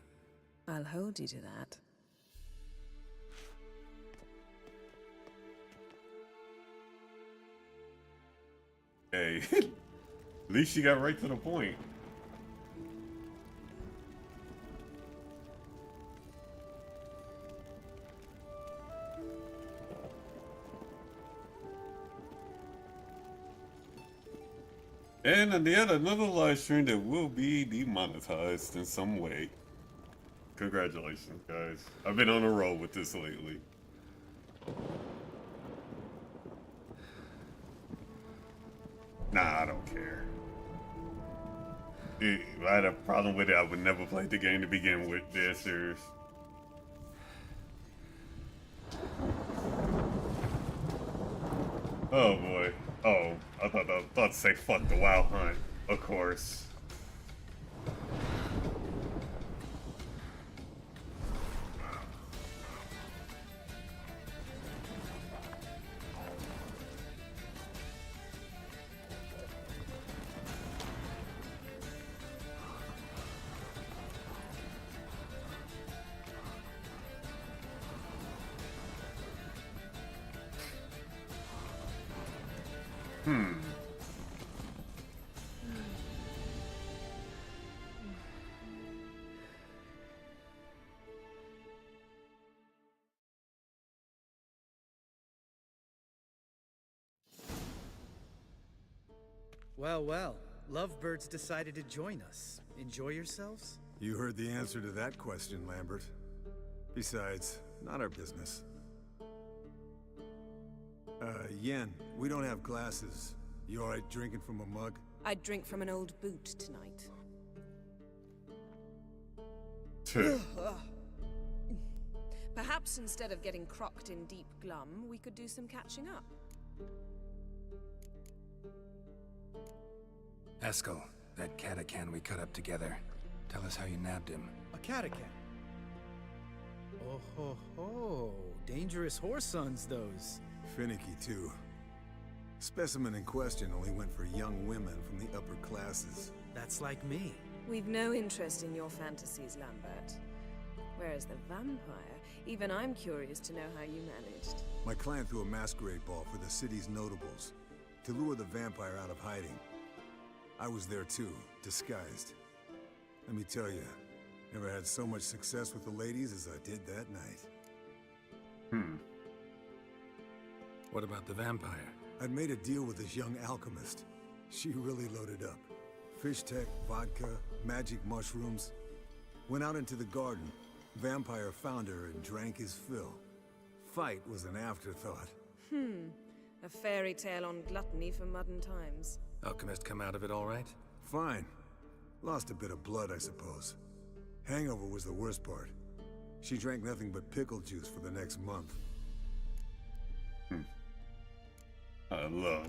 I'll hold you to that. Hey, at least she got right to the point. And on the other, another live stream that will be demonetized in some way. Congratulations, guys. I've been on a roll with this lately. Nah, I don't care. If I had a problem with it, I would never play the game to begin with. Dead serious. Oh boy. Oh, I thought to say fuck the wild hunt. Of course. Well, well. Lovebirds decided to join us. Enjoy yourselves? You heard the answer to that question, Lambert. Besides, not our business. Yen, we don't have glasses. You alright drinking from a mug? I'd drink from an old boot tonight. Perhaps instead of getting crocked in deep glum, we could do some catching up. Eskel, that catacan we cut up together. Tell us how you nabbed him. A catacan? Oh ho ho. Dangerous whoresons, those. Finicky, too. Specimen in question only went for young women from the upper classes. That's like me. We've no interest in your fantasies, Lambert. Whereas the vampire, even I'm curious to know how you managed. My client threw a masquerade ball for the city's notables, to lure the vampire out of hiding. I was there too, disguised. Let me tell you, never had so much success with the ladies as I did that night. What about the vampire? I'd made a deal with this young alchemist. She really loaded up. Fish tech, vodka, magic mushrooms. Went out into the garden. Vampire found her and drank his fill. Fight was an afterthought. A fairy tale on gluttony for modern times. Alchemist come out of it all right? Fine. Lost a bit of blood, I suppose. Hangover was the worst part. She drank nothing but pickle juice for the next month. I love.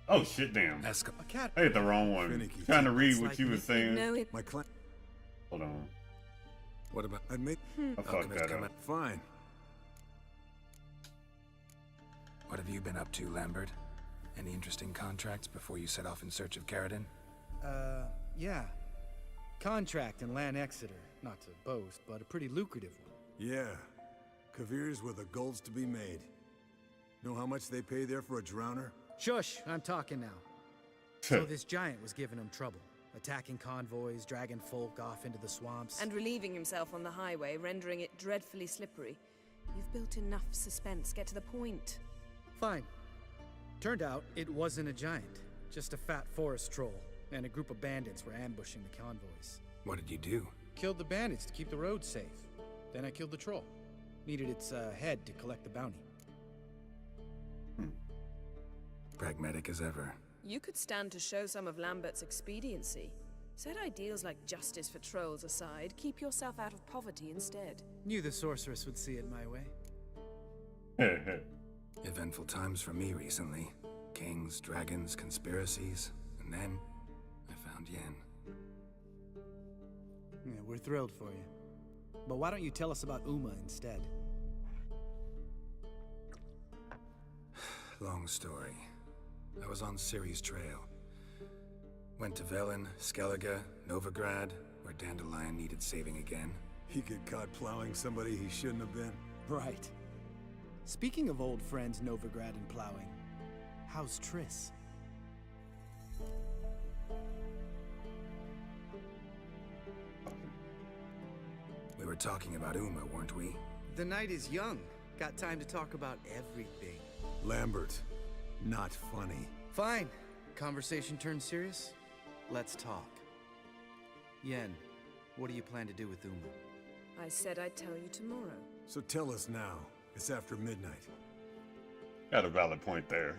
Oh shit! Damn. A cat. I hit the wrong one. Finicky. Trying to read what Like you me. were saying. No, it. My client. Hold on. What about... I'd made. I fucked that up. Fine. What have you been up to, Lambert? Any interesting contracts before you set off in search of Caradon? Yeah. Contract in Lan Exeter. Not to boast, but a pretty lucrative one. Yeah. Kavir's where the gold's to be made. Know how much they pay there for a drowner? Shush, I'm talking now. So this giant was giving him trouble. Attacking convoys, dragging folk off into the swamps. And relieving himself on the highway, rendering it dreadfully slippery. You've built enough suspense. Get to the point. Fine. Turned out it wasn't a giant. Just a fat forest troll. And a group of bandits were ambushing the convoys. What did you do? Killed the bandits to keep the roads safe. Then I killed the troll. Needed its head to collect the bounty. Pragmatic as ever. You could stand to show some of Lambert's expediency. Set ideals like justice for trolls aside, keep yourself out of poverty instead. Knew the sorceress would see it my way. Eventful times for me recently. Kings, dragons, conspiracies, and then I found Yen. Yeah, we're thrilled for you. But why don't you tell us about Uma instead? Long story. I was on Ciri's trail. Went to Velen, Skellige, Novigrad, where Dandelion needed saving again. He get caught plowing somebody he shouldn't have been. Right. Speaking of old friends Novigrad and plowing, how's Triss? We were talking about Uma, weren't we? The night is young. Got time to talk about everything. Lambert, not funny. Fine. Conversation turned serious? Let's talk. Yen, what do you plan to do with Uma? I said I'd tell you tomorrow. So tell us now. It's after midnight. Got a valid point there.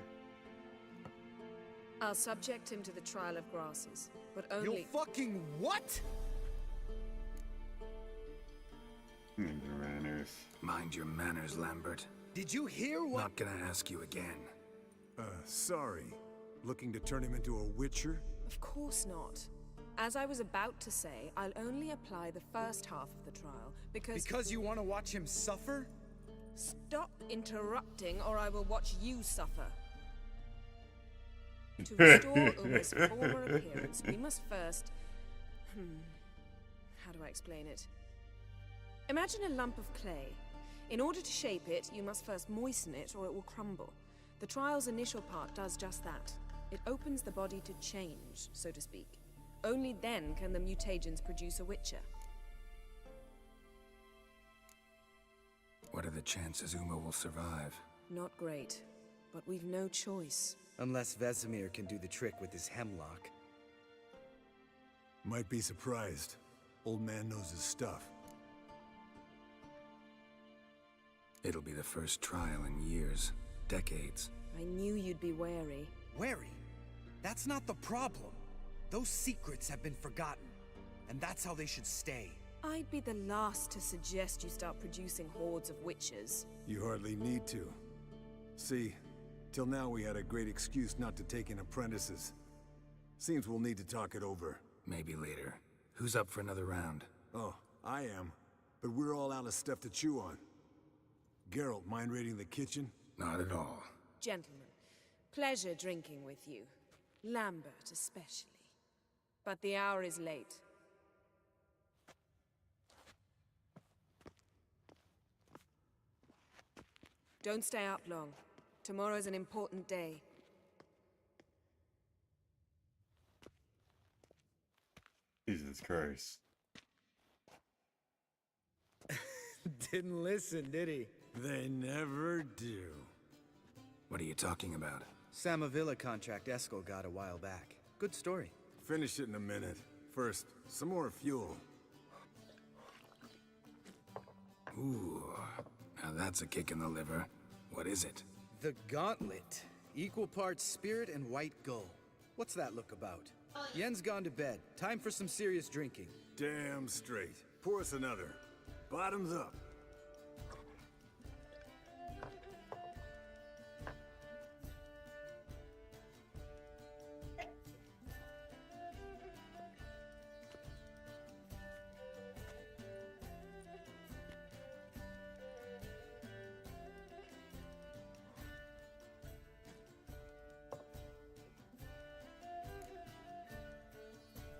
I'll subject him to the trial of grasses, but only— You fucking what? Manners. Mind your manners, Lambert. Did you hear what— Not gonna ask you again. Sorry. Looking to turn him into a witcher? Of course not. As I was about to say, I'll only apply the first half of the trial, because— Because you want to watch him suffer? Stop interrupting, or I will watch you suffer. To restore Uma's former appearance, we must first— how do I explain it? Imagine a lump of clay. In order to shape it, you must first moisten it, or it will crumble. The trial's initial part does just that. It opens the body to change, so to speak. Only then can the mutagens produce a witcher. What are the chances Uma will survive? Not great, but we've no choice. Unless Vesemir can do the trick with his hemlock. Might be surprised. Old man knows his stuff. It'll be the first trial in years. Decades. I knew you'd be wary. Wary? That's not the problem. Those secrets have been forgotten, and that's how they should stay. I'd be the last to suggest you start producing hordes of witches. You hardly need to. See, till now we had a great excuse not to take in apprentices. Seems we'll need to talk it over. Maybe later. Who's up for another round? Oh, I am. But we're all out of stuff to chew on. Geralt, mind raiding the kitchen? Not at all. Gentlemen, pleasure drinking with you. Lambert especially. But the hour is late. Don't stay up long. Tomorrow's an important day. Jesus Christ. Didn't listen, did he? They never do. What are you talking about? Samavilla contract Eskel got a while back. Good story. Finish it in a minute. First, some more fuel. Ooh, now that's a kick in the liver. What is it? The Gauntlet. Equal parts spirit and white gull. What's that look about? Yen's gone to bed. Time for some serious drinking. Damn straight. Pour us another. Bottoms up.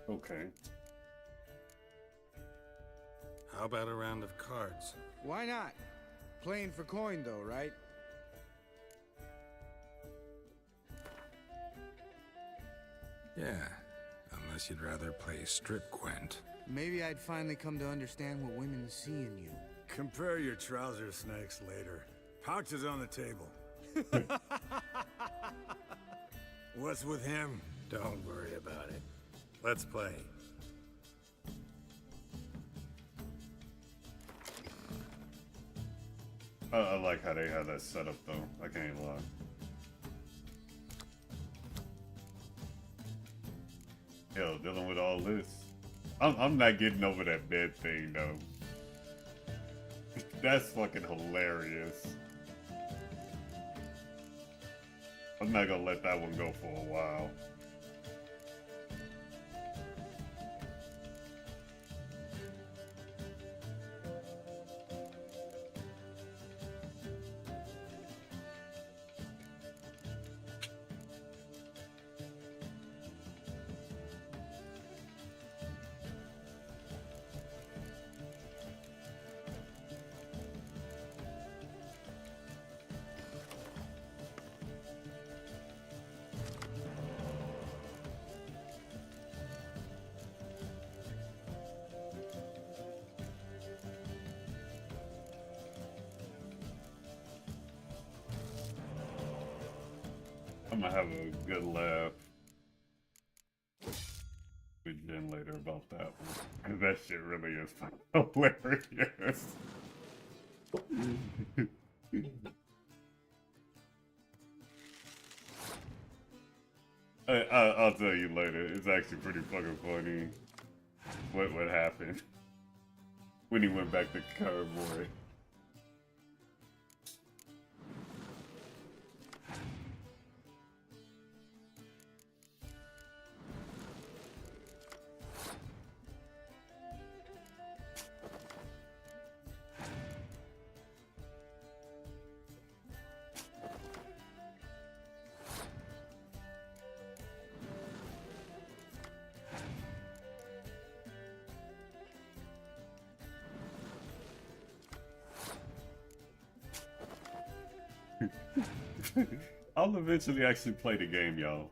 Okay. How about a round of cards? Why not? Playing for coin though, right? Yeah, unless you'd rather play strip Gwent. Maybe I'd finally come to understand what women see in you. Compare your trouser snakes later. Pouches on the table. What's with him? Don't worry about it. Let's play. I like how they have that set up though. I can't lie. Hell, dealing with all this. I'm not getting over that bed thing though. That's fucking hilarious. I'm not gonna let that one go for a while. I'm gonna have a good laugh with Jen later about that one. Cause that shit really is hilarious. I'll tell you later. It's actually pretty fucking funny what happened when he went back to Cowboy. I'll eventually actually play the game, y'all.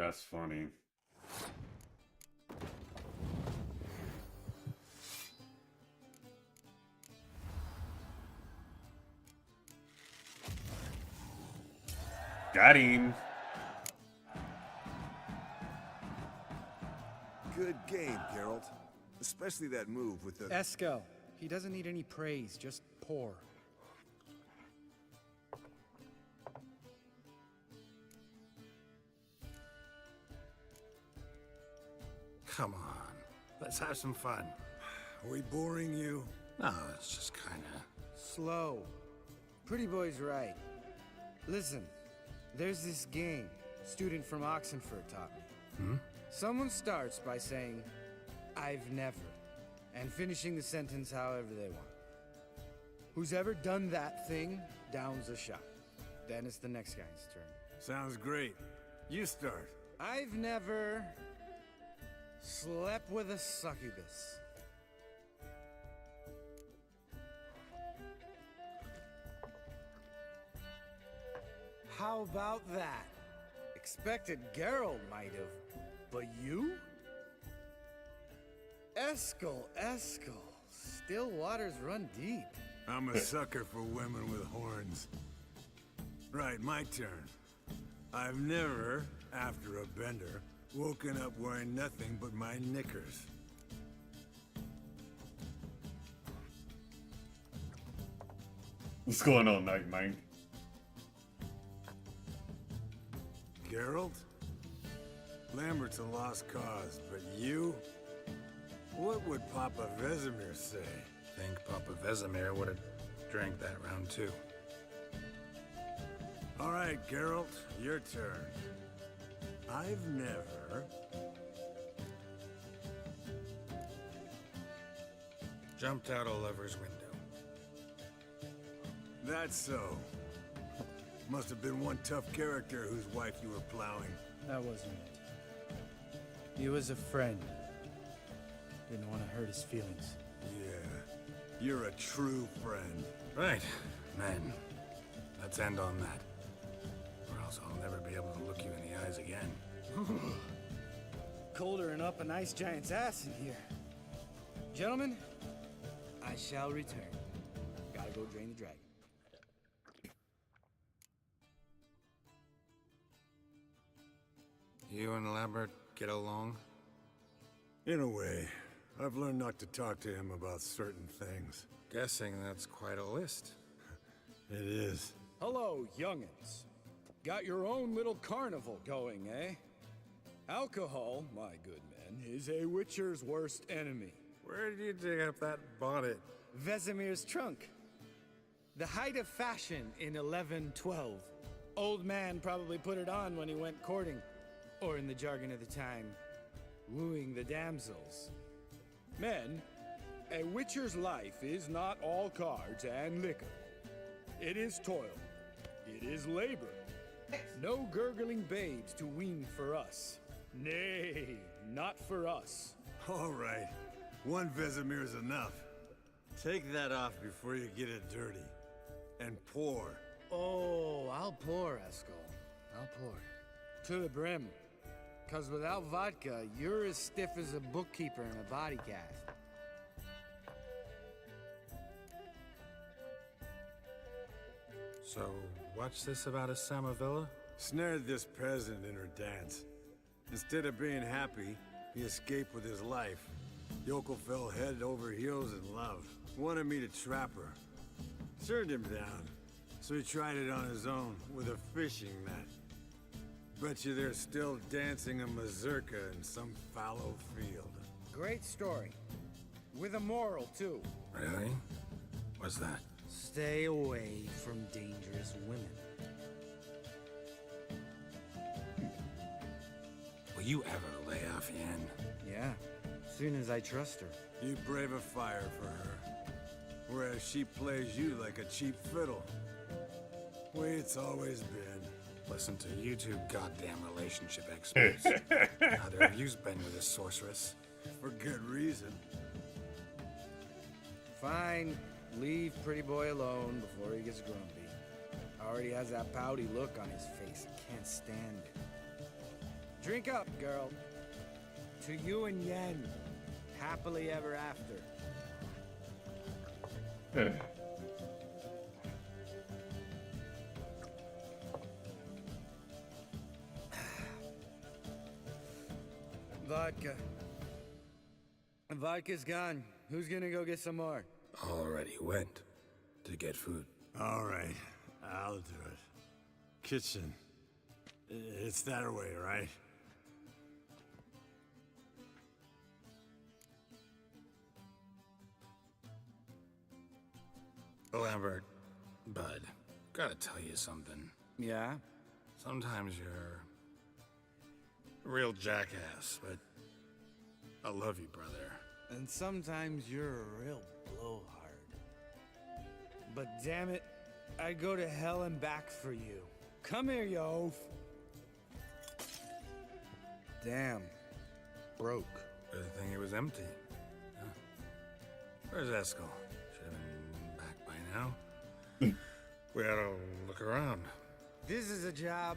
That's funny. Got him. Good game, Geralt. Especially that move with the... Eskel. He doesn't need any praise, just pour. Come on, let's have some fun. Are we boring you? No, it's just kinda... Slow. Pretty boy's right. Listen, there's this game student from Oxenford taught me. Someone starts by saying, I've never, and finishing the sentence however they want. Who's ever done that thing downs a shot. Then it's the next guy's turn. Sounds great. You start. I've never slept with a succubus. How about that? Expected Geralt might have, but you? Eskel. Still waters run deep. I'm a sucker for women with horns. Right, my turn. I've never, after a bender, woken up wearing nothing but my knickers. What's going on, Nightmare? Geralt? Lambert's a lost cause, but you? What would Papa Vesemir say? Think Papa Vesemir would have drank that round too. All right, Geralt, your turn. I've never... Jumped out a lover's window. That's so. Must have been one tough character whose wife you were plowing. That wasn't it. He was a friend. Didn't want to hurt his feelings. Yeah, you're a true friend. Right, man. Let's end on that. Or else I'll never be able to look you in the eyes again. Colder than up an ice giant's ass in here. Gentlemen, I shall return. Gotta go drain the dragon. You and Lambert get along? In a way. I've learned not to talk to him about certain things. Guessing that's quite a list. It is. Hello, young'uns. Got your own little carnival going, eh? Alcohol, my good men, is a witcher's worst enemy. Where did you dig up that bonnet? Vesemir's trunk. The height of fashion in 1112. Old man probably put it on when he went courting. Or in the jargon of the time, wooing the damsels. Men, a witcher's life is not all cards and liquor. It is toil. It is labor. No gurgling babes to wean for us. Nay, not for us. All right. One Vesemir's enough. Take that off before you get it dirty. And pour. Oh, I'll pour, Eskel. I'll pour. To the brim. 'Cause without vodka, you're as stiff as a bookkeeper in a body cast. So, what's this about a Samavilla? Snared this peasant in her dance. Instead of being happy, he escaped with his life. Yokel fell head over heels in love. Wanted me to trap her. Turned him down. So he tried it on his own with a fishing net. Bet you they're still dancing a mazurka in some fallow field. Great story. With a moral, too. Really? What's that? Stay away from dangerous women. Will you ever lay off Yen? Yeah, soon as I trust her. You brave a fire for her. Whereas she plays you like a cheap fiddle. Way it's always been. Listen to you two goddamn relationship experts. Neither of you's been with a sorceress. For good reason. Fine. Leave pretty boy alone before he gets grumpy. Already has that pouty look on his face. I can't stand it. Drink up, girl. To you and Yen. Happily ever after. Vodka. Vodka's gone. Who's gonna go get some more? Already went to get food. All right, I'll do it. Kitchen. It's that way, right? Lambert, bud, gotta tell you something. Yeah? Sometimes you're a real jackass, but I love you, brother. And sometimes you're a real blowhard. But damn it, I'd go to hell and back for you. Come here, you oaf. Damn. Broke. Good thing it was empty. Huh? Where's Eskel? Should have been back by now. We ought to look around. This is a job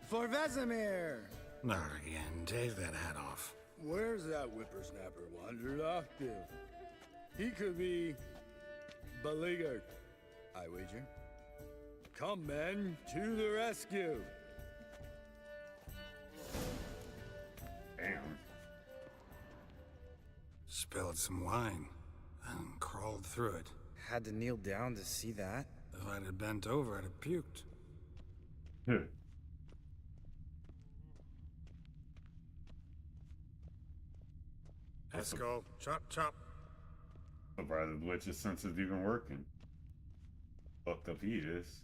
for Vesemir. Not again. Take that hat off. Where's that whippersnapper wandered off to? He could be beleaguered, I wager. Come, men, to the rescue! Damn. Spilled some wine and crawled through it. Had to kneel down to see that. If I'd have bent over, I'd have puked. Eskel, chop, chop. Surprised the Glitch's sense is even working. Fucked up he is.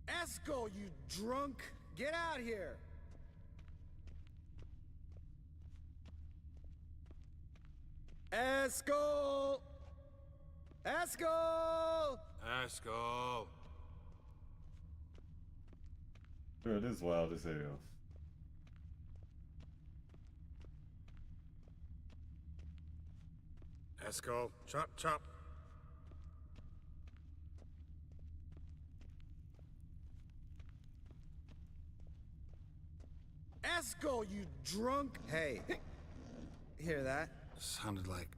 Eskel, you drunk! Get out here! Eskel! Eskel! Eskel! Bro, this is wild as hell. Eskel, chop, chop. Eskel, you drunk! Hey, hear that? Sounded like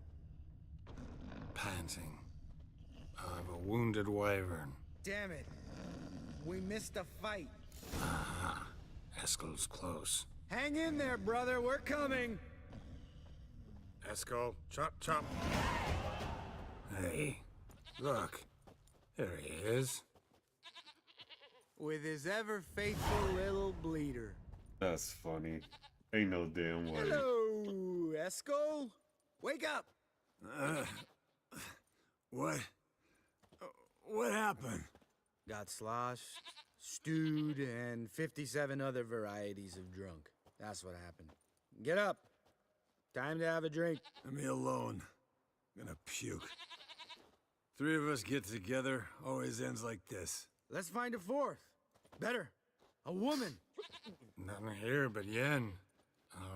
panting of a wounded wyvern. Damn it. We missed a fight. Ah, Eskel's close. Hang in there, brother. We're coming. Eskel, chop, chop. Hey, look. There he is. With his ever faithful little bleeder. That's funny. Ain't no damn way. Hello, Eskel. Wake up. What happened? Got sloshed, stewed, and 57 other varieties of drunk. That's what happened. Get up. Time to have a drink. Leave me alone. I'm gonna puke. Three of us get together, always ends like this. Let's find a fourth. Better. A woman. Nothing here but Yen.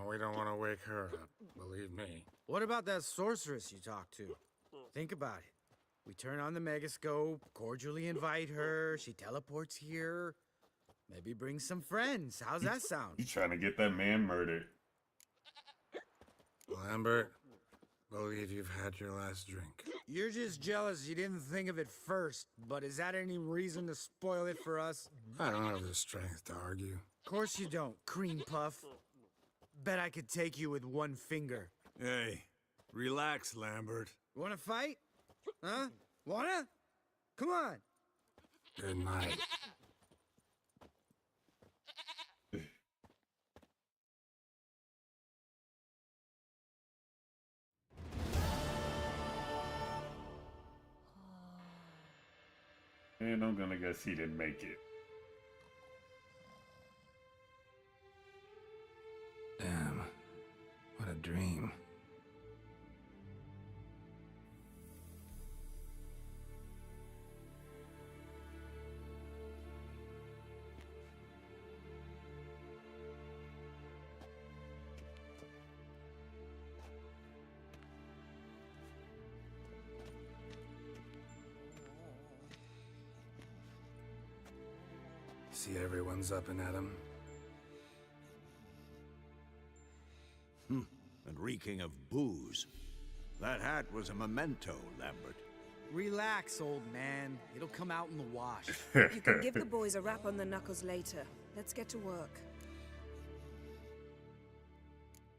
We don't want to wake her up, believe me. What about that sorceress you talked to? Think about it. We turn on the megascope, cordially invite her, she teleports here. Maybe bring some friends. How's that sound? You trying to get that man murdered. Lambert, believe you've had your last drink. You're just jealous you didn't think of it first, but is that any reason to spoil it for us? I don't have the strength to argue. Of course you don't, cream puff. Bet I could take you with one finger. Hey, relax, Lambert. Wanna fight? Huh? Wanna? Come on. Good night. And I'm gonna guess he didn't make it. Damn. What a dream. see everyone's up and at 'em. And reeking of booze. That hat was a memento, Lambert. Relax, old man. It'll come out in the wash. You can give the boys a rap on the knuckles later. Let's get to work.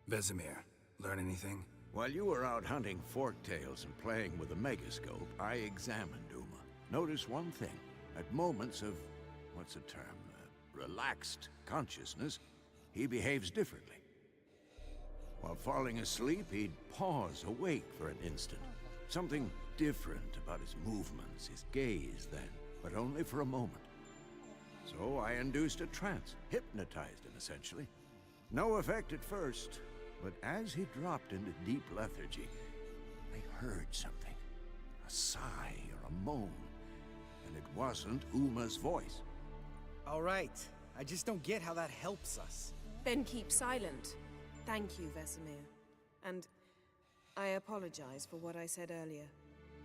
Vesemir, learn anything? While you were out hunting forktails and playing with a megascope, I examined Uma. Notice one thing. At moments of, what's the term, relaxed consciousness, he behaves differently. While falling asleep, he'd pause, awake for an instant. Something different about his movements, his gaze then, but only for a moment. So I induced a trance, hypnotized him essentially. No effect at first, but as he dropped into deep lethargy, I heard something. A sigh or a moan, and it wasn't Uma's voice. All right. I just don't get how that helps us. Then keep silent. Thank you, Vesemir. And I apologize for what I said earlier.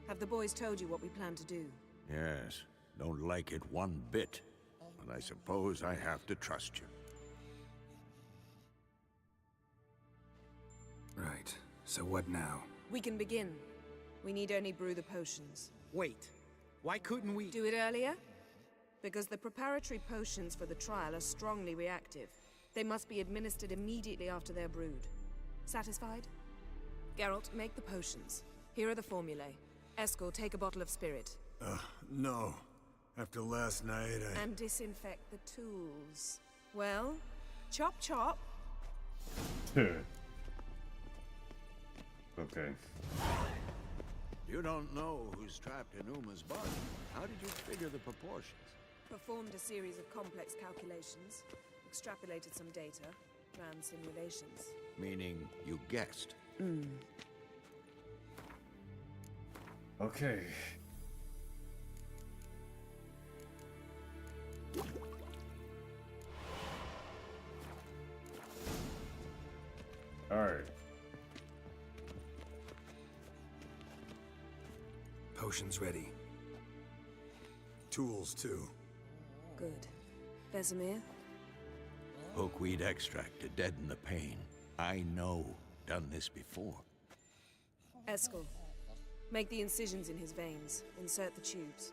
Have the boys told you what we plan to do? Yes, don't like it one bit, but I suppose I have to trust you. Right. So what now? We can begin. We need only brew the potions. Wait. Why couldn't we... Do it earlier? Because the preparatory potions for the trial are strongly reactive. They must be administered immediately after they're brewed. Satisfied? Geralt, make the potions. Here are the formulae. Eskel, take a bottle of spirit. No. After last night, And disinfect the tools. Well, chop chop. Okay. You don't know who's trapped in Uma's body. How did you figure the proportions? Performed a series of complex calculations. Extrapolated some data. Ran simulations. Meaning you guessed. Okay. All right. Potions ready. Tools, too. Good. Vesemir? Hookweed extract to deaden the pain. I know. Done this before. Eskel, make the incisions in his veins. Insert the tubes.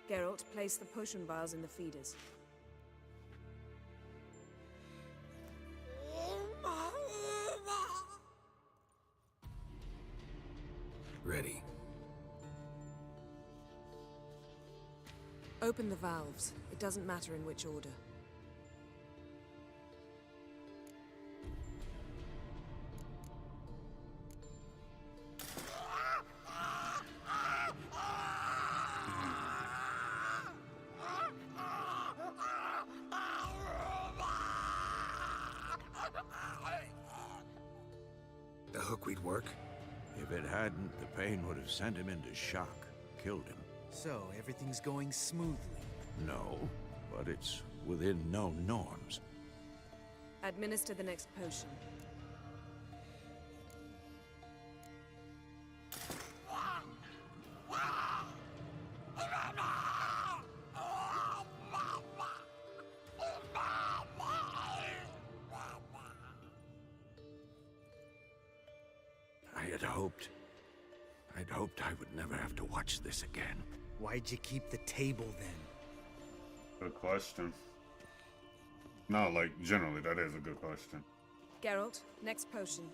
Geralt, place the potion vials in the feeders. Ready. Open the valves. It doesn't matter in which order. The hookweed work? If it hadn't, the pain would have sent him into shock, killed him. So, everything's going smoothly? No, but it's within known norms. Administer the next potion. I'd hoped I would never have to watch this again. Why'd you keep the table then? Good question. No, like, generally, that is a good question. Geralt, next potion.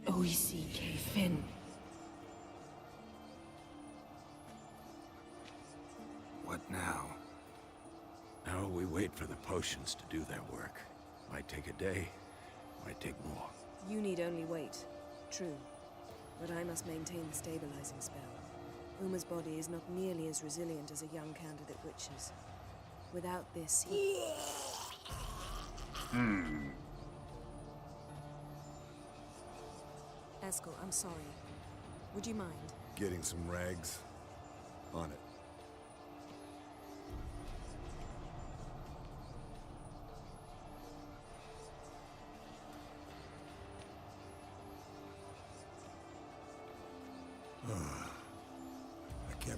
O-E-C-K, Finn. What now? Now we wait for the potions to do their work. Might take a day, might take more. You need only wait. True. But I must maintain the stabilizing spell. Uma's body is not nearly as resilient as a young candidate witch's. Without this, he... Eskel, I'm sorry. Would you mind? Getting some rags. On it.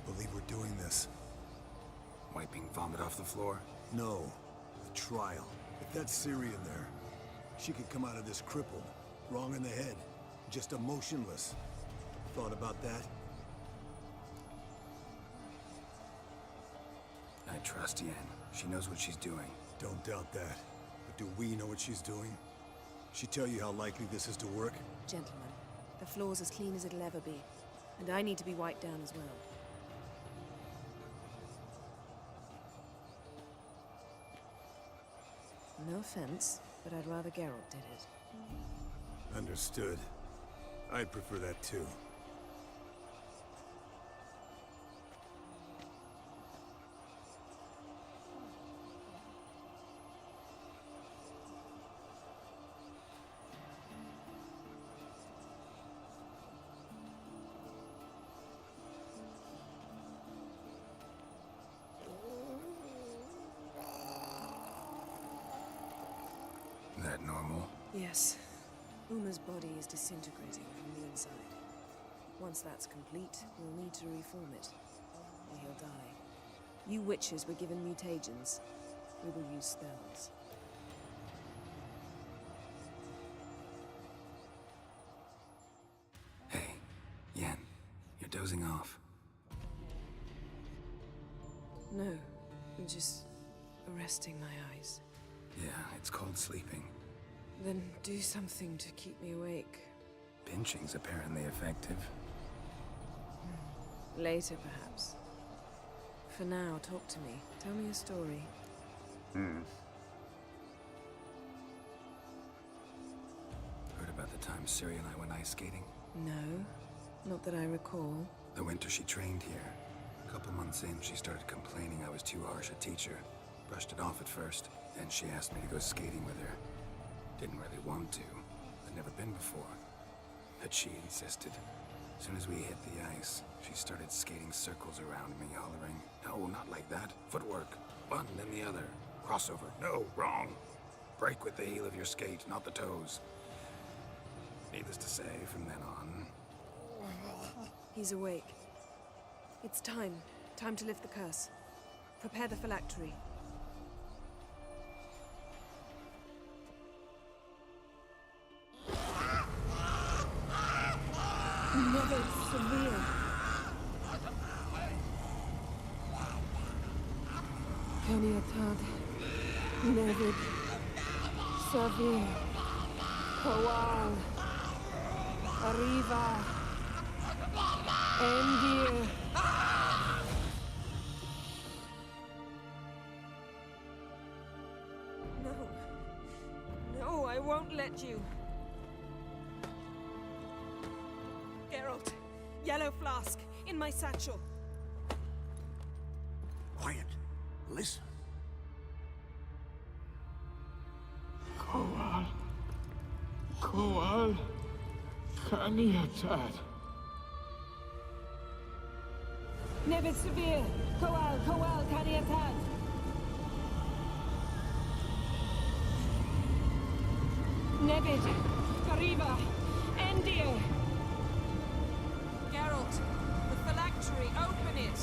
believe we're doing this. Wiping vomit off the floor? No. The trial. If that's Ciri in there, she could come out of this crippled, wrong in the head, just emotionless. Thought about that? I trust Yen. She knows what she's doing. Don't doubt that. But do we know what she's doing? She tell you how likely this is to work? Gentlemen, the floor's as clean as it'll ever be. And I need to be wiped down as well. No offense, but I'd rather Geralt did it. Understood. I'd prefer that too. That normal? Yes. Uma's body is disintegrating from the inside. Once that's complete, we'll need to reform it, or he'll die. You witches were given mutagens. We will use spells. Hey, Yen, you're dozing off. No, I'm just resting my eyes. Yeah, it's called sleeping. Then do something to keep me awake. Pinching's apparently effective. Later, perhaps. For now, talk to me. Tell me a story. Heard about the time Ciri and I went ice skating? No, not that I recall. The winter she trained here. A couple months in, she started complaining I was too harsh a teacher. Brushed it off at first. Then she asked me to go skating with her. Didn't really want to. I'd never been before. But she insisted. As soon as we hit the ice, she started skating circles around me, hollering, "No, not like that. Footwork. One, then the other. Crossover. No, wrong. Break with the heel of your skate, not the toes." Needless to say, from then on... He's awake. It's time. Time to lift the curse. Prepare the phylactery. Never severe. Caniatad. Nevid. Severe. Kowal. Arriva. Endir. No. No, I won't let you. Geralt, yellow flask, in my satchel. Quiet. Listen. Kowal. Caniatad. Nevid severe. Kowal, Caniatad. Nevid. Arriva. Endir. Geralt, the phylactery, open it!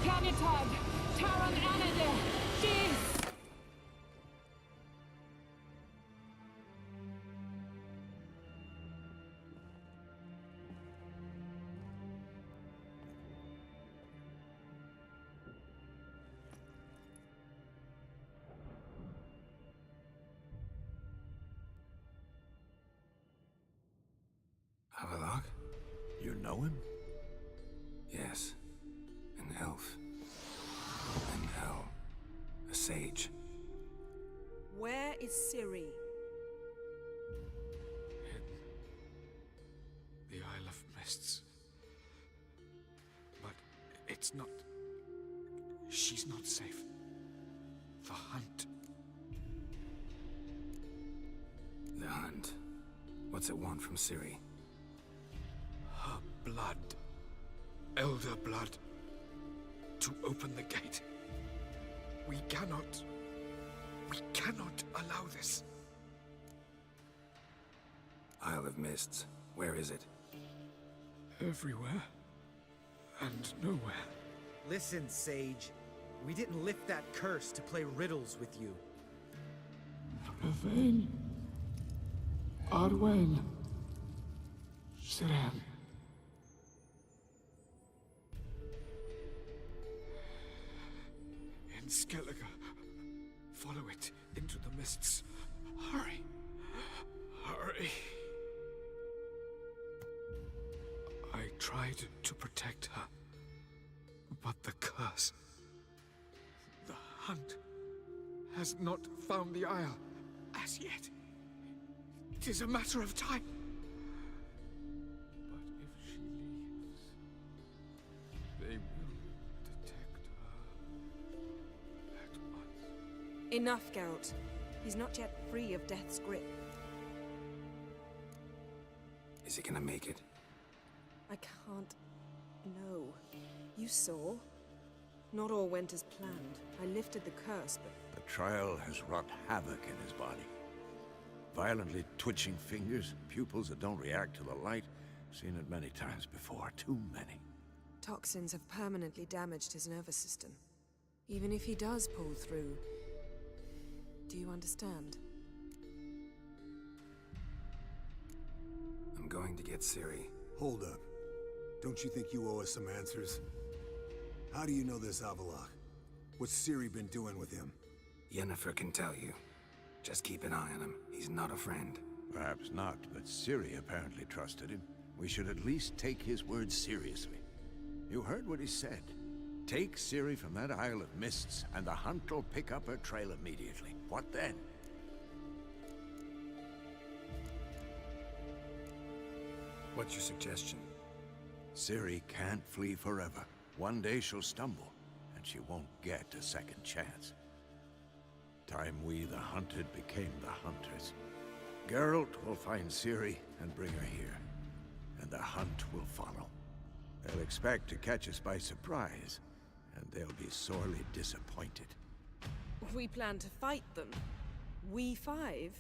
Caniatad, Taran Anade, Jeez! Avalok? You know him? Yes. An elf. An hell. A sage. Where is Ciri? The Isle of Mists. But it's not... She's not safe. The hunt. The hunt. What's it want from Ciri? Her blood. Elder blood. To open the gate. We cannot allow this. Isle of Mists. Where is it? Everywhere. and nowhere. Listen, Sage. We didn't lift that curse to play riddles with you. Ravain. Arwen. Siren. In Skellige. Follow it into the mists. Hurry. Hurry. I tried to protect her, but the curse, the hunt, has not found the Isle as yet. It is a matter of time. But if she leaves, they will detect her at once. Enough, Geralt. He's not yet free of death's grip. Is he gonna make it? I can't. No. You saw? Not all went as planned. I lifted the curse, but The trial has wrought havoc in his body. Violently twitching fingers, pupils that don't react to the light. Seen it many times before, too many. toxins have permanently damaged his nervous system. Even if he does pull through, do you understand? I'm going to get Ciri. Hold up. Don't you think you owe us some answers? How do you know this Avallac'h? What's Ciri been doing with him? Yennefer can tell you. Just keep an eye on him. He's not a friend. Perhaps not, but Ciri apparently trusted him. We should at least take his words seriously. You heard what he said. Take Ciri from that Isle of Mists, and the hunt will pick up her trail immediately. What then? What's your suggestion? Ciri can't flee forever. One day she'll stumble, and she won't get a second chance. Time we, the hunted, became the hunters. Geralt will find Ciri and bring her here, and the hunt will follow. They'll expect to catch us by surprise, and they'll be sorely disappointed. We plan to fight them. We five?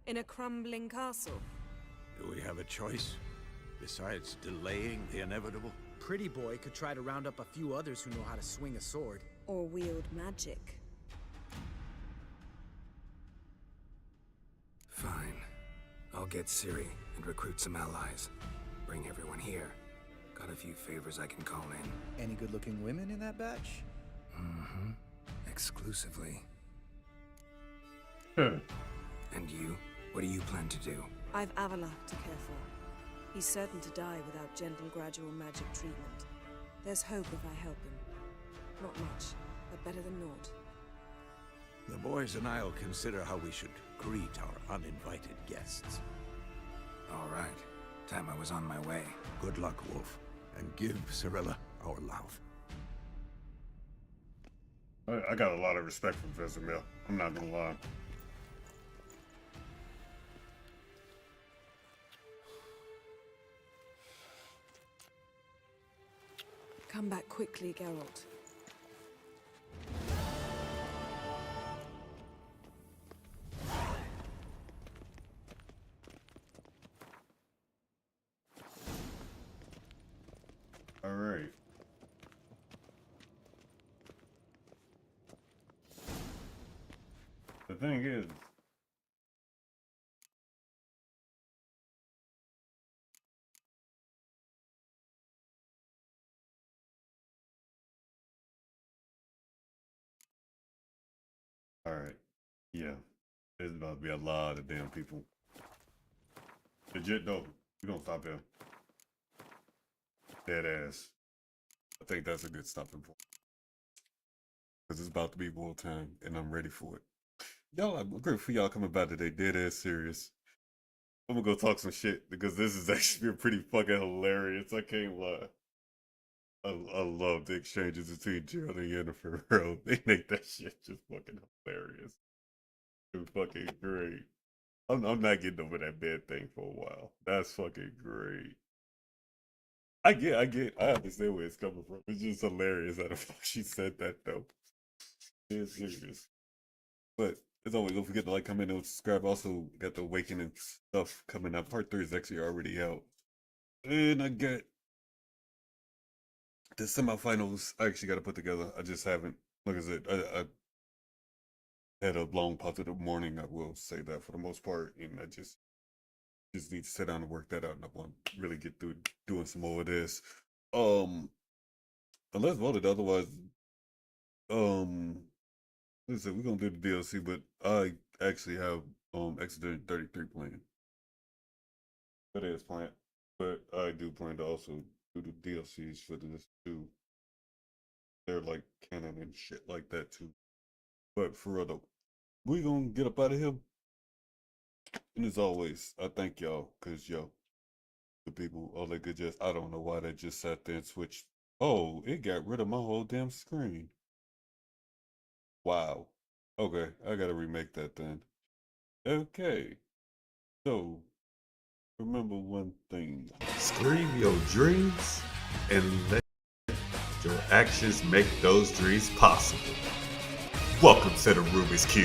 In a crumbling castle? Do we have a choice? Besides delaying the inevitable? Pretty Boy could try to round up a few others who know how to swing a sword. Or wield magic. Fine. I'll get Ciri and recruit some allies. Bring everyone here. Got a few favors I can call in. Any good-looking women in that batch? Mm-hmm. Exclusively. Hmm. And you? What do you plan to do? I've Avallac'h to care for. He's certain to die without gentle, gradual magic treatment. There's hope if I help him. Not much, but better than naught. The boys and I'll consider how we should greet our uninvited guests. All right. Time I was on my way. Good luck, Wolf, and give Cirilla our love. I got a lot of respect for Vesemir. I'm not gonna lie. Come back quickly, Geralt. All right. The thing is, all right, yeah, there's about to be a lot of damn people. Legit though, we don't stop there. Dead ass. I think that's a good stopping point. Because it's about to be war time, and I'm ready for it. Y'all, I'm grateful for y'all coming by today, dead ass serious. I'm gonna go talk some shit, because this is actually pretty fucking hilarious. I can't lie. I love the exchanges between Gerald and Yennefer, bro. They make that shit just fucking hilarious. It's fucking great. I'm not getting over that bed thing for a while. That's fucking great. I understand where it's coming from. It's just hilarious how the fuck she said that though. It's serious. But as always, don't forget to like, comment, and subscribe. Also got the Awakening stuff coming up. Part 3 is actually already out. And I got the semifinals I actually got to put together. I just haven't. Like I said, I had a long positive morning. I will say that for the most part, and I just need to sit down and work that out. And I want to really get through doing some more of this. Unless voted otherwise, listen, we're gonna do the DLC, but I actually have Accident 33 planned. That is planned, but I do plan to also do the DLCs for this too. They're like canon and shit like that too. But for real though, we gonna get up out of here. And as always, I thank y'all, cause yo, the people, all that good jazz. I don't know why they just sat there and switched. Oh, it got rid of my whole damn screen. Wow. Okay, I gotta remake that then. Okay. So, remember one thing. Scream your dreams and let your actions make those dreams possible. Welcome to the Rubik's Cube.